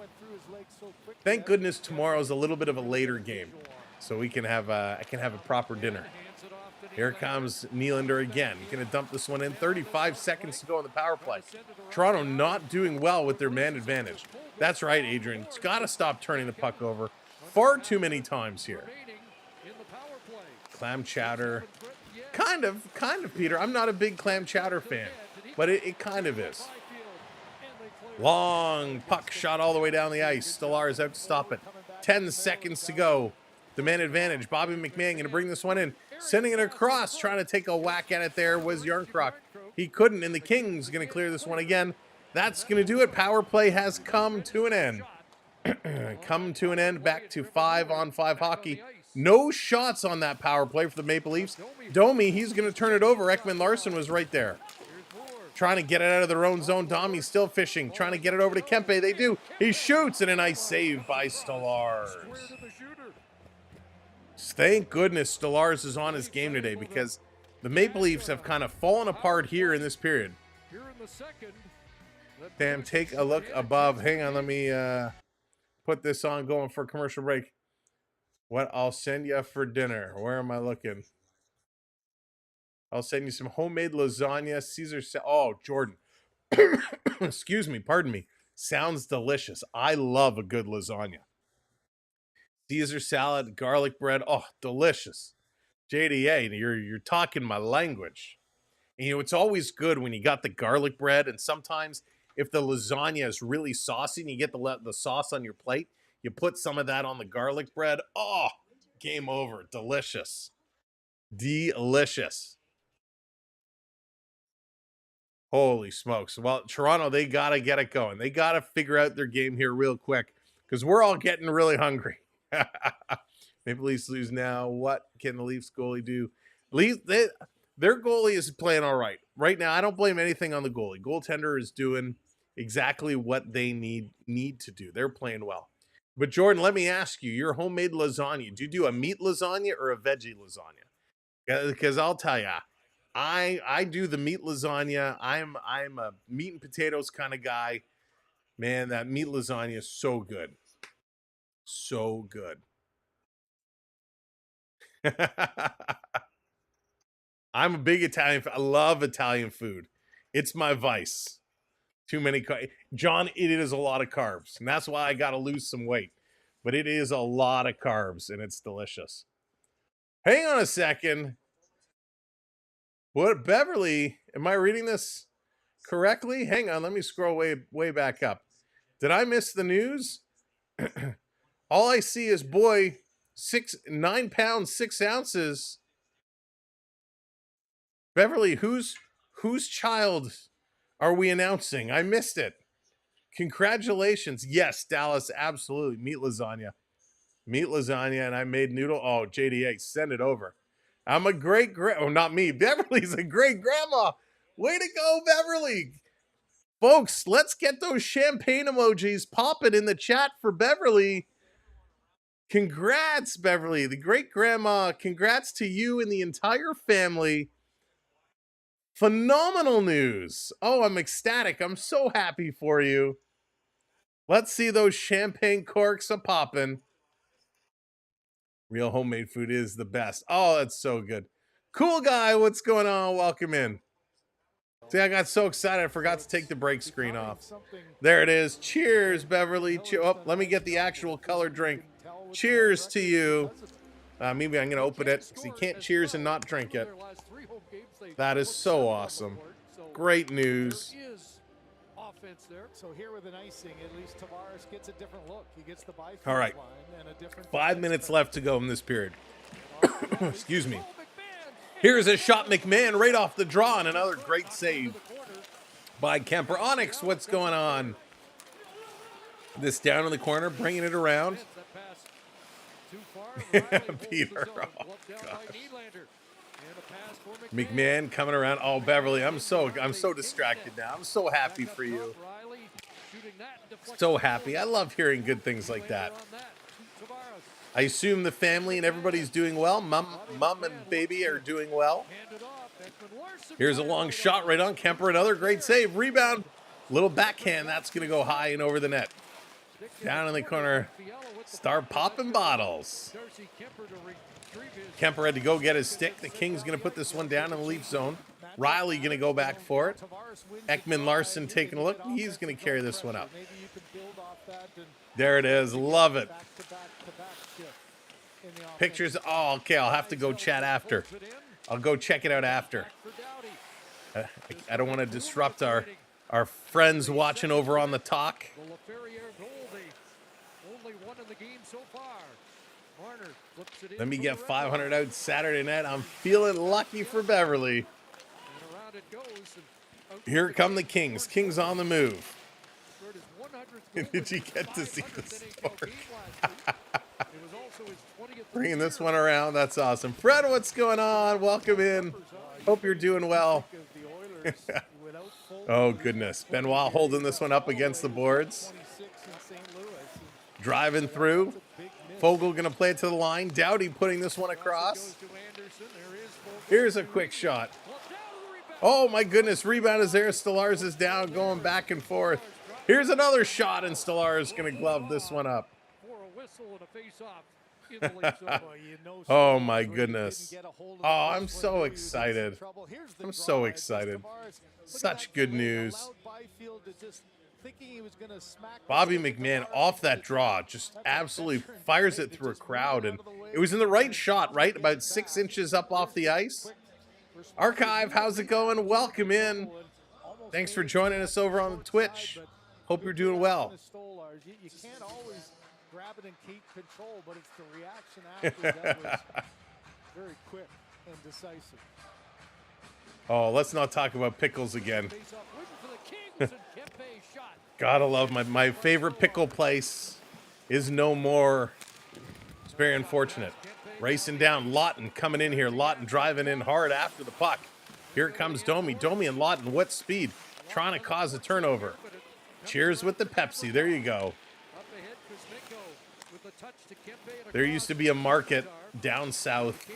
Thank goodness tomorrow's a little bit of a later game, so we can have I can have a proper dinner. Here comes Nylander again. Going to dump this one in. 35 seconds to go on the power play. Toronto not doing well with their man advantage. That's right, Adrian. It's got to stop turning the puck over far too many times here. Clam chowder. Kind of, Peter. I'm not a big clam chowder fan, but it kind of is. Long puck shot all the way down the ice. Stellaris out to stop it. 10 seconds to go. The man advantage. Bobby McMahon going to bring this one in. Sending it across. Trying to take a whack at it there was Yarncroc. He couldn't, and the Kings going to clear this one again. That's going to do it. Power play has come to an end. Back to 5-on-5 hockey. No shots on that power play for the Maple Leafs. Domi, he's going to turn it over. Ekman Larson was right there. Trying to get it out of their own zone. Domi's still fishing. Trying to get it over to Kempe. They do. He shoots, and a nice save by Stellaris. Thank goodness Stellaris is on his game today, because the Maple Leafs have kind of fallen apart here in this period. Damn, take a look above. Hang on, let me put this on, going for a commercial break. What I'll send you for dinner. Where am I looking? I'll send you some homemade lasagna. Oh, Jordan. Excuse me. Pardon me. Sounds delicious. I love a good lasagna. Caesar salad, garlic bread. Oh, delicious. JDA, you're talking my language. And, you know, it's always good when you got the garlic bread, and sometimes if the lasagna is really saucy and you get the sauce on your plate, you put some of that on the garlic bread. Oh, game over. Delicious. Delicious. Holy smokes. Well, Toronto, they got to get it going. They got to figure out their game here real quick because we're all getting really hungry. Maple Leafs lose now. What can the Leafs goalie do? Their goalie is playing all right. Right now, I don't blame anything on the goalie. Goaltender is doing exactly what they need to do. They're playing well. But Jordan, let me ask you, your homemade lasagna, do you do a meat lasagna or a veggie lasagna? Because I'll tell you, I do the meat lasagna. I'm a meat and potatoes kind of guy. Man, that meat lasagna is so good. So good. I'm a big Italian. I love Italian food. It's my vice. Too many John, it is a lot of carbs. And that's why I got to lose some weight. But it is a lot of carbs and it's delicious. Hang on a second. What, Beverly, am I reading this correctly? Hang on, let me scroll way back up. Did I miss the news? All I see is, boy, 9 pounds, 6 ounces. Beverly, whose child are we announcing? I missed it. Congratulations. Yes, Dallas, absolutely. Meat lasagna. Meat lasagna, and I made noodle. Oh, JDA, send it over. I'm a great oh, not me. Beverly's a great grandma. Way to go, Beverly. Folks, let's get those champagne emojis popping in the chat for Beverly. Congrats, Beverly, the great grandma. Congrats to you and the entire family. Phenomenal news. Oh, I'm ecstatic. I'm so happy for you. Let's see those champagne corks a popping. Real homemade food is the best. Oh, that's so good. Cool guy, what's going on? Welcome in. See, I got so excited I forgot to take the break screen off. There it is. Cheers, Beverly. Oh, let me get the actual color drink. Cheers to you. Maybe I'm going to open it because you can't cheers and not drink it. That is so awesome. Great news. So here with an icing, at least Tavares gets a different look. He gets the bypass all right. line and a different 5 minutes left to go in this period. Excuse me. Here's a shot, McMahon, right off the draw, and another great save by Kemper. Onyx, what's going on? This down in the corner, bringing it around. Peter. Oh, McMahon coming around. Oh, Beverly, I'm so distracted now. I'm so happy for you. So happy. I love hearing good things like that. I assume the family and everybody's doing well. Mom and baby are doing well. Here's a long shot right on Kemper. Another great save. Rebound. Little backhand. That's going to go high and over the net. Down in the corner. Start popping bottles. Kemper had to go get his stick. The King's going to put this one down in the Leaf zone. Riley going to go back for it. Ekman Larson taking a look. He's going to carry this one up. There it is. Love it. Pictures. Oh, okay. I'll have to go chat after. I'll go check it out after. I don't want to disrupt our friends watching over on the talk. Let me get 500 out Saturday night. I'm feeling lucky for Beverly. Here come the Kings. Kings on the move. Did you get to see the story? Bringing this one around. That's awesome. Fred, what's going on? Welcome in. Hope you're doing well. Oh, goodness. Benoit holding this one up against the boards. Driving through. Fogle going to play it to the line. Doughty putting this one across. Here's a quick shot. Oh, my goodness. Rebound is there. Stolarz is down, going back and forth. Here's another shot, and Stolarz is going to glove this one up. Oh my goodness. Oh, I'm so excited. I'm so excited. Such good news. Bobby McMahon off that draw just absolutely fires it through a crowd, and it was in the right shot, right? About 6 inches up off the ice. Archive, how's it going? Welcome in. Thanks for joining us over on the Twitch. Hope you're doing well. You can't always grab it and keep control, but it's the reaction after that was very quick and decisive. Oh, let's not talk about pickles again. Gotta love my favorite pickle place is no more. It's very unfortunate. Racing down, Lawton coming in here. Lawton driving in hard after the puck. Here comes Domi. Domi and Lawton, what speed? Trying to cause a turnover. Cheers with the Pepsi. There you go. There used to be a market down south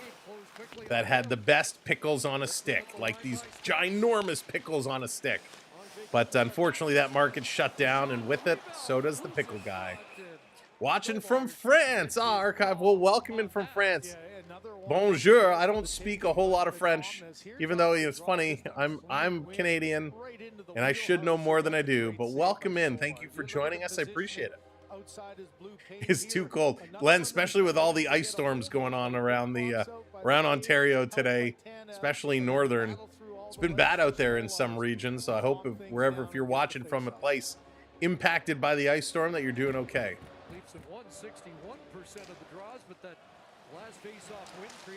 that had the best pickles on a stick, like these ginormous pickles on a stick. But unfortunately, that market shut down, and with it, so does the pickle guy. Watching from France. Ah, Archive will welcome in from France. Bonjour. I don't speak a whole lot of French, even though it's funny. I'm Canadian, and I should know more than I do. But welcome in. Thank you for joining us. I appreciate it. It's too cold, Glenn, especially with all the ice storms going on around around Ontario today, especially northern. It's been bad out there in some regions. So I hope if you're watching from a place impacted by the ice storm, that you're doing okay.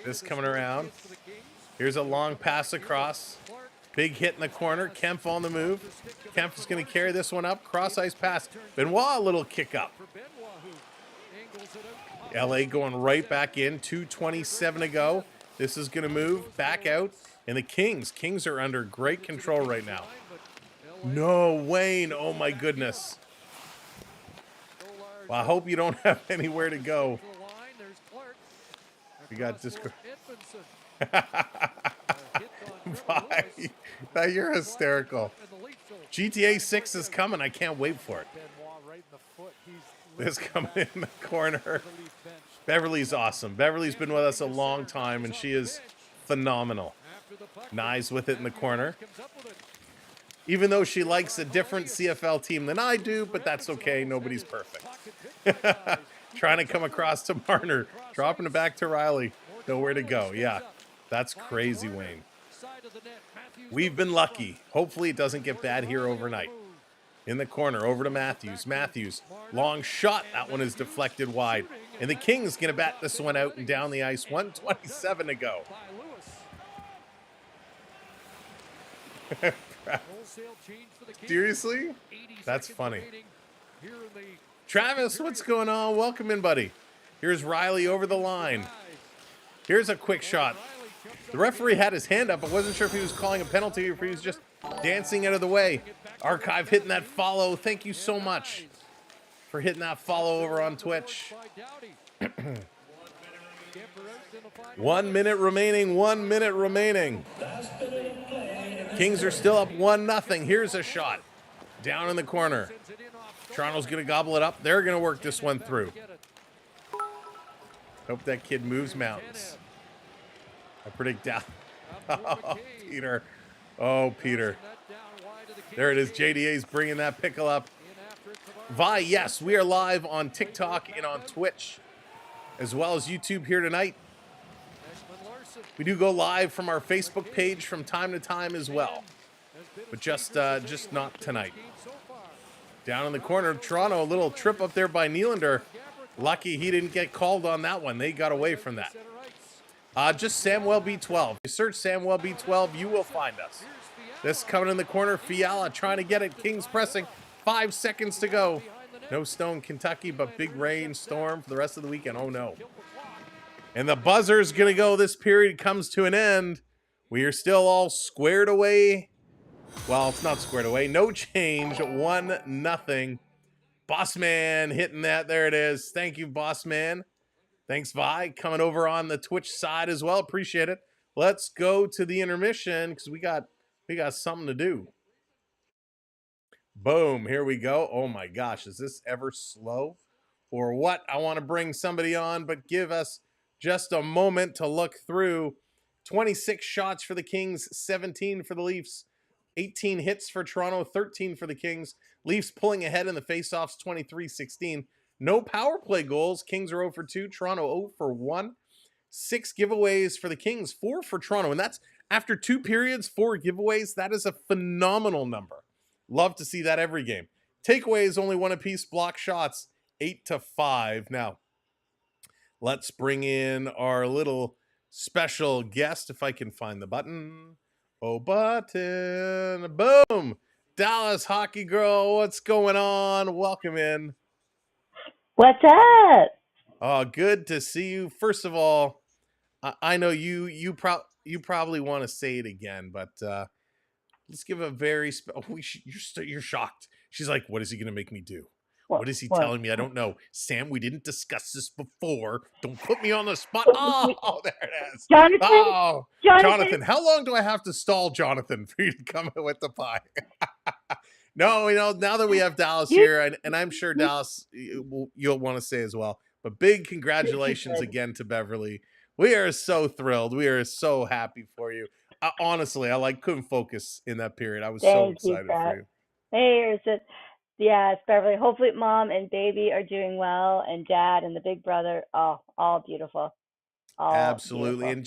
This coming around. Here's a long pass across. Big hit in the corner. Kempf on the move. Kempf is going to carry this one up. Cross ice pass. Benoit, a little kick up. LA going right back in. 2:27 to go. This is going to move back out. And the Kings are under great control right now. No, Wayne. Oh, my goodness. Well, I hope you don't have anywhere to go. We got this. Bye. You're hysterical. GTA 6 is coming. I can't wait for it. This coming in the corner. Beverly's awesome. Beverly's been with us a long time, and she is phenomenal. Nyes with it in the corner. Even though she likes a different CFL team than I do, but that's okay. Nobody's perfect. Trying to come across to Marner. Dropping it back to Riley. Nowhere to go. Yeah, that's crazy, Wayne. We've been lucky. Hopefully it doesn't get bad here overnight. In the corner, over to Matthews. Matthews, long shot. That one is deflected wide. And the Kings going to bat this one out and down the ice. 1:27 to go. Seriously? That's funny. Travis, what's going on? Welcome in, buddy. Here's Riley over the line. Here's a quick shot. The referee had his hand up. I wasn't sure if he was calling a penalty or if he was just dancing out of the way. Archive hitting that follow. Thank you so much for hitting that follow over on Twitch. 1 minute remaining. 1 minute remaining. Kings are still up 1-0. Here's a shot. Down in the corner. Toronto's going to gobble it up. They're going to work this one through. Hope that kid moves mountains. I predict down. Oh, Peter. Oh, Peter. There it is. JDA's bringing that pickle up. Vi, yes, we are live on TikTok and on Twitch, as well as YouTube here tonight. We do go live from our Facebook page from time to time as well, but just not tonight. Down in the corner, Toronto, a little trip up there by Nylander. Lucky he didn't get called on that one. They got away from that. Just Samuel B12. If you search Samuel B12, you will find us. This coming in the corner. Fiala trying to get it. Kings pressing. 5 seconds to go. No snow in Kentucky, but big rain storm for the rest of the weekend. Oh, no. And the buzzer's going to go. This period comes to an end. We are still all squared away. Well, it's not squared away. No change. 1-0. Bossman hitting that. There it is. Thank you, Bossman. Thanks, Vi. Coming over on the Twitch side as well. Appreciate it. Let's go to the intermission because we got something to do. Boom. Here we go. Oh, my gosh. Is this ever slow? or what. I want to bring somebody on, but give us just a moment to look through. 26 shots for the Kings, 17 for the Leafs, 18 hits for Toronto, 13 for the Kings. Leafs pulling ahead in the faceoffs, 23-16. No power play goals. Kings are 0 for 2, Toronto 0 for 1. 6 giveaways for the Kings, 4 for Toronto. And that's after 2 periods, 4 giveaways. That is a phenomenal number. Love to see that every game. Takeaways, only 1 apiece. Block shots, 8-5. Now, let's bring in our little special guest, if I can find the button. Oh, button. Boom. Dallas Hockey Girl, what's going on? Welcome in. What's up? Oh, good to see you. First of all, I know you probably want to say it again, but let's give a very you're shocked. She's like, "What is he going to make me do? What is he telling me? I don't know." Sam, we didn't discuss this before. Don't put me on the spot. Oh, there it is. Jonathan? Oh, Jonathan. How long do I have to stall Jonathan for you to come in with the pie? No, now that we have Dallas here, and I'm sure Dallas you'll want to say as well. But big congratulations again to Beverly. We are so thrilled. We are so happy for you. Honestly, I couldn't focus in that period. I was so excited for you. Hey, it's Beverly. Hopefully mom and baby are doing well, and dad and the big brother. Oh, all beautiful. Absolutely. Beautiful. And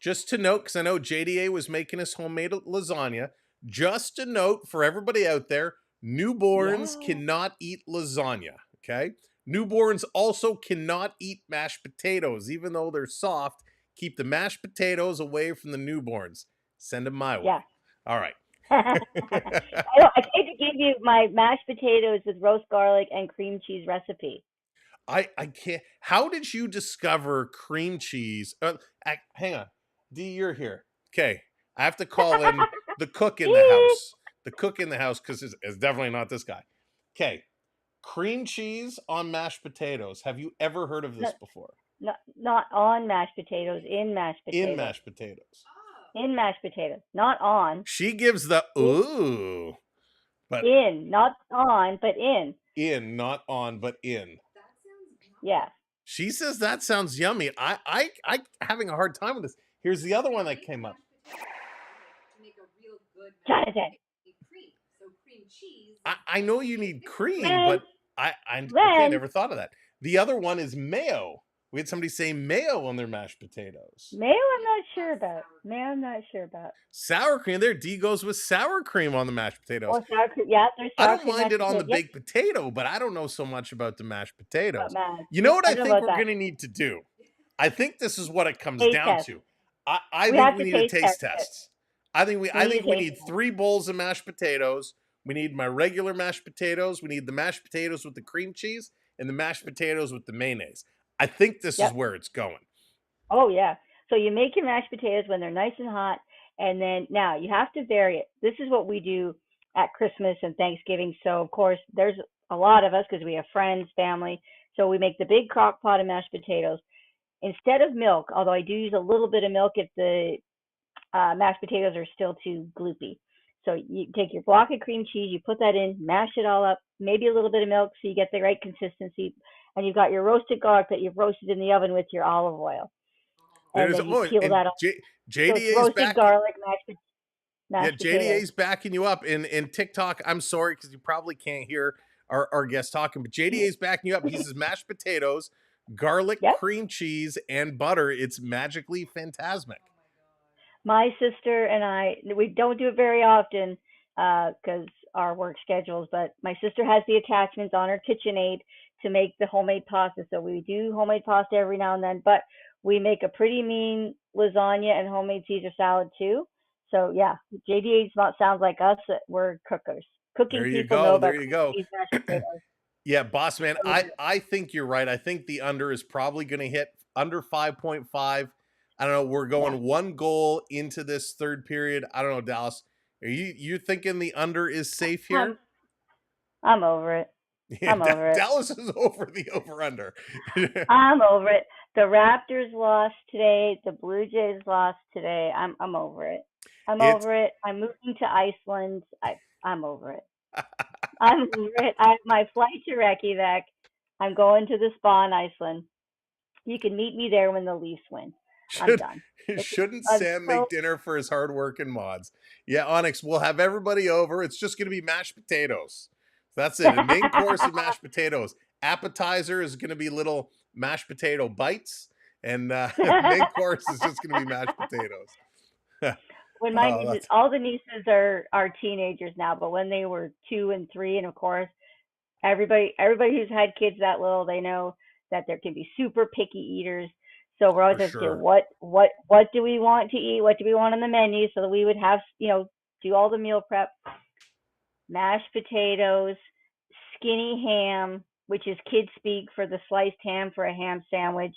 just to note, because I know JDA was making us homemade lasagna, just a note for everybody out there, newborns cannot eat lasagna, okay? Newborns also cannot eat mashed potatoes, even though they're soft. Keep the mashed potatoes away from the newborns. Send them my way. Yeah. All right. I came to give you my mashed potatoes with roast garlic and cream cheese recipe. I can't. How did you discover cream cheese? Hang on. D, you're here. Okay. I have to call in the cook in the house. The cook in the house, because it's definitely not this guy. Okay. Cream cheese on mashed potatoes. Have you ever heard of this before? Not on mashed potatoes, in mashed potatoes. In mashed potatoes. In mashed potatoes. Not on. She gives the ooh. But in, not on, but in. In, not on, but in. Yeah. She says that sounds yummy. I having a hard time with this. Here's the other one that came up. Jonathan. I know you need cream, but I never thought of that. The other one is mayo. We had somebody say mayo on their mashed potatoes. Mayo, I'm not sure about. Sour cream. There, D goes with sour cream on the mashed potatoes. Oh, sour cream. Yeah, there's sour I don't cream mind it on the potatoes. baked potato, but I don't know so much about the mashed potatoes. Man, you know what I think we're that. going to need to do? I think this is what it comes Taste down test. to. I think we need a taste test. I think we need taste 3 bowls of mashed potatoes. We need my regular mashed potatoes. We need the mashed potatoes with the cream cheese and the mashed potatoes with the mayonnaise. I think this is where it's going. Oh, yeah. So you make your mashed potatoes when they're nice and hot, and then now you have to vary it. This is what we do at Christmas and Thanksgiving. So, of course, there's a lot of us because we have friends, family. So we make the big crock pot of mashed potatoes. Instead of milk, although I do use a little bit of milk if the mashed potatoes are still too gloopy. So you take your block of cream cheese, you put that in, mash it all up, maybe a little bit of milk so you get the right consistency. And you've got your roasted garlic that you've roasted in the oven with your olive oil. And then you peel that off. JDA's back. Garlic, mashed JDA's backing you up. In TikTok, I'm sorry because you probably can't hear our guest talking, but JDA's backing you up. He says mashed potatoes, garlic, cream cheese, and butter. It's magically phantasmic. My sister and I, we don't do it very often because our work schedules, but my sister has the attachments on her KitchenAid to make the homemade pasta. So we do homemade pasta every now and then, but we make a pretty mean lasagna and homemade Caesar salad too. So yeah, JDA sounds like us. We're cookers. Cooking there you people go. know There about you go. Potatoes. Yeah, boss man, I think you're right. I think the under is probably going to hit under 5.5. I don't know. We're going 1 goal into this third period. I don't know, Dallas. Are you thinking the under is safe here? I'm over it. Yeah, I'm over it. Dallas is over the over-under. I'm over it. The Raptors lost today. The Blue Jays lost today. I'm over it. Over it. I'm moving to Iceland. I'm over it. I'm over it. My flight to Reykjavik I'm going to the spa in Iceland. You can meet me there when the Leafs win. I'm done. Shouldn't I'm Sam so- make dinner for his hardworking mods? Yeah, Onyx, we'll have everybody over. It's just going to be mashed potatoes. That's it. A main course of mashed potatoes. Appetizer is going to be little mashed potato bites, and main course is just going to be mashed potatoes. When my Oh, nieces, that's- all the nieces are teenagers now, but when they were 2 and 3, and of course, everybody who's had kids that little, they know that there can be super picky eaters. So we're always For asking, sure. what do we want to eat? What do we want on the menu? So that we would have, do all the meal prep. Mashed potatoes, skinny ham, which is kid speak for the sliced ham for a ham sandwich.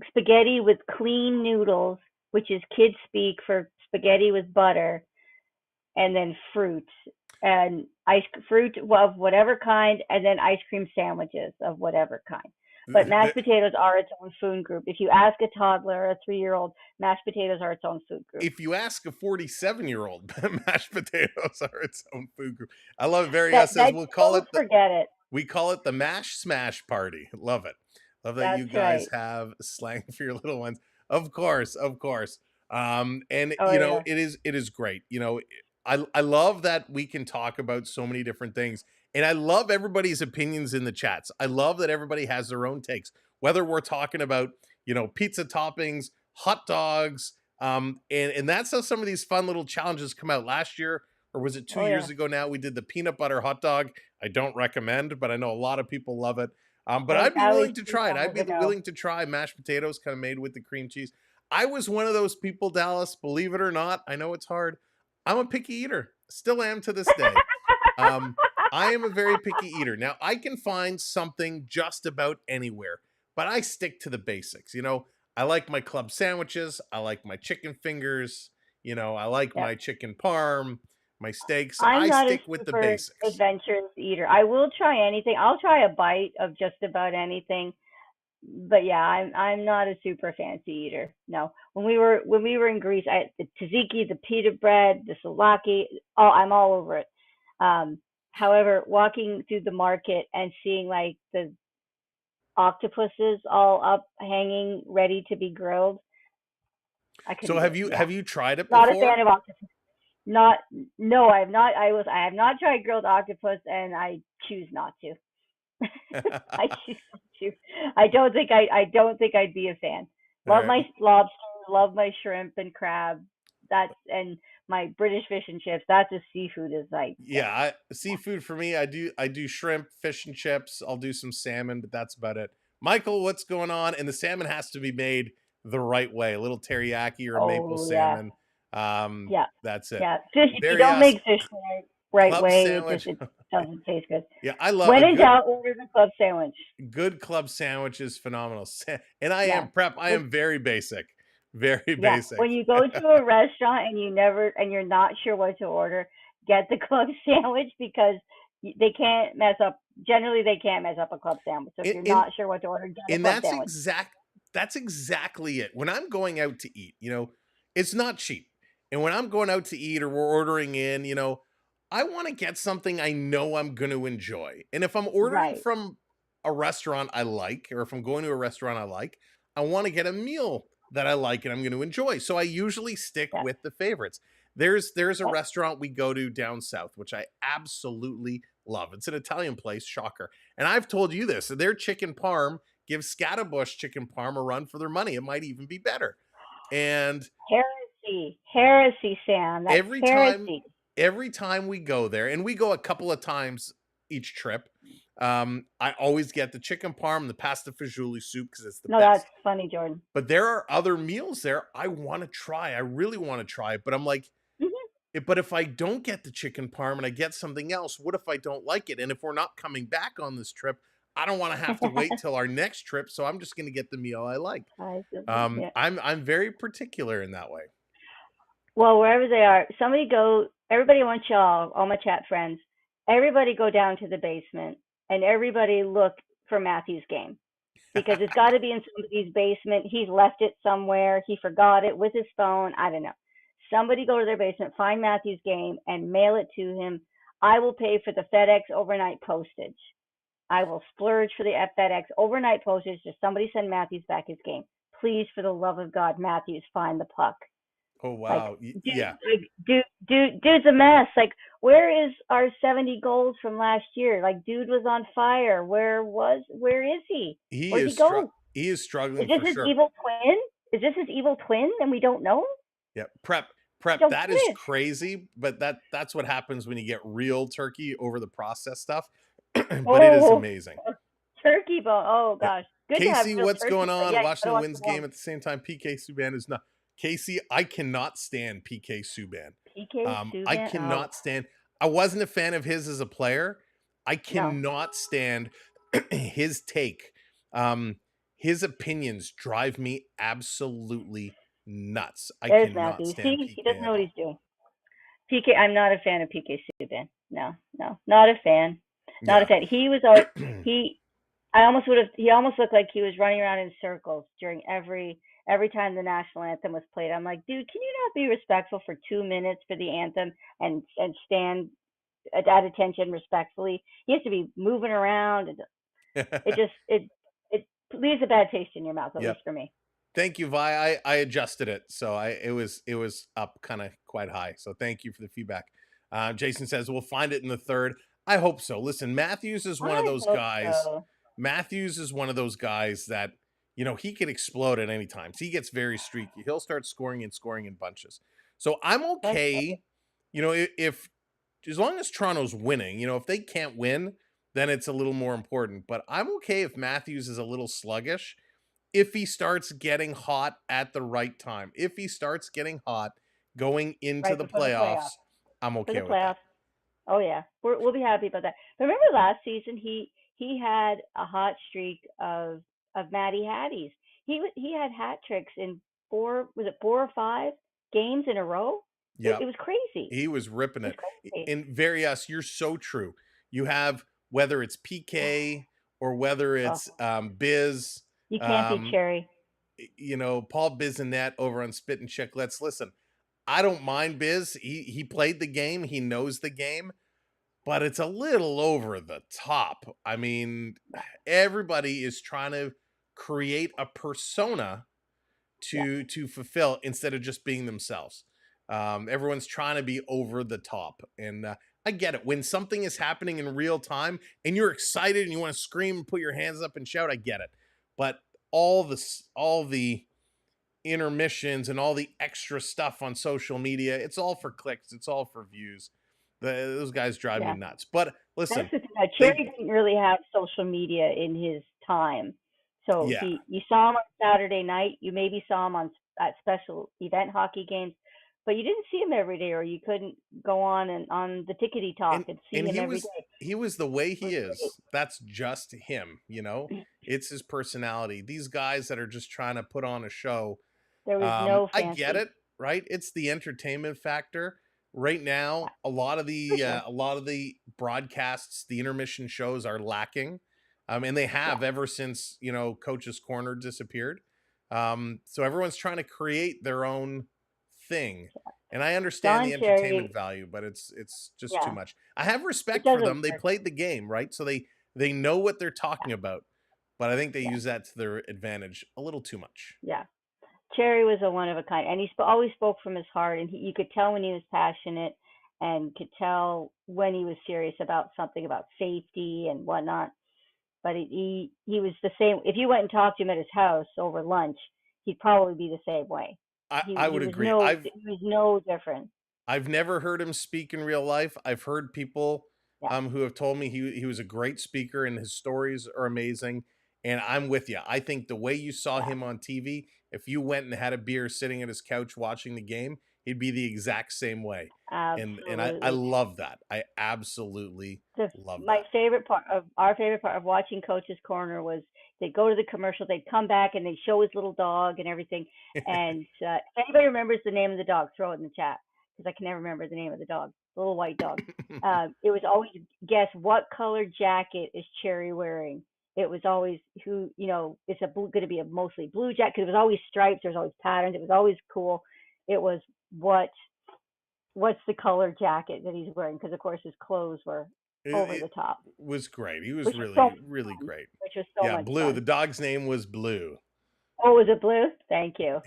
Spaghetti with clean noodles, which is kid speak for spaghetti with butter, and then fruit and fruit of whatever kind, and then ice cream sandwiches of whatever kind. But mashed potatoes are its own food group. If you ask a toddler or a 3-year-old, mashed potatoes are its own food group. If you ask a 47-year-old, mashed potatoes are its own food group. I love it. Very says we'll call it. Forget it. We call it the Mash Smash Party. Love it. Love that That's you guys right. have slang for your little ones. Of course. And Oh, yeah. it is great. I love that we can talk about so many different things. And I love everybody's opinions in the chats. I love that everybody has their own takes, whether we're talking about, pizza toppings, hot dogs. And that's how some of these fun little challenges come out. Last year, or was it 2 years ago now, we did the peanut butter hot dog. I don't recommend, but I know a lot of people love it. But I'd be willing to try it. I'd be willing to try mashed potatoes kind of made with the cream cheese. I was one of those people, Dallas, believe it or not. I know it's hard. I'm a picky eater. Still am to this day. I am a very picky eater. Now, I can find something just about anywhere, but I stick to the basics. I like my club sandwiches. I like my chicken fingers. I like my chicken parm, my steaks. I stick with the basics. Adventurous eater. I will try anything. I'll try a bite of just about anything. But yeah, I'm not a super fancy eater. No. When we were in Greece, the tzatziki, the pita bread, the souvlaki, I'm all over it. However, walking through the market and seeing like the octopuses all up, hanging, ready to be grilled. So have you tried it before? Not a fan of octopus. No, I have not. I have not tried grilled octopus, and I choose not to. I choose not to. I don't think I'd be a fan. Love my lobster, love my shrimp and crab. And my British fish and chips. That's a seafood is like. Yeah, seafood for me. I do shrimp, fish and chips. I'll do some salmon, but that's about it. Michael, what's going on? And the salmon has to be made the right way. A little teriyaki or maple salmon. That's it. Yeah, fish. If you don't make fish the right way, it doesn't taste good. Yeah, I love. When in doubt, order the club sandwich. Good club sandwich is phenomenal. And I am prep. I am very basic. Very basic. When you go to a restaurant and you're not sure what to order, get the club sandwich because they can't mess up. Generally, they can't mess up a club sandwich. So if you're not sure what to order, get a club sandwich. That's exactly it. When I'm going out to eat, it's not cheap. And when I'm going out to eat or we're ordering in, I want to get something I know I'm going to enjoy. And if I'm ordering from a restaurant I like, or if I'm going to a restaurant I like, I want to get a meal that I like and I'm going to enjoy. So I usually stick with the favorites. There's a restaurant we go to down south, which I absolutely love. It's an Italian place, shocker. And I've told you this, their chicken parm, give Scatterbush chicken parm a run for their money. It might even be better. And heresy, Sam. That's every time we go there, and we go a couple of times each trip, I always get the chicken parm, the pasta fagioli soup because it's the best. No, that's funny, Jordan. But there are other meals there I want to try. I really want to try it, but I'm like, but if I don't get the chicken parm and I get something else, what if I don't like it? And if we're not coming back on this trip, I don't want to have to wait till our next trip. So I'm just going to get the meal I like. I'm very particular in that way. Well, wherever they are, everybody I want y'all, all my chat friends, everybody go down to the basement and everybody look for Matthew's game because it's got to be in somebody's basement. He's left it somewhere. He forgot it with his phone. I don't know. Somebody go to their basement, find Matthew's game and mail it to him. I will pay for the FedEx overnight postage. I will splurge for the FedEx overnight postage. Just somebody send Matthews back his game. Please, for the love of God, Matthews, find the puck. Oh Like, wow. dude's a mess. Like, where is our 70 goals from last year? Like, dude was on fire. Where is he? Where'd he go? He is struggling Is this for his sure. evil twin? Is this his evil twin and we don't know? Yeah, prep. Don't That get is it. crazy, but that's what happens when you get real turkey over the process stuff. But it is Oh, amazing. turkey bone. Oh Yeah. gosh, good to have Casey, real what's turkey, going but on? yeah, you Watching gotta the watch Wins the one. game at the same time. PK Subban is not. Casey, I cannot stand PK Subban. PK I Subban. cannot stand. I wasn't a fan of his as a player. I cannot stand his take. His opinions drive me absolutely nuts. I There's cannot Matthew. stand See, he PK doesn't at know what all. he's doing. PK, I'm not a fan of PK Subban. No, not a fan. Not a fan. He was always he. He almost looked like he was running around in circles during every time the national anthem was played. I'm like, dude, can you not be respectful for 2 minutes for the anthem and stand at attention respectfully? He has to be moving around, and it leaves a bad taste in your mouth, at Yep. least for me. Thank you, Vi. I adjusted it, so it was up kind of quite high. So thank you for the feedback. Jason says we'll find it in the third. I hope so. Listen, Matthews is one of those guys. So. Matthews is one of those guys that, he could explode at any time. So he gets very streaky. He'll start scoring in bunches. So I'm okay, if as long as Toronto's winning, if they can't win, then it's a little more important. But I'm okay if Matthews is a little sluggish, if he starts getting hot at the right time. If he starts getting hot going into Right the before the playoffs, playoffs. I'm okay For the with playoffs. that. Oh yeah, we'll be happy about that. But remember last season, he had a hot streak of Matty Hatties. He had hat tricks in 4 or 5 games in a row. Yeah, It was crazy. he was ripping it. Crazy. And Varias, you're so true. You have, whether it's PK or whether it's Biz, You can't beat Cherry. Paul Bizinet over on Spit and Chicklets. Listen, I don't mind Biz. He played the game. He knows the game. But it's a little over the top. I mean, everybody is trying to create a persona to fulfill instead of just being themselves. Everyone's trying to be over the top. And I get it. When something is happening in real time and you're excited and you want to scream and put your hands up and shout, I get it. But all the intermissions and all the extra stuff on social media, it's all for clicks. It's all for views. Those guys drive me nuts. But listen, Cherry didn't really have social media in his time. So you saw him on Saturday night. You maybe saw him at special event hockey games, but you didn't see him every day, or you couldn't go on the tickety talk and see him every day. He was the way he is. That's just him, It's his personality. These guys that are just trying to put on a show. There was no fancy. I get it, right? It's the entertainment factor. Right now, a lot of the broadcasts, the intermission shows are lacking, and they have ever since Coach's Corner disappeared. So everyone's trying to create their own thing, and I understand the entertainment value, but it's just too much. I have respect for them. They played the game, right? So they know what they're talking about, but I think they use that to their advantage a little too much. Yeah. Cherry was a one of a kind, and he always spoke from his heart, and you could tell when he was passionate and could tell when he was serious about something, about safety and whatnot. But he was the same. If you went and talked to him at his house over lunch, he'd probably be the same way. I would agree. He was no different. I've never heard him speak in real life. I've heard people who have told me he was a great speaker and his stories are amazing. And I'm with you. I think the way you saw him on TV, if you went and had a beer sitting at his couch watching the game, he'd be the exact same way. Absolutely. And I love that. I absolutely love that. Our favorite part of watching Coach's Corner was they'd go to the commercial, they'd come back and they'd show his little dog and everything. And if anybody remembers the name of the dog, throw it in the chat, because I can never remember the name of the dog. The little white dog. It was always, guess what color jacket is Cherry wearing? It was always it's going to be a mostly blue jacket, because it was always stripes, there was always patterns, it was always cool. It was what's the color jacket that he's wearing, because of course his clothes were over the top. Was great. He was Which was really great. Which was so Yeah, much Blue. fun. The dog's name was Blue. Oh, was it Blue? Thank you.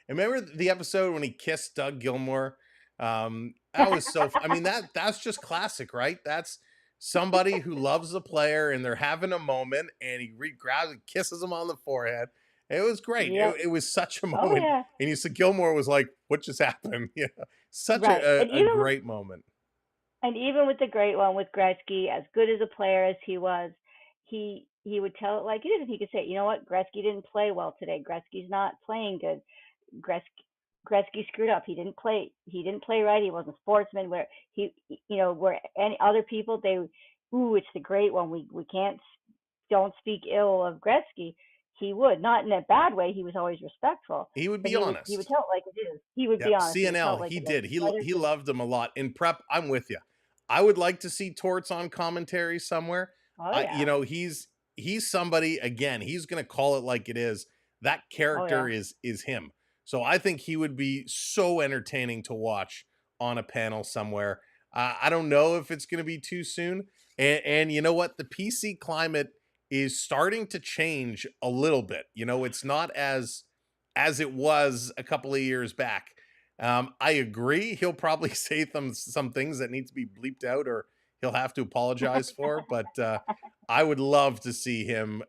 And remember the episode when he kissed Doug Gilmore? That was so. I mean, that's just classic, right? That's somebody who loves the player, and they're having a moment, and he grabs and kisses him on the forehead. It was great. Yep. It was such a Oh, moment. yeah. And you said Gilmore was like, "What just happened?" Yeah, such Right. a And even- great moment. And even with the great one with Gretzky, as good as a player as he was, he would tell it like it is. And he could say, you know what, Gretzky didn't play well today. Gretzky's not playing good. Gretzky screwed up. He didn't play right. He wasn't a sportsman. Where where any other people, it's the great one. We don't speak ill of Gretzky. He would, not in a bad way. He was always respectful. He would But be honest. He would tell it like it is. He would be honest. CNL, he did. He loved him a lot. In prep, I'm with you. I would like to see Torts on commentary somewhere. Oh, yeah. He's somebody, again, he's going to call it like it is. That character is him. So I think he would be so entertaining to watch on a panel somewhere. I don't know if it's going to be too soon. And you know what? The PC climate is starting to change a little bit. It's not as it was a couple of years back. I agree. He'll probably say some things that need to be bleeped out, or he'll have to apologize for. But I would love to see him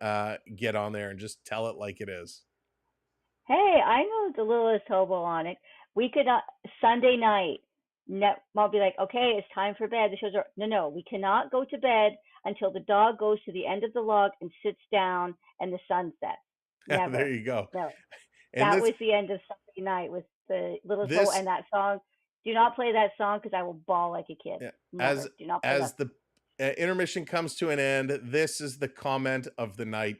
get on there and just tell it like it is. Hey, I know the littlest hobo on it. We could Sunday night. I'll be like, okay, it's time for bed. The shows are no. We cannot go to bed until the dog goes to the end of the log and sits down and the sun sets. Never. There you go. No. And that was the end of Sunday night with the little hobo and that song. Do not play that song because I will bawl like a kid. Yeah. Never. Do not play as the intermission comes to an end, this is the comment of the night.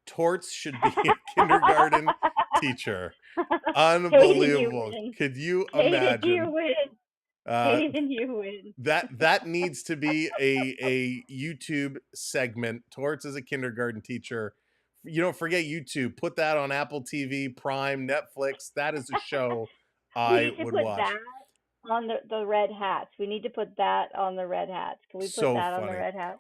Torts should be a kindergarten teacher. Unbelievable. Could you imagine? You win. You win. That needs to be a YouTube segment. Torts is a kindergarten teacher. Forget YouTube. Put that on Apple TV, Prime, Netflix. That is a show I would watch. That on the red hats. We need to put that on the red hats. Can we put that on the red hats?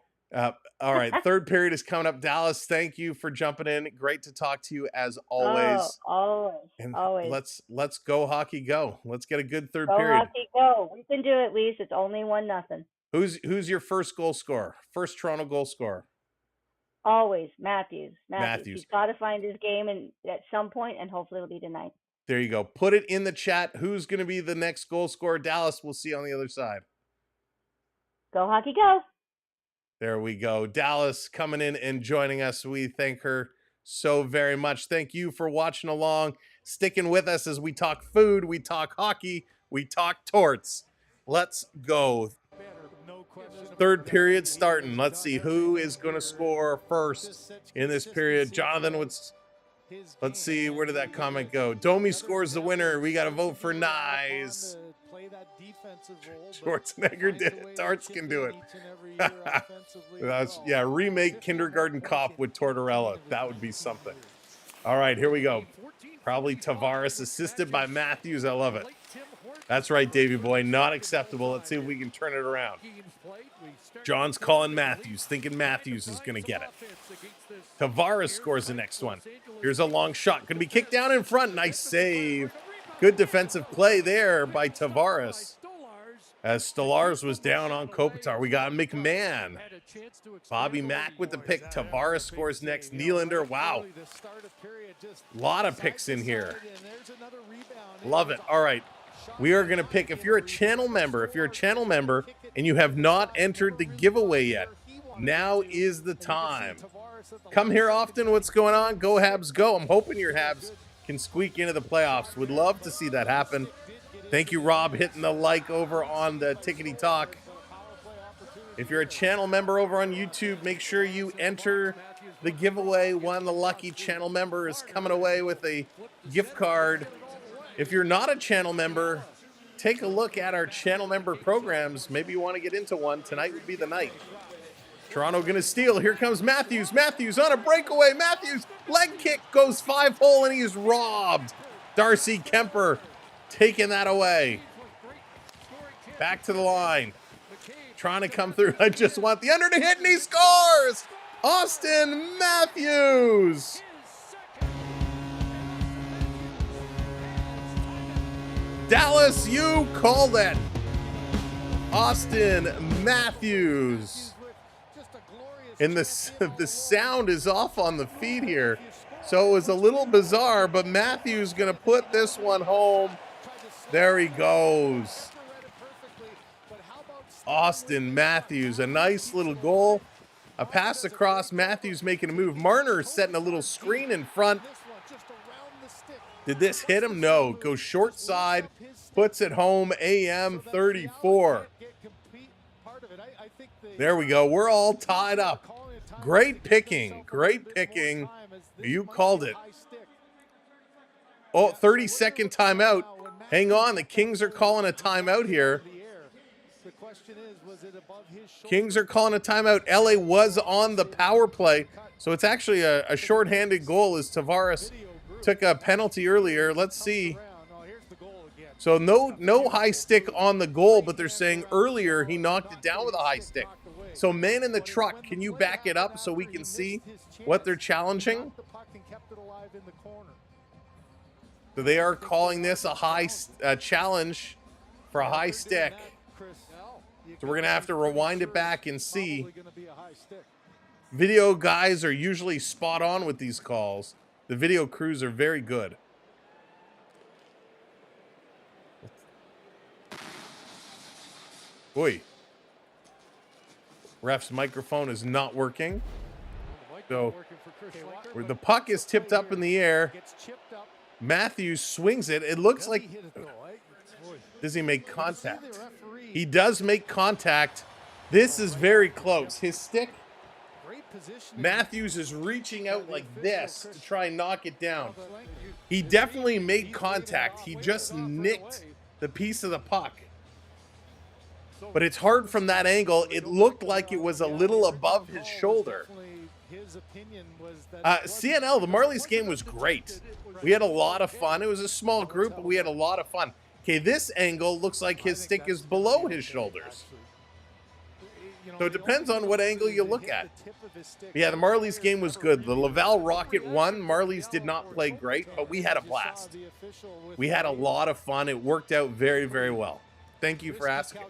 All right. Third period is coming up. Dallas, thank you for jumping in. Great to talk to you as always. Oh, always. And always. Let's go hockey go. Let's get a good third go period. Hockey go. We can do it, at least. It's only 1-0. Who's your first goal scorer? First Toronto goal scorer? Always Matthews. He's got to find his game at some point, and hopefully it'll be tonight. There you go. Put it in the chat. Who's going to be the next goal scorer? Dallas, we'll see on the other side. Go hockey go. There we go. Dallas coming in and joining us. We thank her so very much. Thank you for watching along, sticking with us as we talk food, we talk hockey, we talk torts. Let's go. Third period starting. Let's see who is going to score first in this period. Jonathan, let's see, where did that comment go? Domi scores the winner. We got to vote for Nyes. Schwarzenegger did it. Tarts can do it. Remake Kindergarten Cop with Tortorella. That would be something. All right, here we go. Probably Tavares assisted by Matthews. I love it. That's right, Davey boy. Not acceptable. Let's see if we can turn it around. John's calling Matthews, thinking Matthews is going to get it. Tavares scores the next one. Here's a long shot. Going to be kicked down in front. Nice save. Good defensive play there by Tavares. As Stolarz was down on Kopitar, we got McMahon. Bobby Mack with the pick. Tavares scores next. Nylander, wow. A lot of picks in here. Love it. All right. We are going to pick, if you're a channel member and you have not entered the giveaway yet, now is the time. Come here often. What's going on? Go Habs, go. I'm hoping your Habs can squeak into the playoffs. Would love to see that happen. Thank you, Rob, hitting the like over on the Tickety Talk. If you're a channel member over on YouTube, make sure you enter the giveaway. One of the lucky channel members is coming away with a gift card. If you're not a channel member, take a look at our channel member programs. Maybe you want to get into one. Tonight would be the night. Toronto going to steal. Here comes Matthews. Matthews on a breakaway. Matthews, leg kick, goes 5-hole, and he is robbed. Darcy Kemper taking that away. Back to the line. trying to come through. I just want the under to hit, and he scores! Austin Matthews! Dallas, you called it. Austin Matthews. And the sound is off on the feed here. So it was a little bizarre, but Matthews going to put this one home. There he goes. Austin Matthews, a nice little goal. A pass across, Matthews making a move. Marner setting a little screen in front. Did this hit him? No. Goes short side, puts it home. AM 34. There we go. We're all tied up. Great picking. Great picking. You called it. Oh, 30-second timeout. Hang on. The Kings are calling a timeout here. Kings are calling a timeout. LA was on the power play. So it's actually a shorthanded goal as Tavares took a penalty earlier. Let's see. So no high stick on the goal, but they're saying earlier he knocked it down with a high stick. So man in the truck, can you back it up so we can see what they're challenging? So they are calling this a high challenge for a high stick. So we're going to have to rewind it back and see. Video guys are usually spot on with these calls. The video crews are very good. Boy. Ref's microphone is not working. So where the puck is tipped up in the air. Matthews swings it. It looks like... Does he make contact? He does make contact. This is very close. His stick... Matthews is reaching out like this to try and knock it down. He definitely made contact. He just nicked the piece of the puck. But it's hard from that angle. It looked like it was a little above his shoulder. CNL, the Marlies game was great. We had a lot of fun. It was a small group, but we had a lot of fun. Okay, this angle looks like his stick is below his shoulders. So it depends on what angle you look at. Yeah, the Marlies game was good. The Laval Rocket won. Marlies did not play great, but we had a blast. We had a lot of fun. It worked out very, very well. Thank you for asking.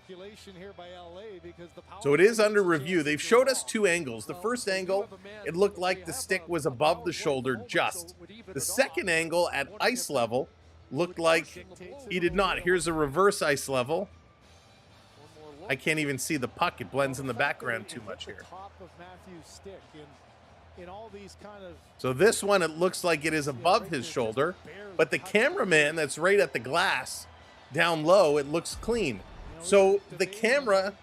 So it is under review. They've showed us two angles. The first angle, it looked like the stick was above the shoulder just. The second angle at ice level looked like he did not. Here's a reverse ice level. I can't even see the puck. It blends in the background too much here. So this one, it looks like it is above his shoulder, but the cameraman that's right at the glass down low, it looks clean. So the camera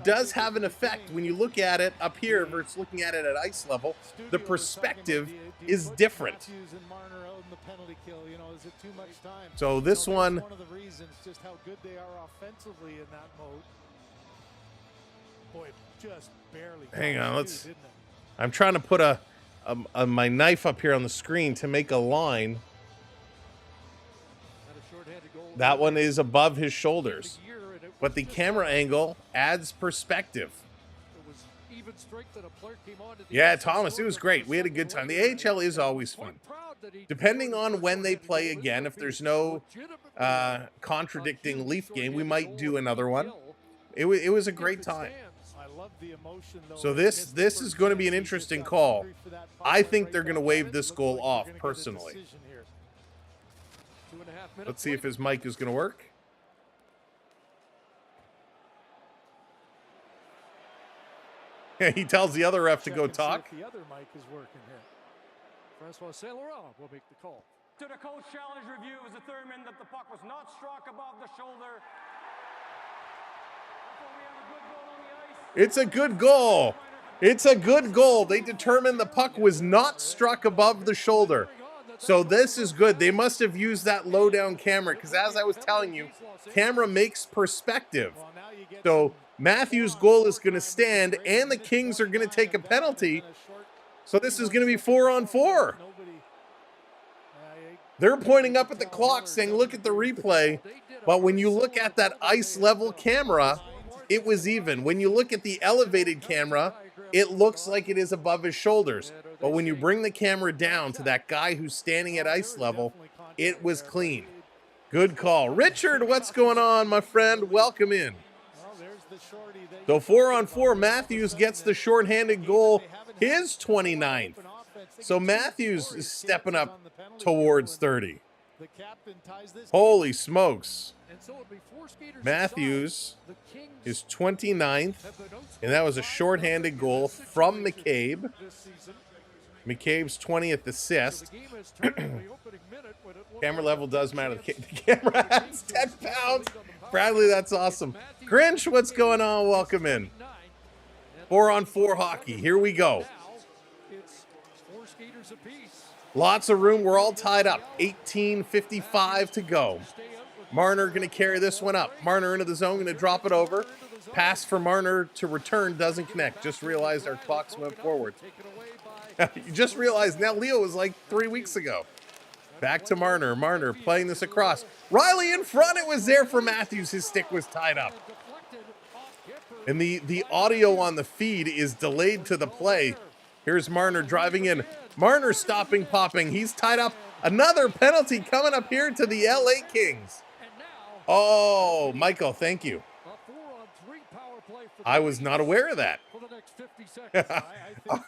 does have an effect when you look at it up here versus looking at it at ice level. The perspective is different. So this one, hang on, I'm trying to put my knife up here on the screen to make a line. That one is above his shoulders, but the camera angle adds perspective. Yeah, Thomas, it was great. We had a good time. The AHL is always fun. Depending on when they play again, if there's no contradicting Leaf game, we might do another one. It was a great time. So this is going to be an interesting call. I think they're going to waive this goal off, personally. Let's see if his mic is going to work. He tells the other ref to go talk. The other mic is working here. Francois Saint Laurent will make the call. To the coach challenge review, it was determined that the puck was not struck above the shoulder. It's a good goal. It's a good goal. They determined the puck was not struck above the shoulder. So this is good. They must have used that low down camera because as I was telling you, camera makes perspective. So Matthews' goal is going to stand and the Kings are going to take a penalty. So this is going to be 4-on-4. They're pointing up at the clock saying, look at the replay. But when you look at that ice level camera, it was even. When you look at the elevated camera, it looks like it is above his shoulders. But when you bring the camera down to that guy who's standing at ice level, it was clean. Good call. Richard, what's going on, my friend? Welcome in. So 4-on-4, Matthews gets the shorthanded goal, his 29th. So Matthews is stepping up towards 30. Holy smokes. Matthews is 29th, and that was a shorthanded goal from McCabe. McCabe's 20th assist. Camera level does matter. The camera has 10 pounds. Bradley, that's awesome. Grinch, what's going on? Welcome in. 4-on-4 hockey. Here we go. Lots of room. We're all tied up. 18:55 to go. Marner going to carry this one up. Marner into the zone, going to drop it over. Pass for Marner to return doesn't connect. Just realized our clocks went forward. You just realized now Leo was like 3 weeks ago. Back to Marner. Marner playing this across. Riley in front. It was there for Matthews. His stick was tied up. And the audio on the feed is delayed to the play. Here's Marner driving in. Marner stopping, popping. He's tied up. Another penalty coming up here to the LA Kings. Oh, Michael, thank you. I was not aware of that.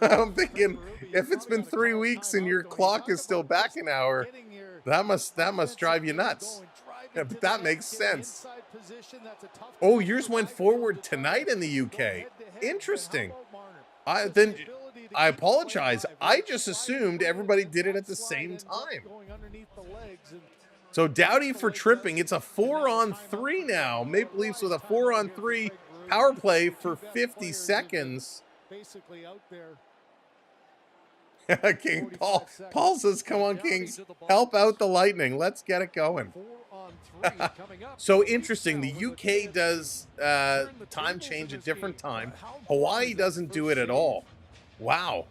I'm thinking, if it's been 3 weeks and your clock is still back an hour, that must drive you nuts. Yeah, but that makes sense. Oh, yours went forward tonight in the UK. Interesting. I apologize. I just assumed everybody did it at the same time. So Doughty for tripping. It's a 4-on-3 now. Maple Leafs with a 4-on-3 power play for 50 seconds. Basically out there. King Paul says, come on, Kings, help out the Lightning. Let's get it going. So interesting. The UK does time change at different time. Hawaii doesn't do it at all. Wow.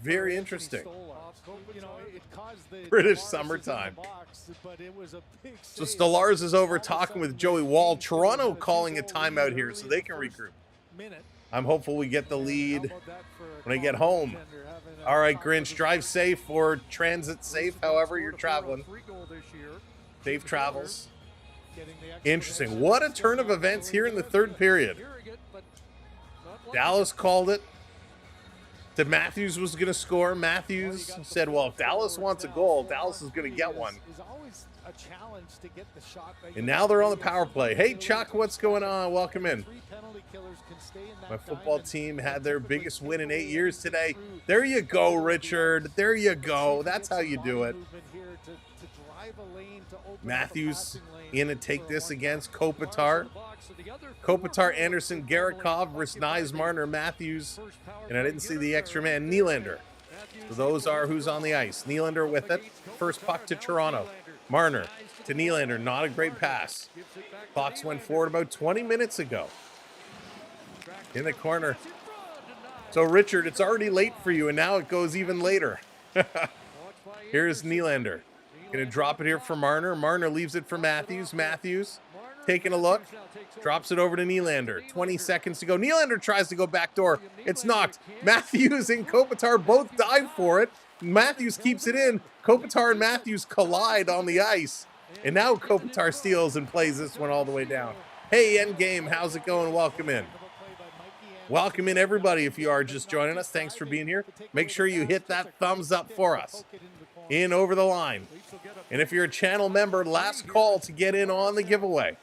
Very interesting. British summertime. So Stellars is over talking with Joey Wall. Toronto calling a timeout here so they can regroup. I'm hopeful we get the lead when I get home. All right, Grinch, drive safe or transit safe, however you're traveling. Safe travels. Interesting. What a turn of events here in the third period. Dallas called it. That Matthews was going to score. Matthews said, well, if Dallas wants a goal, Dallas is going to get one. And now they're on the power play. Hey, Chuck, what's going on? Welcome in. My football team had their biggest win in 8 years today. There you go, Richard. There you go. That's how you do it. Matthews in to take this against Kopitar. Kopitar, Anderson, Garakov versus Nyes, Marner, Matthews. And I didn't see the extra man, Nylander. So those are who's on the ice. Nylander with it. First puck to Toronto. Marner to Nylander. Not a great pass. Clocks went forward about 20 minutes ago. In the corner. So, Richard, it's already late for you, and now it goes even later. Here's Nylander. Going to drop it here for Marner. Marner leaves it for Matthews. Matthews taking a look. Drops it over to Nylander. 20 seconds to go. Nylander tries to go backdoor. It's knocked. Matthews and Kopitar both dive for it. Matthews keeps it in. Kopitar and Matthews collide on the ice. And now Kopitar steals and plays this one all the way down. Hey, Endgame, how's it going? Welcome in. Welcome in, everybody. If you are just joining us, thanks for being here. Make sure you hit that thumbs up for us. In over the line. And if you're a channel member, last call to get in on the giveaway.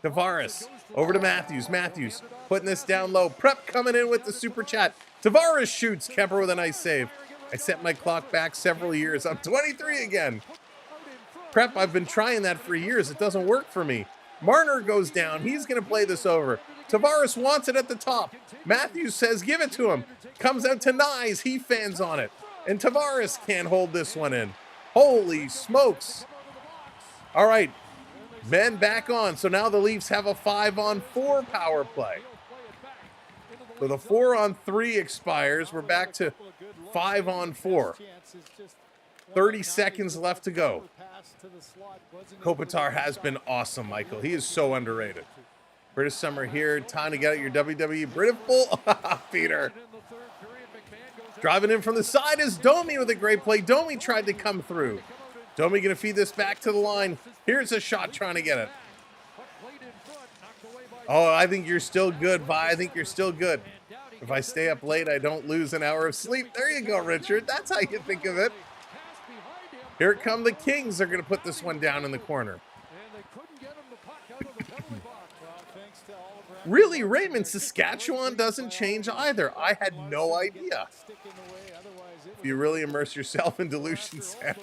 Tavares over to Matthews. Matthews putting this down low. Prep coming in with the super chat. Tavares shoots. Kemper with a nice save. I set my clock back several years. I'm 23 again. Prep, I've been trying that for years. It doesn't work for me. Marner goes down. He's going to play this over. Tavares wants it at the top. Matthews says, give it to him. Comes out to Nyes. He fans on it. And Tavares can't hold this one in. Holy smokes. All right. Men back on. So now the Leafs have a 5-on-4 power play. So the 4-on-3 expires. We're back to 5-on-4. 30 seconds left to go. Kopitar has been awesome, Michael. He is so underrated. British Summer here. Time to get at your WWE British Bull. Peter. Driving in from the side is Domi with a great play. Domi tried to come through. Domi going to feed this back to the line. Here's a shot trying to get it. Oh, I think you're still good, Vi. I think you're still good. If I stay up late, I don't lose an hour of sleep. There you go, Richard. That's how you think of it. Here come the Kings. They're going to put this one down in the corner. Really, Raymond, Saskatchewan doesn't change either. I had no idea. If you really immerse yourself in delusion, Sam.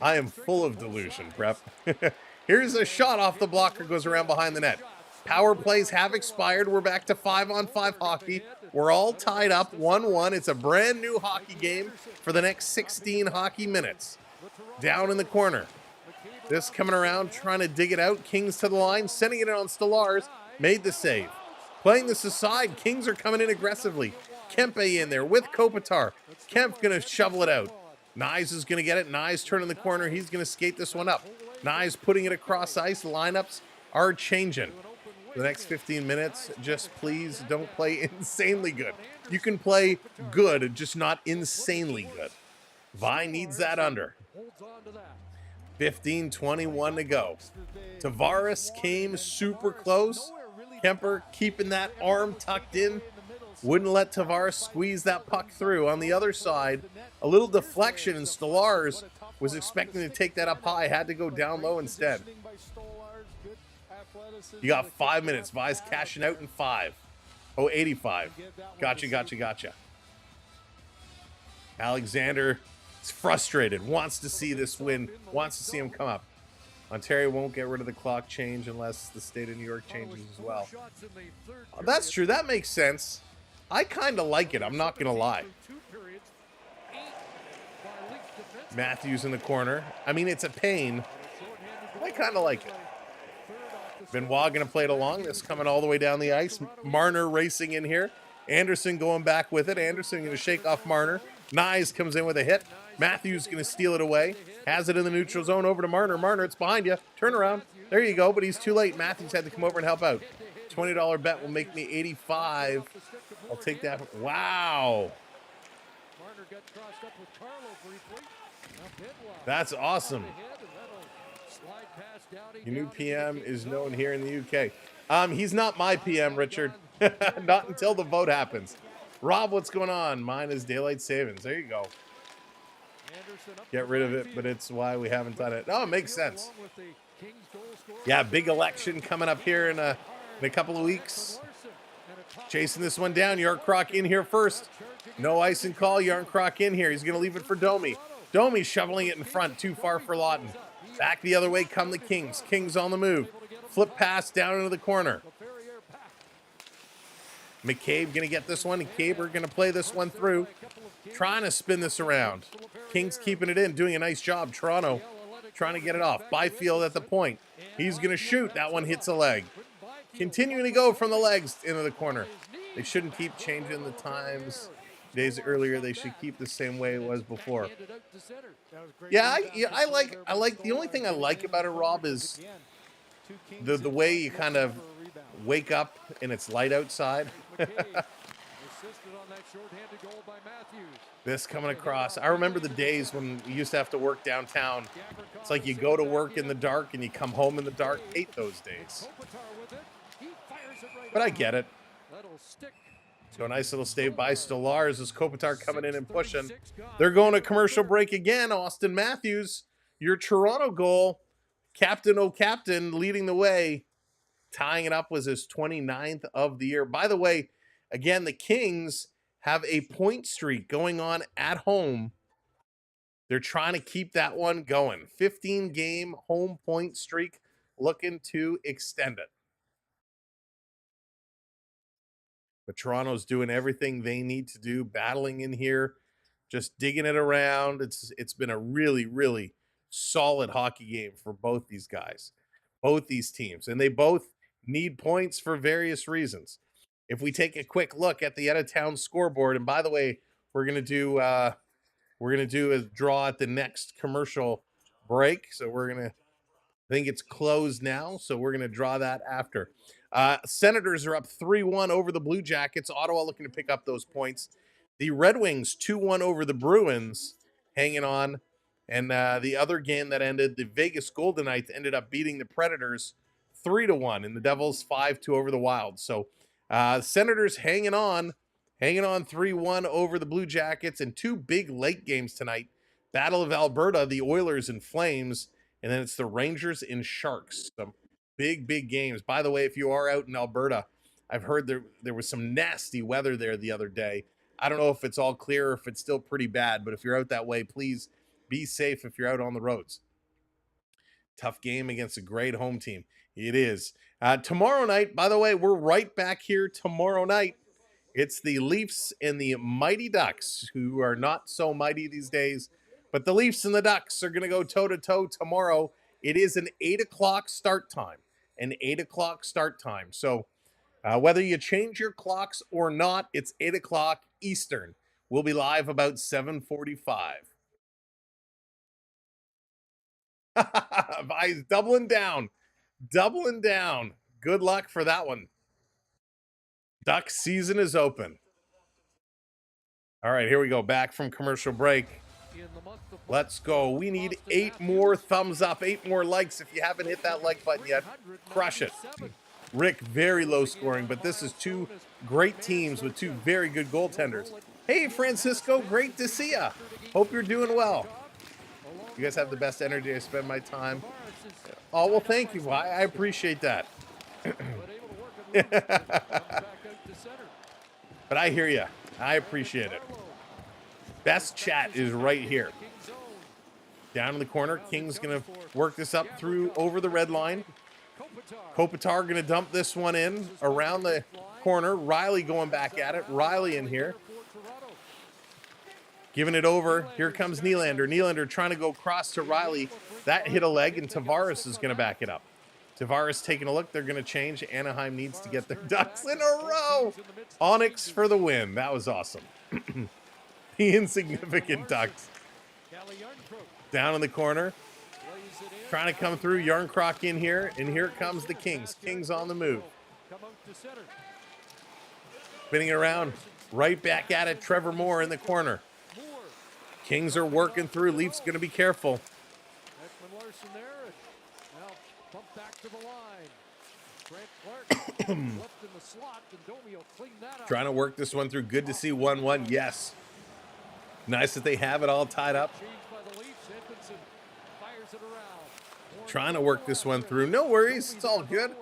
I am full of delusion, Prep. Here's a shot off the blocker, goes around behind the net. Power plays have expired. We're back to 5-on-5 hockey. We're all tied up 1-1. It's a brand new hockey game for the next 16 hockey minutes. Down in the corner. This coming around, trying to dig it out. Kings to the line, sending it on Stellars. Made the save. Playing this aside, Kings are coming in aggressively. Kempe in there with Kopitar. Kemp going to shovel it out. Nyes is going to get it. Nyes turning the corner. He's going to skate this one up. Nyes putting it across ice. Lineups are changing. For the next 15 minutes, just please don't play insanely good. You can play good, just not insanely good. Vi needs that under. 15:21 to go. Tavares came super close. Kemper keeping that arm tucked in. Wouldn't let Tavares squeeze that puck through. On the other side, a little deflection, and Stellars was expecting to take that up high. Had to go down low instead. You got 5 minutes. Vi's cashing out in 5. Oh, 85. Gotcha. Alexander is frustrated. Wants to see this win. Wants to see him come up. Ontario won't get rid of the clock change unless the state of New York changes as well. Oh, that's true. That makes sense. I kind of like it. I'm not going to lie. Matthews in the corner. I mean, it's a pain. I kind of like it. Benoit going to play it along. This coming all the way down the ice. Marner racing in here. Anderson going back with it. Anderson going to shake off Marner. Nyes comes in with a hit. Matthews going to steal it away. Has it in the neutral zone over to Marner. Marner, it's behind you. Turn around. There you go, but he's too late. Matthews had to come over and help out. $20 bet will make me 85. I'll take that. Wow. That's awesome. Your new PM is known here in the UK. He's not my PM, Richard. Not until the vote happens. Rob, what's going on? Mine is daylight savings. There you go. Get rid of it, but it's why we haven't done it. Oh, it makes sense. Yeah, big election coming up here in a couple of weeks. Chasing this one down. Yarncroc in here first. No ice and call. Yarncroc in here. He's going to leave it for Domi. Domi shoveling it in front. Too far for Lawton. Back the other way come the Kings. Kings on the move. Flip pass down into the corner. McCabe going to get this one. And Caber going to play this one through. Trying to spin this around. Kings keeping it in. Doing a nice job. Toronto trying to get it off. Byfield at the point. He's going to shoot. That one hits a leg. Continuing to go from the legs into the corner. They shouldn't keep changing the times. Days earlier, they should keep the same way it was before. Yeah, I like the only thing I like about it, Rob, is the way you kind of wake up and it's light outside. This coming across. I remember the days when you used to have to work downtown. It's like you go to work in the dark and you come home in the dark. Hate those days. But I get it. So a nice little stave by Stellars as Kopitar coming in and pushing. They're going to commercial break again. Austin Matthews, your Toronto goal. Captain O'Captain leading the way. Tying it up was his 29th of the year. By the way, again, the Kings have a point streak going on at home. They're trying to keep that one going. 15-game home point streak, looking to extend it. But Toronto's doing everything they need to do, battling in here, just digging it around. It's been a really, really solid hockey game for both these guys, both these teams. And they both need points for various reasons. If we take a quick look at the out-of-town scoreboard, and by the way, we're gonna do a draw at the next commercial break. So we're gonna I think it's closed now, so we're going to draw that after. Senators are up 3-1 over the Blue Jackets. Ottawa looking to pick up those points. The Red Wings 2-1 over the Bruins, hanging on. And the other game that ended, the Vegas Golden Knights ended up beating the Predators 3-1, and the Devils 5-2 over the Wild. So Senators hanging on 3-1 over the Blue Jackets, and two big late games tonight. Battle of Alberta, the Oilers and Flames, and then it's the Rangers and Sharks. Some big games. By the way, if you are out in Alberta, I've heard there was some nasty weather there the other day. I don't know if it's all clear or if it's still pretty bad, but if you're out that way, please be safe if you're out on the roads. Tough game against a great home team. It is. Tomorrow night, by the way, we're right back here tomorrow night. It's the Leafs and the Mighty Ducks, who are not so mighty these days. But the Leafs and the Ducks are going to go toe-to-toe tomorrow. It is an 8 o'clock start time. So whether you change your clocks or not, it's 8 o'clock Eastern. We'll be live about 7:45. Vi's doubling down. Good luck for that one. Duck season is open. All right, here we go. Back from commercial break. Let's go. We need 8 more thumbs up, 8 more likes. If you haven't hit that like button yet, crush it. Rick, very low scoring, but this is two great teams with two very good goaltenders. Hey, Francisco, great to see ya. Hope you're doing well. You guys have the best energy. I spend my time. Oh, well, thank you. I appreciate that. But I hear you. I appreciate it. Best chat is right here. Down in the corner, King's going to work this up through over the red line. Kopitar going to dump this one in around the corner. Riley going back at it. Riley in here. Giving it over. Here comes Nylander. Nylander trying to go across to Riley. That hit a leg, and Tavares is going to back it up. Tavares taking a look. They're going to change. Anaheim needs to get their Ducks in a row. Onyx for the win. That was awesome. The insignificant Ducks. Down in the corner. Trying to come through. Yarncroc in here. And here comes the Kings. Kings on the move. Spinning around. Right back at it. Trevor Moore in the corner. Kings are working through. Leafs going to be careful. Trying to work this one through. Good to see 1-1. Yes. Nice that they have it all tied up. Trying to work this one through. No worries. It's all good.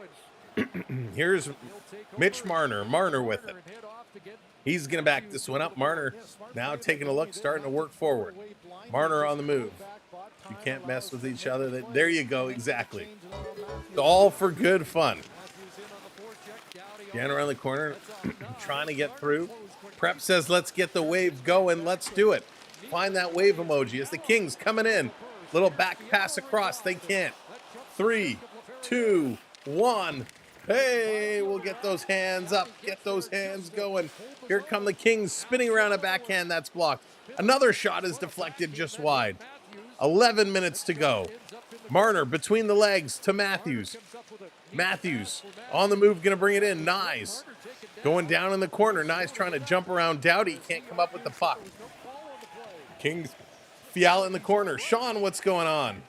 Here's Mitch Marner. Marner with it. He's going to back this one up. Marner now taking a look, starting to work forward. Marner on the move. You can't mess with each other. There you go. Exactly. It's all for good fun. Down around the corner, trying to get through. Prep says, let's get the wave going. Let's do it. Find that wave emoji. As the Kings coming in. Little back pass across. They can't. 3, 2, 1. Hey, we'll get those hands up. Get those hands going. Here come the Kings spinning around a backhand. That's blocked. Another shot is deflected just wide. 11 minutes to go. Marner between the legs to Matthews. Matthews on the move, going to bring it in. Nyes going down in the corner. Nyes trying to jump around Doughty. Can't come up with the puck. Kings, Fiala in the corner. Sean, what's going on?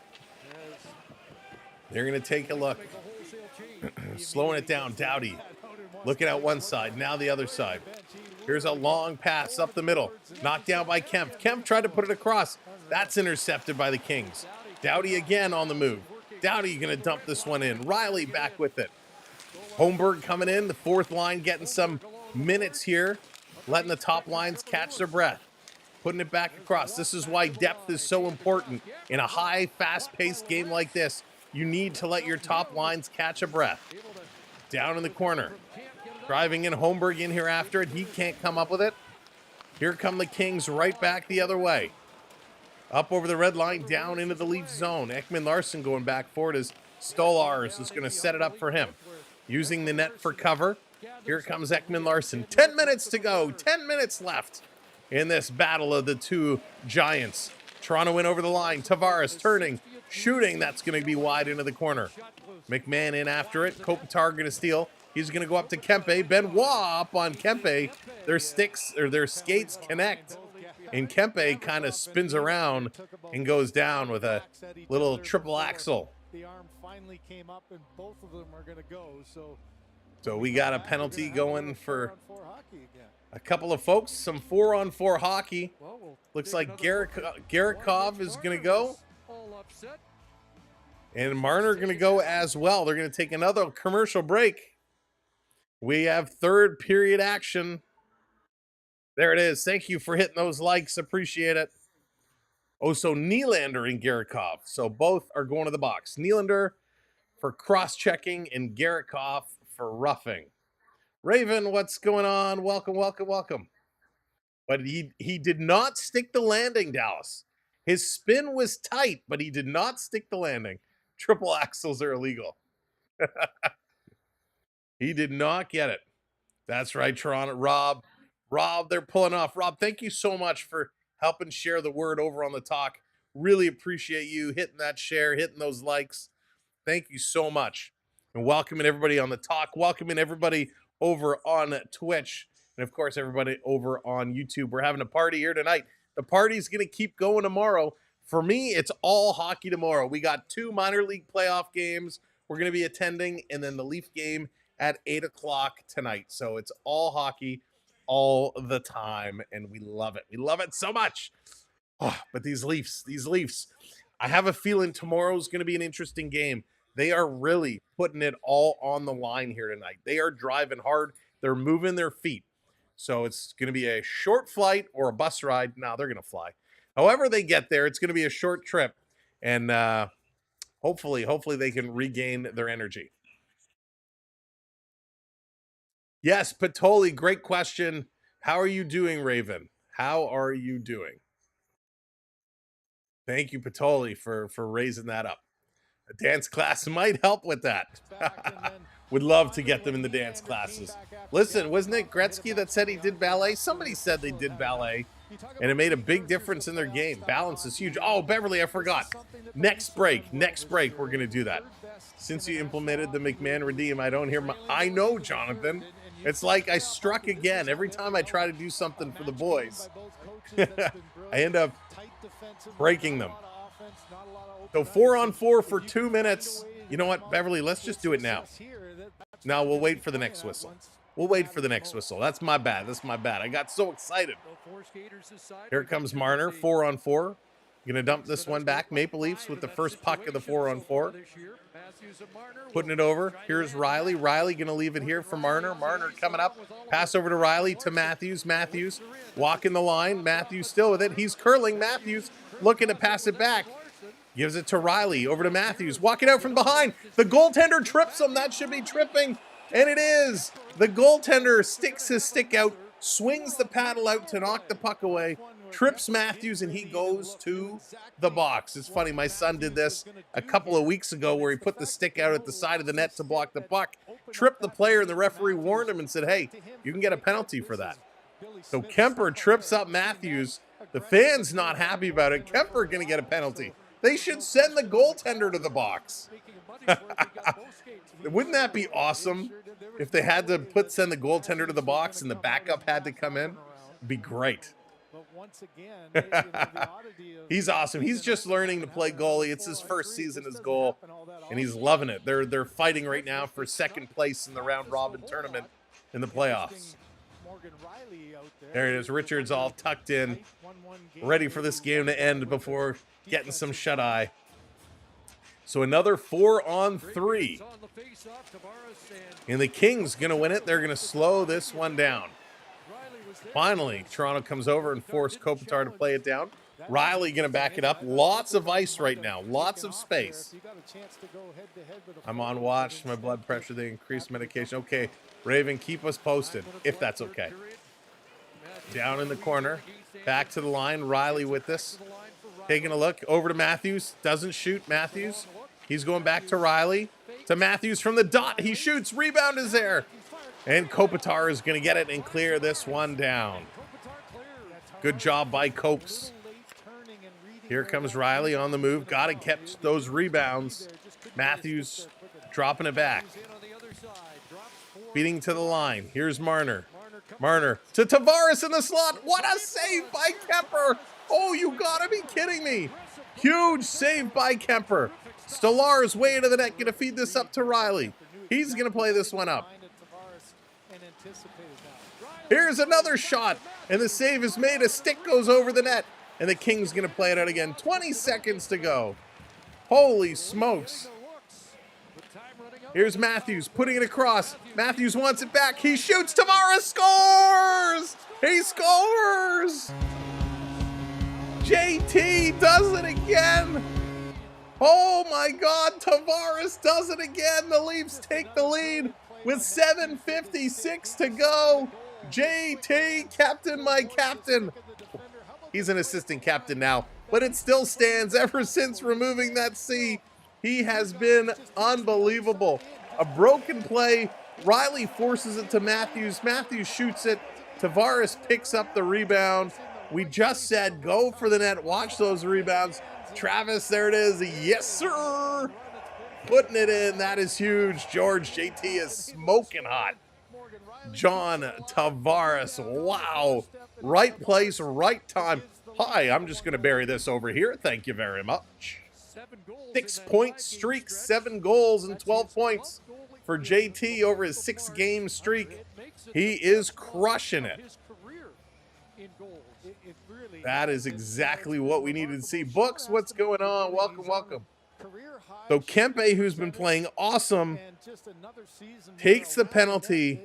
They're going to take a look. Slowing it down. Doughty looking at one side. Now the other side. Here's a long pass up the middle. Knocked down by Kemp. Kemp tried to put it across. That's intercepted by the Kings. Doughty again on the move. Doughty going to dump this one in. Riley back with it. Holmberg coming in. The fourth line getting some minutes here. Letting the top lines catch their breath. Putting it back across. This is why depth is so important. In a high, fast-paced game like this, you need to let your top lines catch a breath. Down in the corner. Driving in Holmberg in here after it. He can't come up with it. Here come the Kings right back the other way. Up over the red line, down into the Leaf zone. Ekman Larson going back for it as Stolars is going to set it up for him. Using the net for cover. Here comes Ekman Larson. 10 minutes to go. 10 minutes left in this battle of the two giants. Toronto in over the line. Tavares turning. shooting. That's going to be wide into the corner. McMahon in after it. Kopitar going to steal. He's going to go up to Kempe. Benoit up on Kempe. Their sticks or their skates connect. And Kempe kind of spins around and goes down with a little triple axel. The arm finally came up, and both of them are going to go. So we got a penalty going for a couple of folks. Some 4-on-4 hockey. Looks like Garikov is going to go. And Marner going to go as well. They're going to take another commercial break. We have third period action. There it is. Thank you for hitting those likes. Appreciate it. Oh, so Nylander and Garikov. So both are going to the box. Nylander for cross-checking and Garikov for roughing. Raven, what's going on? Welcome, welcome, welcome. But he did not stick the landing, Dallas. His spin was tight, but he did not stick the landing. Triple axles are illegal. He did not get it. That's right, Toronto. Rob, they're pulling off. Rob, thank you so much for helping share the word over on the talk. Really appreciate you hitting that share, hitting those likes. Thank you so much. And welcoming everybody on the talk, welcoming everybody over on Twitch, and of course, everybody over on YouTube. We're having a party here tonight. The party's going to keep going tomorrow. For me, it's all hockey tomorrow. We got 2 minor league playoff games we're going to be attending, and then the Leaf game at 8 o'clock tonight. So it's all hockey all the time, and we love it. We love it so much. Oh, but these Leafs, I have a feeling tomorrow's going to be an interesting game. They are really putting it all on the line here tonight. They are driving hard. They're moving their feet. So it's going to be a short flight or a bus ride. No, they're going to fly. However they get there, it's going to be a short trip. And hopefully they can regain their energy. Yes, Patoli, great question. How are you doing, Raven? How are you doing? Thank you, Patoli, for raising that up. A dance class might help with that. Would love to get them in the dance classes. Listen, wasn't it Gretzky that said he did ballet? Somebody said they did ballet, and it made a big difference in their game. Balance is huge. Oh, Beverly, I forgot. Next break, we're going to do that. Since you implemented the McMahon Redeem, I don't hear I know, Jonathan. It's like I struck again. Every time I try to do something for the boys, I end up breaking them. So 4-on-4 for 2 minutes. You know what, Beverly, let's just do it now. No, we'll wait for the next whistle. That's my bad. I got so excited. Here comes Marner, 4-on-4. Going to dump this one back. Maple Leafs with the first puck of the 4-on-4. Putting it over. Here's Riley. Riley going to leave it here for Marner. Marner coming up. Pass over to Riley to Matthews. Matthews walking the line. Matthews still with it. He's curling. Matthews looking to pass it back. Gives it to Riley. Over to Matthews. Walking out from behind. The goaltender trips him. That should be tripping. And it is. The goaltender sticks his stick out. Swings the paddle out to knock the puck away. Trips Matthews, and he goes to the box. It's funny, my son did this a couple of weeks ago where he put the stick out at the side of the net to block the puck, tripped the player, and the referee warned him and said, hey, you can get a penalty for that. So Kemper trips up Matthews. The fans not happy about it. Kemper going to get a penalty. They should send the goaltender to the box. Wouldn't that be awesome if they had to send the goaltender to the box and the backup had to come in? It'd be great. But once again, he's awesome. He's just learning to play goalie. It's his first season as goal, and he's loving it. They're fighting right now for second place in the round robin tournament in the playoffs. There it is. Richards all tucked in, ready for this game to end before getting some shut-eye. So another 4-on-3. And the Kings going to win it. They're going to slow this one down. Finally, Toronto comes over and forces Kopitar to play it down. Riley going to back it up. Lots of ice right now. Lots of space. I'm on watch. My blood pressure, they increased medication. Okay, Raven, keep us posted, if that's okay. Down in the corner. Back to the line. Riley with this. Taking a look. Over to Matthews. Doesn't shoot. Matthews. He's going back to Riley. To Matthews from the dot. He shoots. Rebound is there. And Kopitar is going to get it and clear this one down. Good job by Copes. Here comes Riley on the move. Got to catch those rebounds. Matthews dropping it back. Feeding to the line. Here's Marner. Marner to Tavares in the slot. What a save by Kemper. Oh, you got to be kidding me. Huge save by Kemper. Stolar's way to the net. Going to feed this up to Riley. He's going to play this one up. Here's another shot. And the save is made. A stick goes over the net. And the Kings going to play it out again. 20 seconds to go. Holy smokes. Here's Matthews putting it across. Matthews wants it back. He shoots. Tavares scores. He scores. JT does it again. Oh my God. Tavares does it again. The Leafs take the lead with 7:56 to go. JT, captain, my captain. He's an assistant captain now, but it still stands ever since removing that C. He has been unbelievable. A broken play. Riley forces it to Matthews. Matthews shoots it. Tavares picks up the rebound. We just said go for the net. Watch those rebounds. Travis, there it is. Yes, sir. Putting it in. That is huge. George, JT is smoking hot. John Tavares. Wow. Right place, right time. Hi, I'm just going to bury this over here. Thank you very much. 6-point streak, 7 goals and 12 points for JT over his 6-game streak. He is crushing it. That is exactly what we needed to see. Books, what's going on? Welcome, welcome. So Kempe, who's been playing awesome, takes the penalty.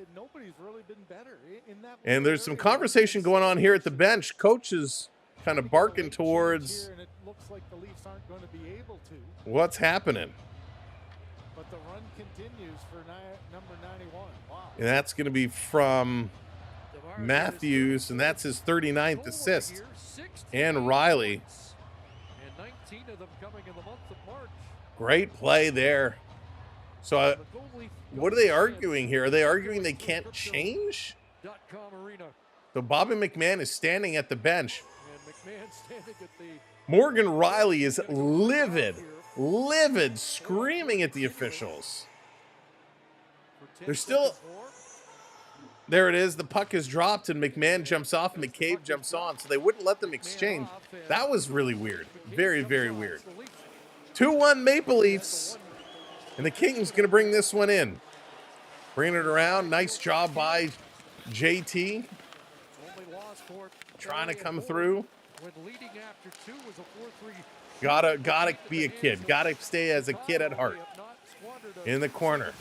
And there's some conversation going on here at the bench. Coach is kind of barking towards what's happening. But the run continues for number 91. Wow. And that's going to be from Matthews, and that's his 39th assist. And Riley. And 19 of them coming in the month of March. Great play there. So what are they arguing here? Are they arguing they can't change? So Bobby McMahon is standing at the bench. Morgan Riley is livid, screaming at the officials. They're still... There it is. The puck is dropped, and McMahon jumps off, and McCabe jumps on, so they wouldn't let them exchange. That was really weird. Very, very weird. 2-1 Maple Leafs, and the Kings going to bring this one in. Bringing it around. Nice job by JT. Trying to come through. Gotta be a kid. Gotta stay as a kid at heart. In the corner.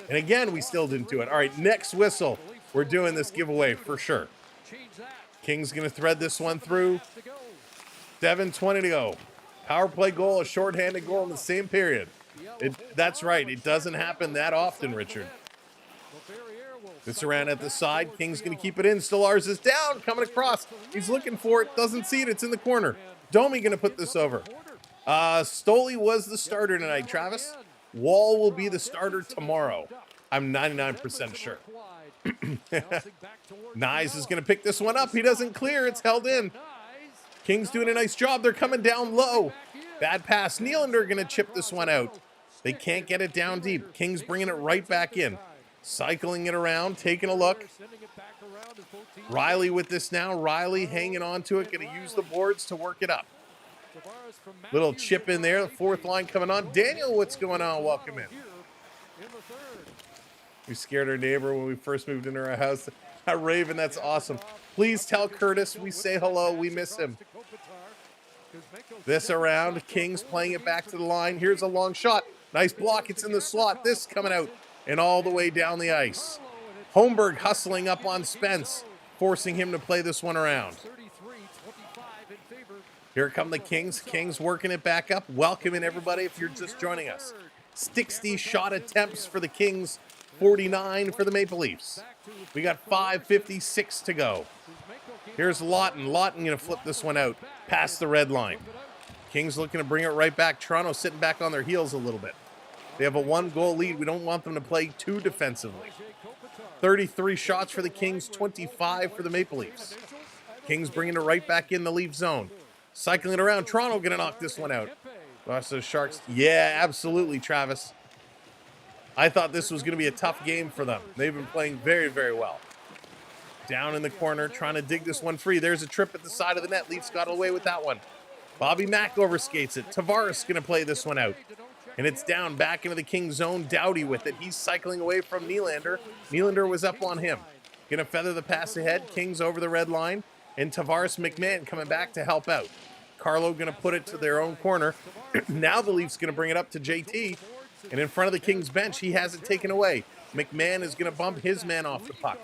And again, we still didn't do it. All right, next whistle. We're doing this giveaway for sure. King's going to thread this one through. 7:20 to go. Power play goal, a shorthanded goal in the same period. That's right. It doesn't happen that often, Richard. This around at the side. King's going to keep it in. Stolarz is down, coming across. He's looking for it. Doesn't see it. It's in the corner. Domi going to put this over. Stoley was the starter tonight, Travis. Wall will be the starter tomorrow. I'm 99% sure. Nyes is going to pick this one up. He doesn't clear. It's held in. Kings doing a nice job. They're coming down low. Bad pass. Nylander going to chip this one out. They can't get it down deep. Kings bringing it right back in. Cycling it around, taking a look. Riley with this now. Riley hanging on to it. Going to use the boards to work it up. Little chip in there. The fourth line coming on. Daniel, what's going on? Welcome in. We scared our neighbor when we first moved into our house. Raven, that's awesome. Please tell Curtis we say hello. We miss him. This around. Kings playing it back to the line. Here's a long shot. Nice block. It's in the slot. This coming out and all the way down the ice. Holmberg hustling up on Spence, forcing him to play this one around. Here come the Kings. Kings working it back up. Welcome in, everybody, if you're just joining us. 60 shot attempts for the Kings, 49 for the Maple Leafs. We got 5:56 to go. Here's Lawton. Lawton going to flip this one out past the red line. Kings looking to bring it right back. Toronto sitting back on their heels a little bit. They have a 1-goal lead. We don't want them to play too defensively. 33 shots for the Kings, 25 for the Maple Leafs. Kings bringing it right back in the Leaf zone. Cycling it around. Toronto going to knock this one out. Watch those Sharks. Yeah, absolutely, Travis. I thought this was going to be a tough game for them. They've been playing very, very well. Down in the corner, trying to dig this one free. There's a trip at the side of the net. Leafs got away with that one. Bobby Mack overskates it. Tavares going to play this one out. And it's down back into the Kings zone. Doughty with it. He's cycling away from Nylander. Nylander was up on him. Going to feather the pass ahead. Kings over the red line. And Tavares McMahon coming back to help out. Carlo going to put it to their own corner. Now the Leafs going to bring it up to JT. And in front of the Kings bench, he has it taken away. McMahon is going to bump his man off the puck.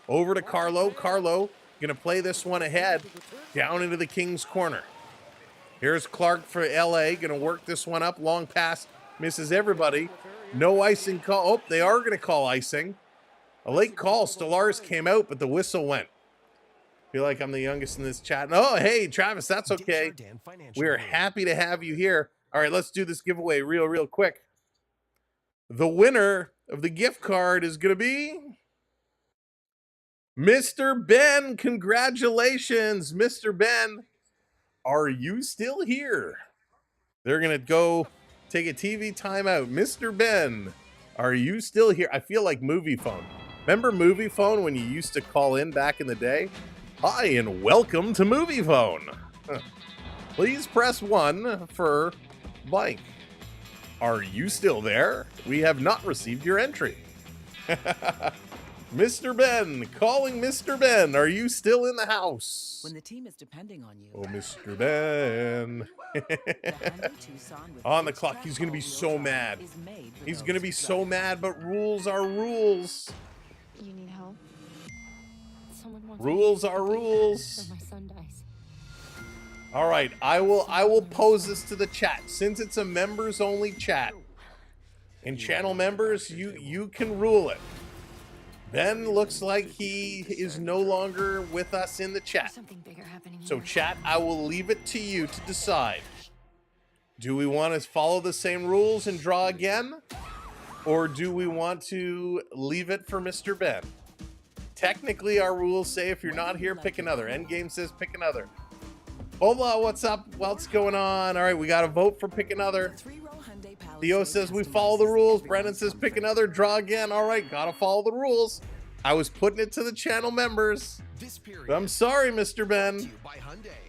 Over to Carlo. Carlo going to play this one ahead. Down into the Kings corner. Here's Clark for LA. Going to work this one up. Long pass. Misses everybody. No icing call. Oh, they are going to call icing. A late call. Stellaris came out, but the whistle went. Feel like I'm the youngest in this chat. Oh, hey, Travis, that's okay. We're happy to have you here. All right, let's do this giveaway real quick. The winner of the gift card is going to be Mr. Ben. Congratulations, Mr. Ben. Are you still here? They're going to go take a TV timeout. Mr. Ben, are you still here? I feel like Movie Phone. Remember Movie Phone when you used to call in back in the day? Hi, and welcome to Movie Phone. Please press 1 for blank. Are you still there? We have not received your entry. Mr. Ben, calling Mr. Ben. Are you still in the house? When the team is depending on you. Oh, Mr. Ben. On the clock. He's going to be so mad. He's going to be so mad, but rules are rules. You need help? Someone wants Rules are rules. my son dies. All right, I will pose this to the chat. Since it's a members only chat, and channel members, you can rule it. Ben looks like he is no longer with us in the chat. So chat, I will leave it to you to decide. Do we want to follow the same rules and draw again? Or do we want to leave it for Mr. Ben? Technically, our rules say if you're not here, pick another. Endgame says pick another. Hola, what's up? What's going on? All right, we got to vote for pick another. Theo says we follow the rules. Brendan says pick another. Draw again. All right, got to follow the rules. I was putting it to the channel members. But I'm sorry, Mr. Ben.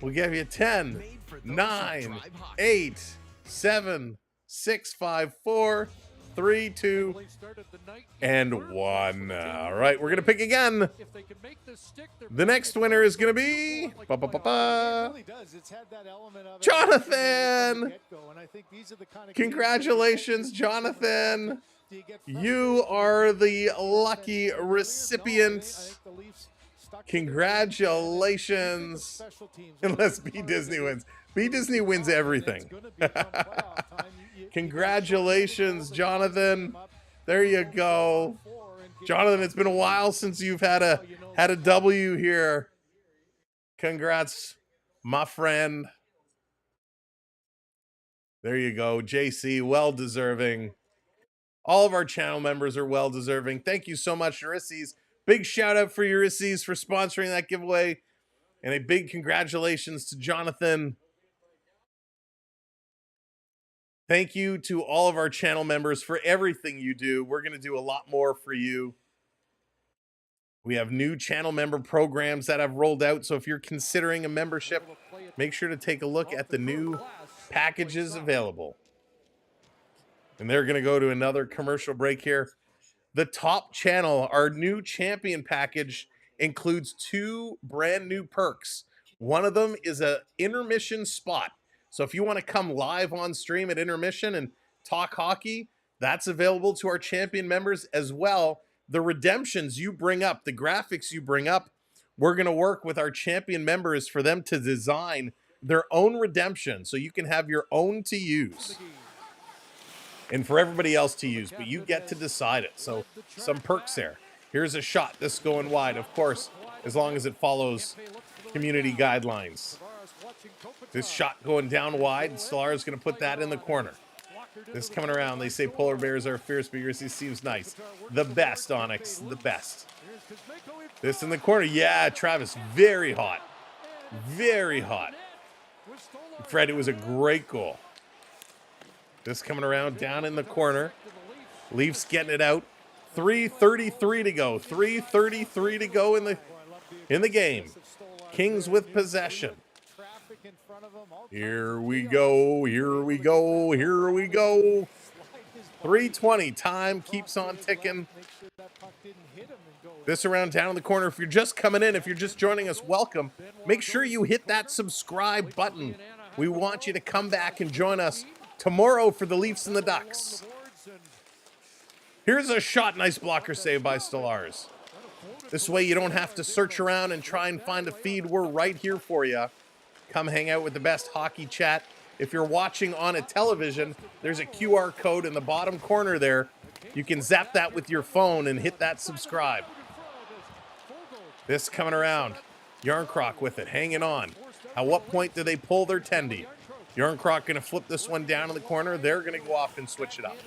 We'll give you 10, 9, 8, 7, 6, 5, 4, 3, 2, and 1. All right, we're going to pick again. The next winner is going to be Jonathan. Congratulations, Jonathan. You are the lucky recipient. Congratulations. Unless B Disney wins. B Disney wins everything. Congratulations, Jonathan. There you go. Jonathan, it's been a while since you've had a W here. Congrats, my friend. There you go. JC, well deserving. All of our channel members are well deserving. Thank you so much, Euryses. Big shout out for Euryses for sponsoring that giveaway. And a big congratulations to Jonathan. Thank you to all of our channel members for everything you do. We're going to do a lot more for you. We have new channel member programs that have rolled out. So if you're considering a membership, make sure to take a look at the new packages available. And they're going to go to another commercial break here. The top channel, our new champion package, includes 2 brand new perks. One of them is an intermission spot. So if you want to come live on stream at Intermission and talk hockey, that's available to our champion members as well. The redemptions you bring up, the graphics you bring up, we're going to work with our champion members for them to design their own redemption so you can have your own to use. And for everybody else to use, but you get to decide it. So some perks there. Here's a shot. This going wide, of course, as long as it follows community guidelines. This shot going down wide. Stellaris is going to put that in the corner. This coming around. They say polar bears are fierce, but yours seems nice. The best, Onyx. The best. This in the corner. Yeah, Travis. Very hot. Very hot. Fred, it was a great goal. This coming around down in the corner. Leafs getting it out. 3:33 to go. 3:33 to go in the game. Kings with possession. Here we go. Here we go. Here we go. 3:20. Time keeps on ticking. This around down in the corner. If you're just coming in, if you're just joining us, welcome. Make sure you hit that subscribe button. We want you to come back and join us tomorrow for the Leafs and the Ducks. Here's a shot. Nice blocker save by Stellaris. This way you don't have to search around and try and find a feed. We're right here for you. Come hang out with the best hockey chat. If you're watching on a television, there's a QR code in the bottom corner there. You can zap that with your phone and hit that subscribe. This coming around. Yarncroc with it, hanging on. At what point do they pull their tendy? Yarncroc going to flip this one down in the corner. They're going to go off and switch it up.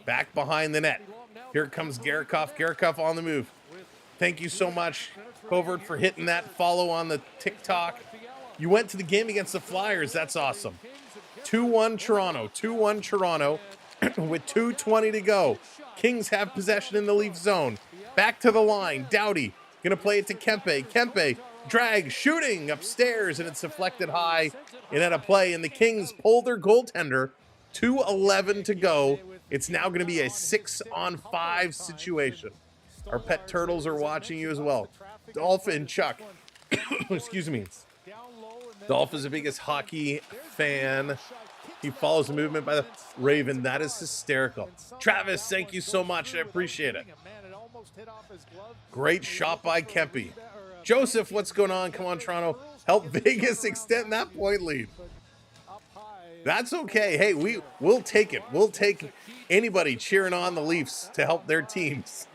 Back behind the net. Here comes Garikoff. Garikoff on the move. Thank you so much, Covert, for hitting that follow on the TikTok. You went to the game against the Flyers. That's awesome. 2-1 Toronto. 2-1 Toronto with 2:20 to go. Kings have possession in the Leaf zone. Back to the line. Doughty going to play it to Kempe. Kempe drag, shooting upstairs, and it's deflected high and out of play. And the Kings pull their goaltender. 2:11 to go. It's now going to be a 6-on-5 situation. Our pet turtles are watching you as well. Dolph and Chuck. Excuse me. Dolph is the biggest hockey fan. He follows the movement by the Raven. That is hysterical. Travis, thank you so much. I appreciate it. Great shot by Kempe. Joseph, what's going on? Come on, Toronto. Help Vegas extend that point lead. That's okay. Hey, we'll take it. We'll take anybody cheering on the Leafs to help their teams.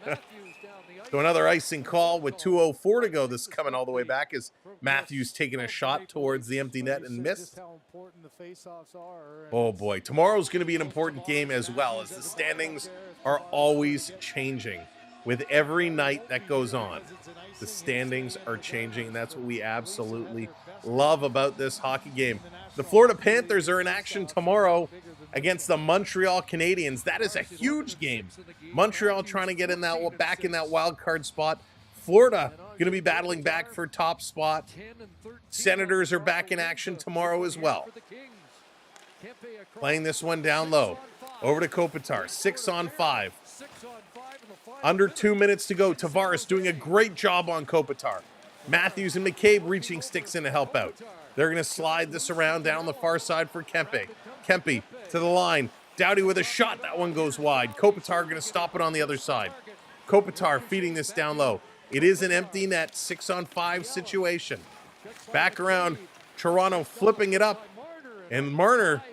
So another icing call with 2:04 to go. This coming all the way back as Matthews taking a shot towards the empty net and missed. Oh boy, tomorrow's going to be an important game as well, as the standings are always changing. With every night that goes on, the standings are changing, and that's what we absolutely love about this hockey game. The Florida Panthers are in action tomorrow against the Montreal Canadiens. That is a huge game. Montreal trying to get in that back in that wild card spot. Florida going to be battling back for top spot. Senators are back in action tomorrow as well. Playing this one down low. Over to Kopitar. 6-on-5. Under 2 minutes to go. Tavares doing a great job on Kopitar. Matthews and McCabe reaching sticks in to help out. They're going to slide this around down the far side for Kempe. Kempe to the line. Doughty with a shot. That one goes wide. Kopitar going to stop it on the other side. Kopitar feeding this down low. It is an empty net 6-on-5 situation. Back around. Toronto flipping it up. And Marner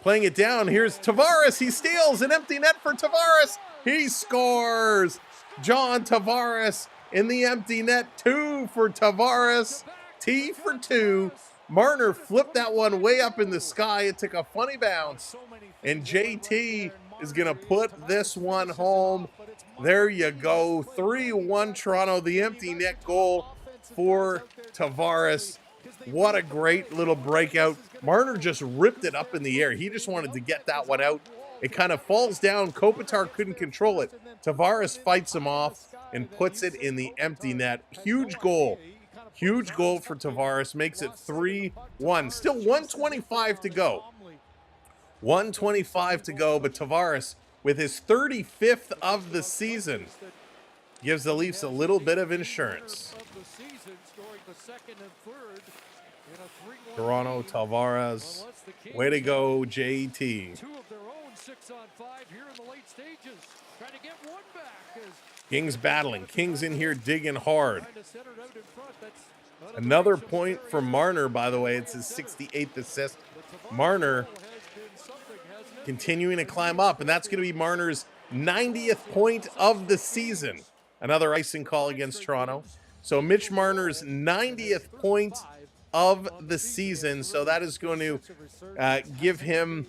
playing it down. Here's Tavares. He steals an empty net for Tavares. He scores. John Tavares in the empty net. 2 for Tavares. T for 2. Marner flipped that one way up in the sky. It took a funny bounce. And JT is going to put this one home. There you go. 3-1 Toronto. The empty net goal for Tavares. What a great little breakout. Marner just ripped it up in the air. He just wanted to get that one out. It kind of falls down. Kopitar couldn't control it. Tavares fights him off and puts it in the empty net. Huge goal. Huge goal for Tavares. Makes it 3-1. Still 1:25 to go. 1:25 to go, but Tavares, with his 35th of the season, gives the Leafs a little bit of insurance. Toronto, Tavares. Way to go, JT. Kings battling. Kings in here digging hard. Another point for Marner, by the way. It's his 68th assist. Marner continuing to climb up, and that's going to be Marner's 90th point of the season. Another icing call against Toronto. So Mitch Marner's 90th point of the season. So that is going to give him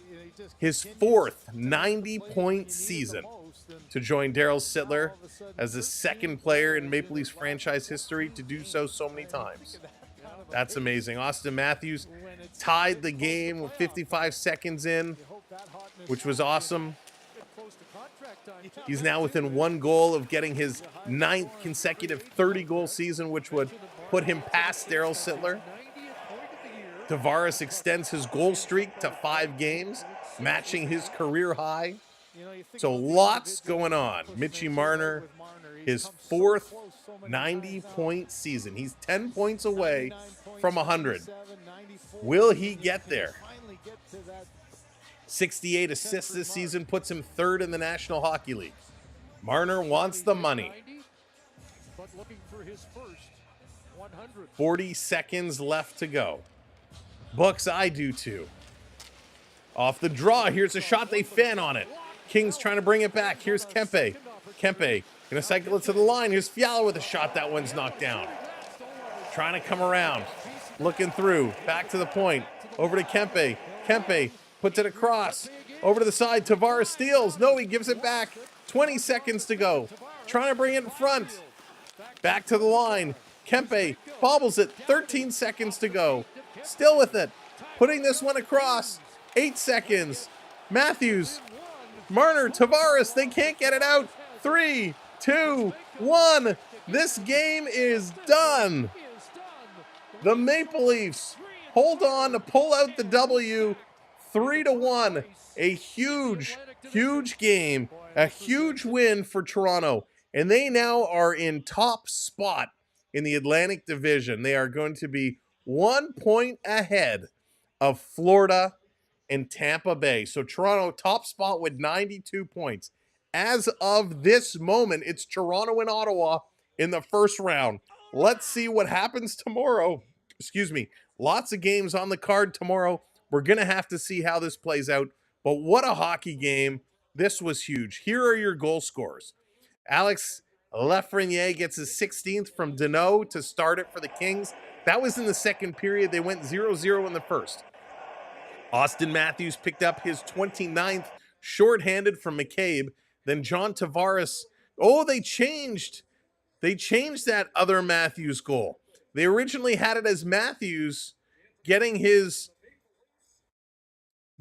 his 4th 90-point season to join Daryl Sittler as the second player in Maple Leafs franchise history to do so many times. That's amazing. Austin Matthews tied the game with 55 seconds in, which was awesome. He's now within 1 goal of getting his 9th consecutive 30-goal season, which would put him past Daryl Sittler. Tavares extends his goal streak to 5 games, matching his career high. So lots going on. Mitchie Marner, his 4th 90-point season. He's 10 points away from 100. Will he get there? 68 assists this season puts him 3rd in the National Hockey League. Marner wants the money. 40 seconds left to go. Bucks, I do too. Off the draw, here's a shot, they fan on it. Kings trying to bring it back. Here's Kempe. Kempe gonna cycle it to the line. Here's Fiala with a shot. That one's knocked down. Trying to come around. Looking through. Back to the point. Over to Kempe. Kempe puts it across. Over to the side. Tavares steals. No, he gives it back. 20 seconds to go. Trying to bring it in front. Back to the line. Kempe bobbles it. 13 seconds to go. Still with it. Putting this one across. 8 seconds. Matthews. Marner, Tavares, they can't get it out. 3, 2, 1. This game is done. The Maple Leafs hold on to pull out the W. 3-1. A huge, huge game. A huge win for Toronto. And they now are in top spot in the Atlantic Division. They are going to be 1 point ahead of Florida and Tampa Bay. So Toronto top spot with 92 points. As of this moment, it's Toronto and Ottawa in the first round. Let's see what happens tomorrow. Excuse me. Lots of games on the card tomorrow. We're going to have to see how this plays out. But what a hockey game. This was huge. Here are your goal scorers. Alex Lafreniere gets his 16th from Deneau to start it for the Kings. That was in the second period. They went 0-0 in the first. Austin Matthews picked up his 29th shorthanded from McCabe. Then John Tavares. Oh, they changed. They changed that other Matthews goal. They originally had it as Matthews getting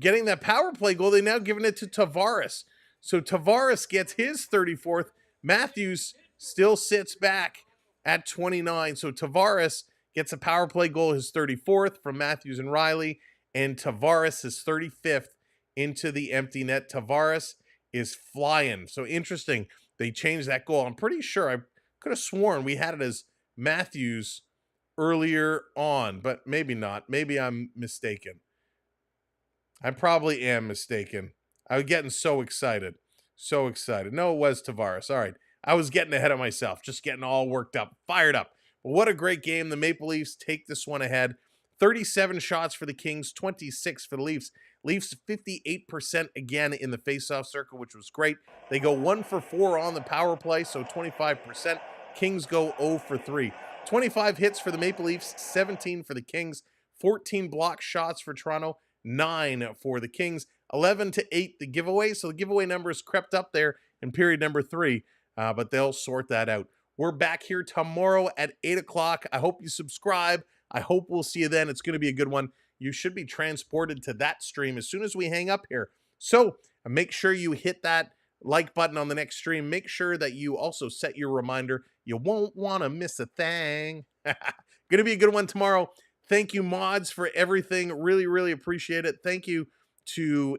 that power play goal. They now given it to Tavares. So Tavares gets his 34th. Matthews still sits back at 29. So Tavares gets a power play goal, his 34th from Matthews and Riley. And Tavares, his 35th into the empty net. Tavares is flying. So interesting. They changed that goal. I'm pretty sure I could have sworn we had it as Matthews earlier on, but maybe not. Maybe I'm mistaken. I probably am mistaken. I was getting so excited. So excited. No, it was Tavares. All right. I was getting ahead of myself. Just getting all worked up. Fired up. But what a great game. The Maple Leafs take this one ahead. 37 shots for the Kings, 26 for the Leafs. Leafs 58% again in the faceoff circle, which was great. They go 1 for 4 on the power play, so 25%. Kings go 0 for 3. 25 hits for the Maple Leafs, 17 for the Kings. 14 block shots for Toronto, 9 for the Kings. 11-8 the giveaway, so the giveaway numbers crept up there in period number 3, but they'll sort that out. We're back here tomorrow at 8 o'clock. I hope you subscribe. I hope we'll see you then. It's going to be a good one. You should be transported to that stream as soon as we hang up here. So make sure you hit that like button on the next stream. Make sure that you also set your reminder. You won't want to miss a thing. Going to be a good one tomorrow. Thank you, mods, for everything. Really, really appreciate it. Thank you to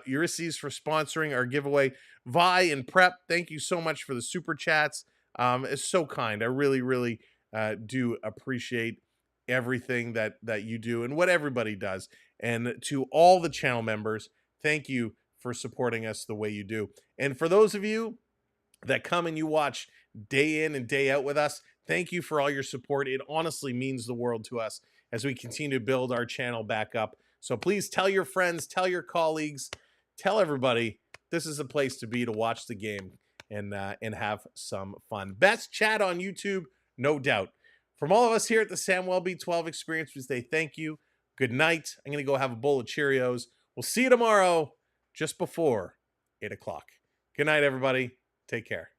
Ulysses for sponsoring our giveaway. Vi and Prep, thank you so much for the super chats. It's so kind. I really, really do appreciate everything that you do and what everybody does. And to all the channel members, thank you for supporting us the way you do. And for those of you that come and you watch day in and day out with us, thank you for all your support. It honestly means the world to us as we continue to build our channel back up. So please tell your friends, tell your colleagues, tell everybody this is a place to be to watch the game and have some fun. Best chat on YouTube, no doubt. From all of us here at the Sam Welby 12 Experience, we say thank you. Good night. I'm going to go have a bowl of Cheerios. We'll see you tomorrow just before 8 o'clock. Good night, everybody. Take care.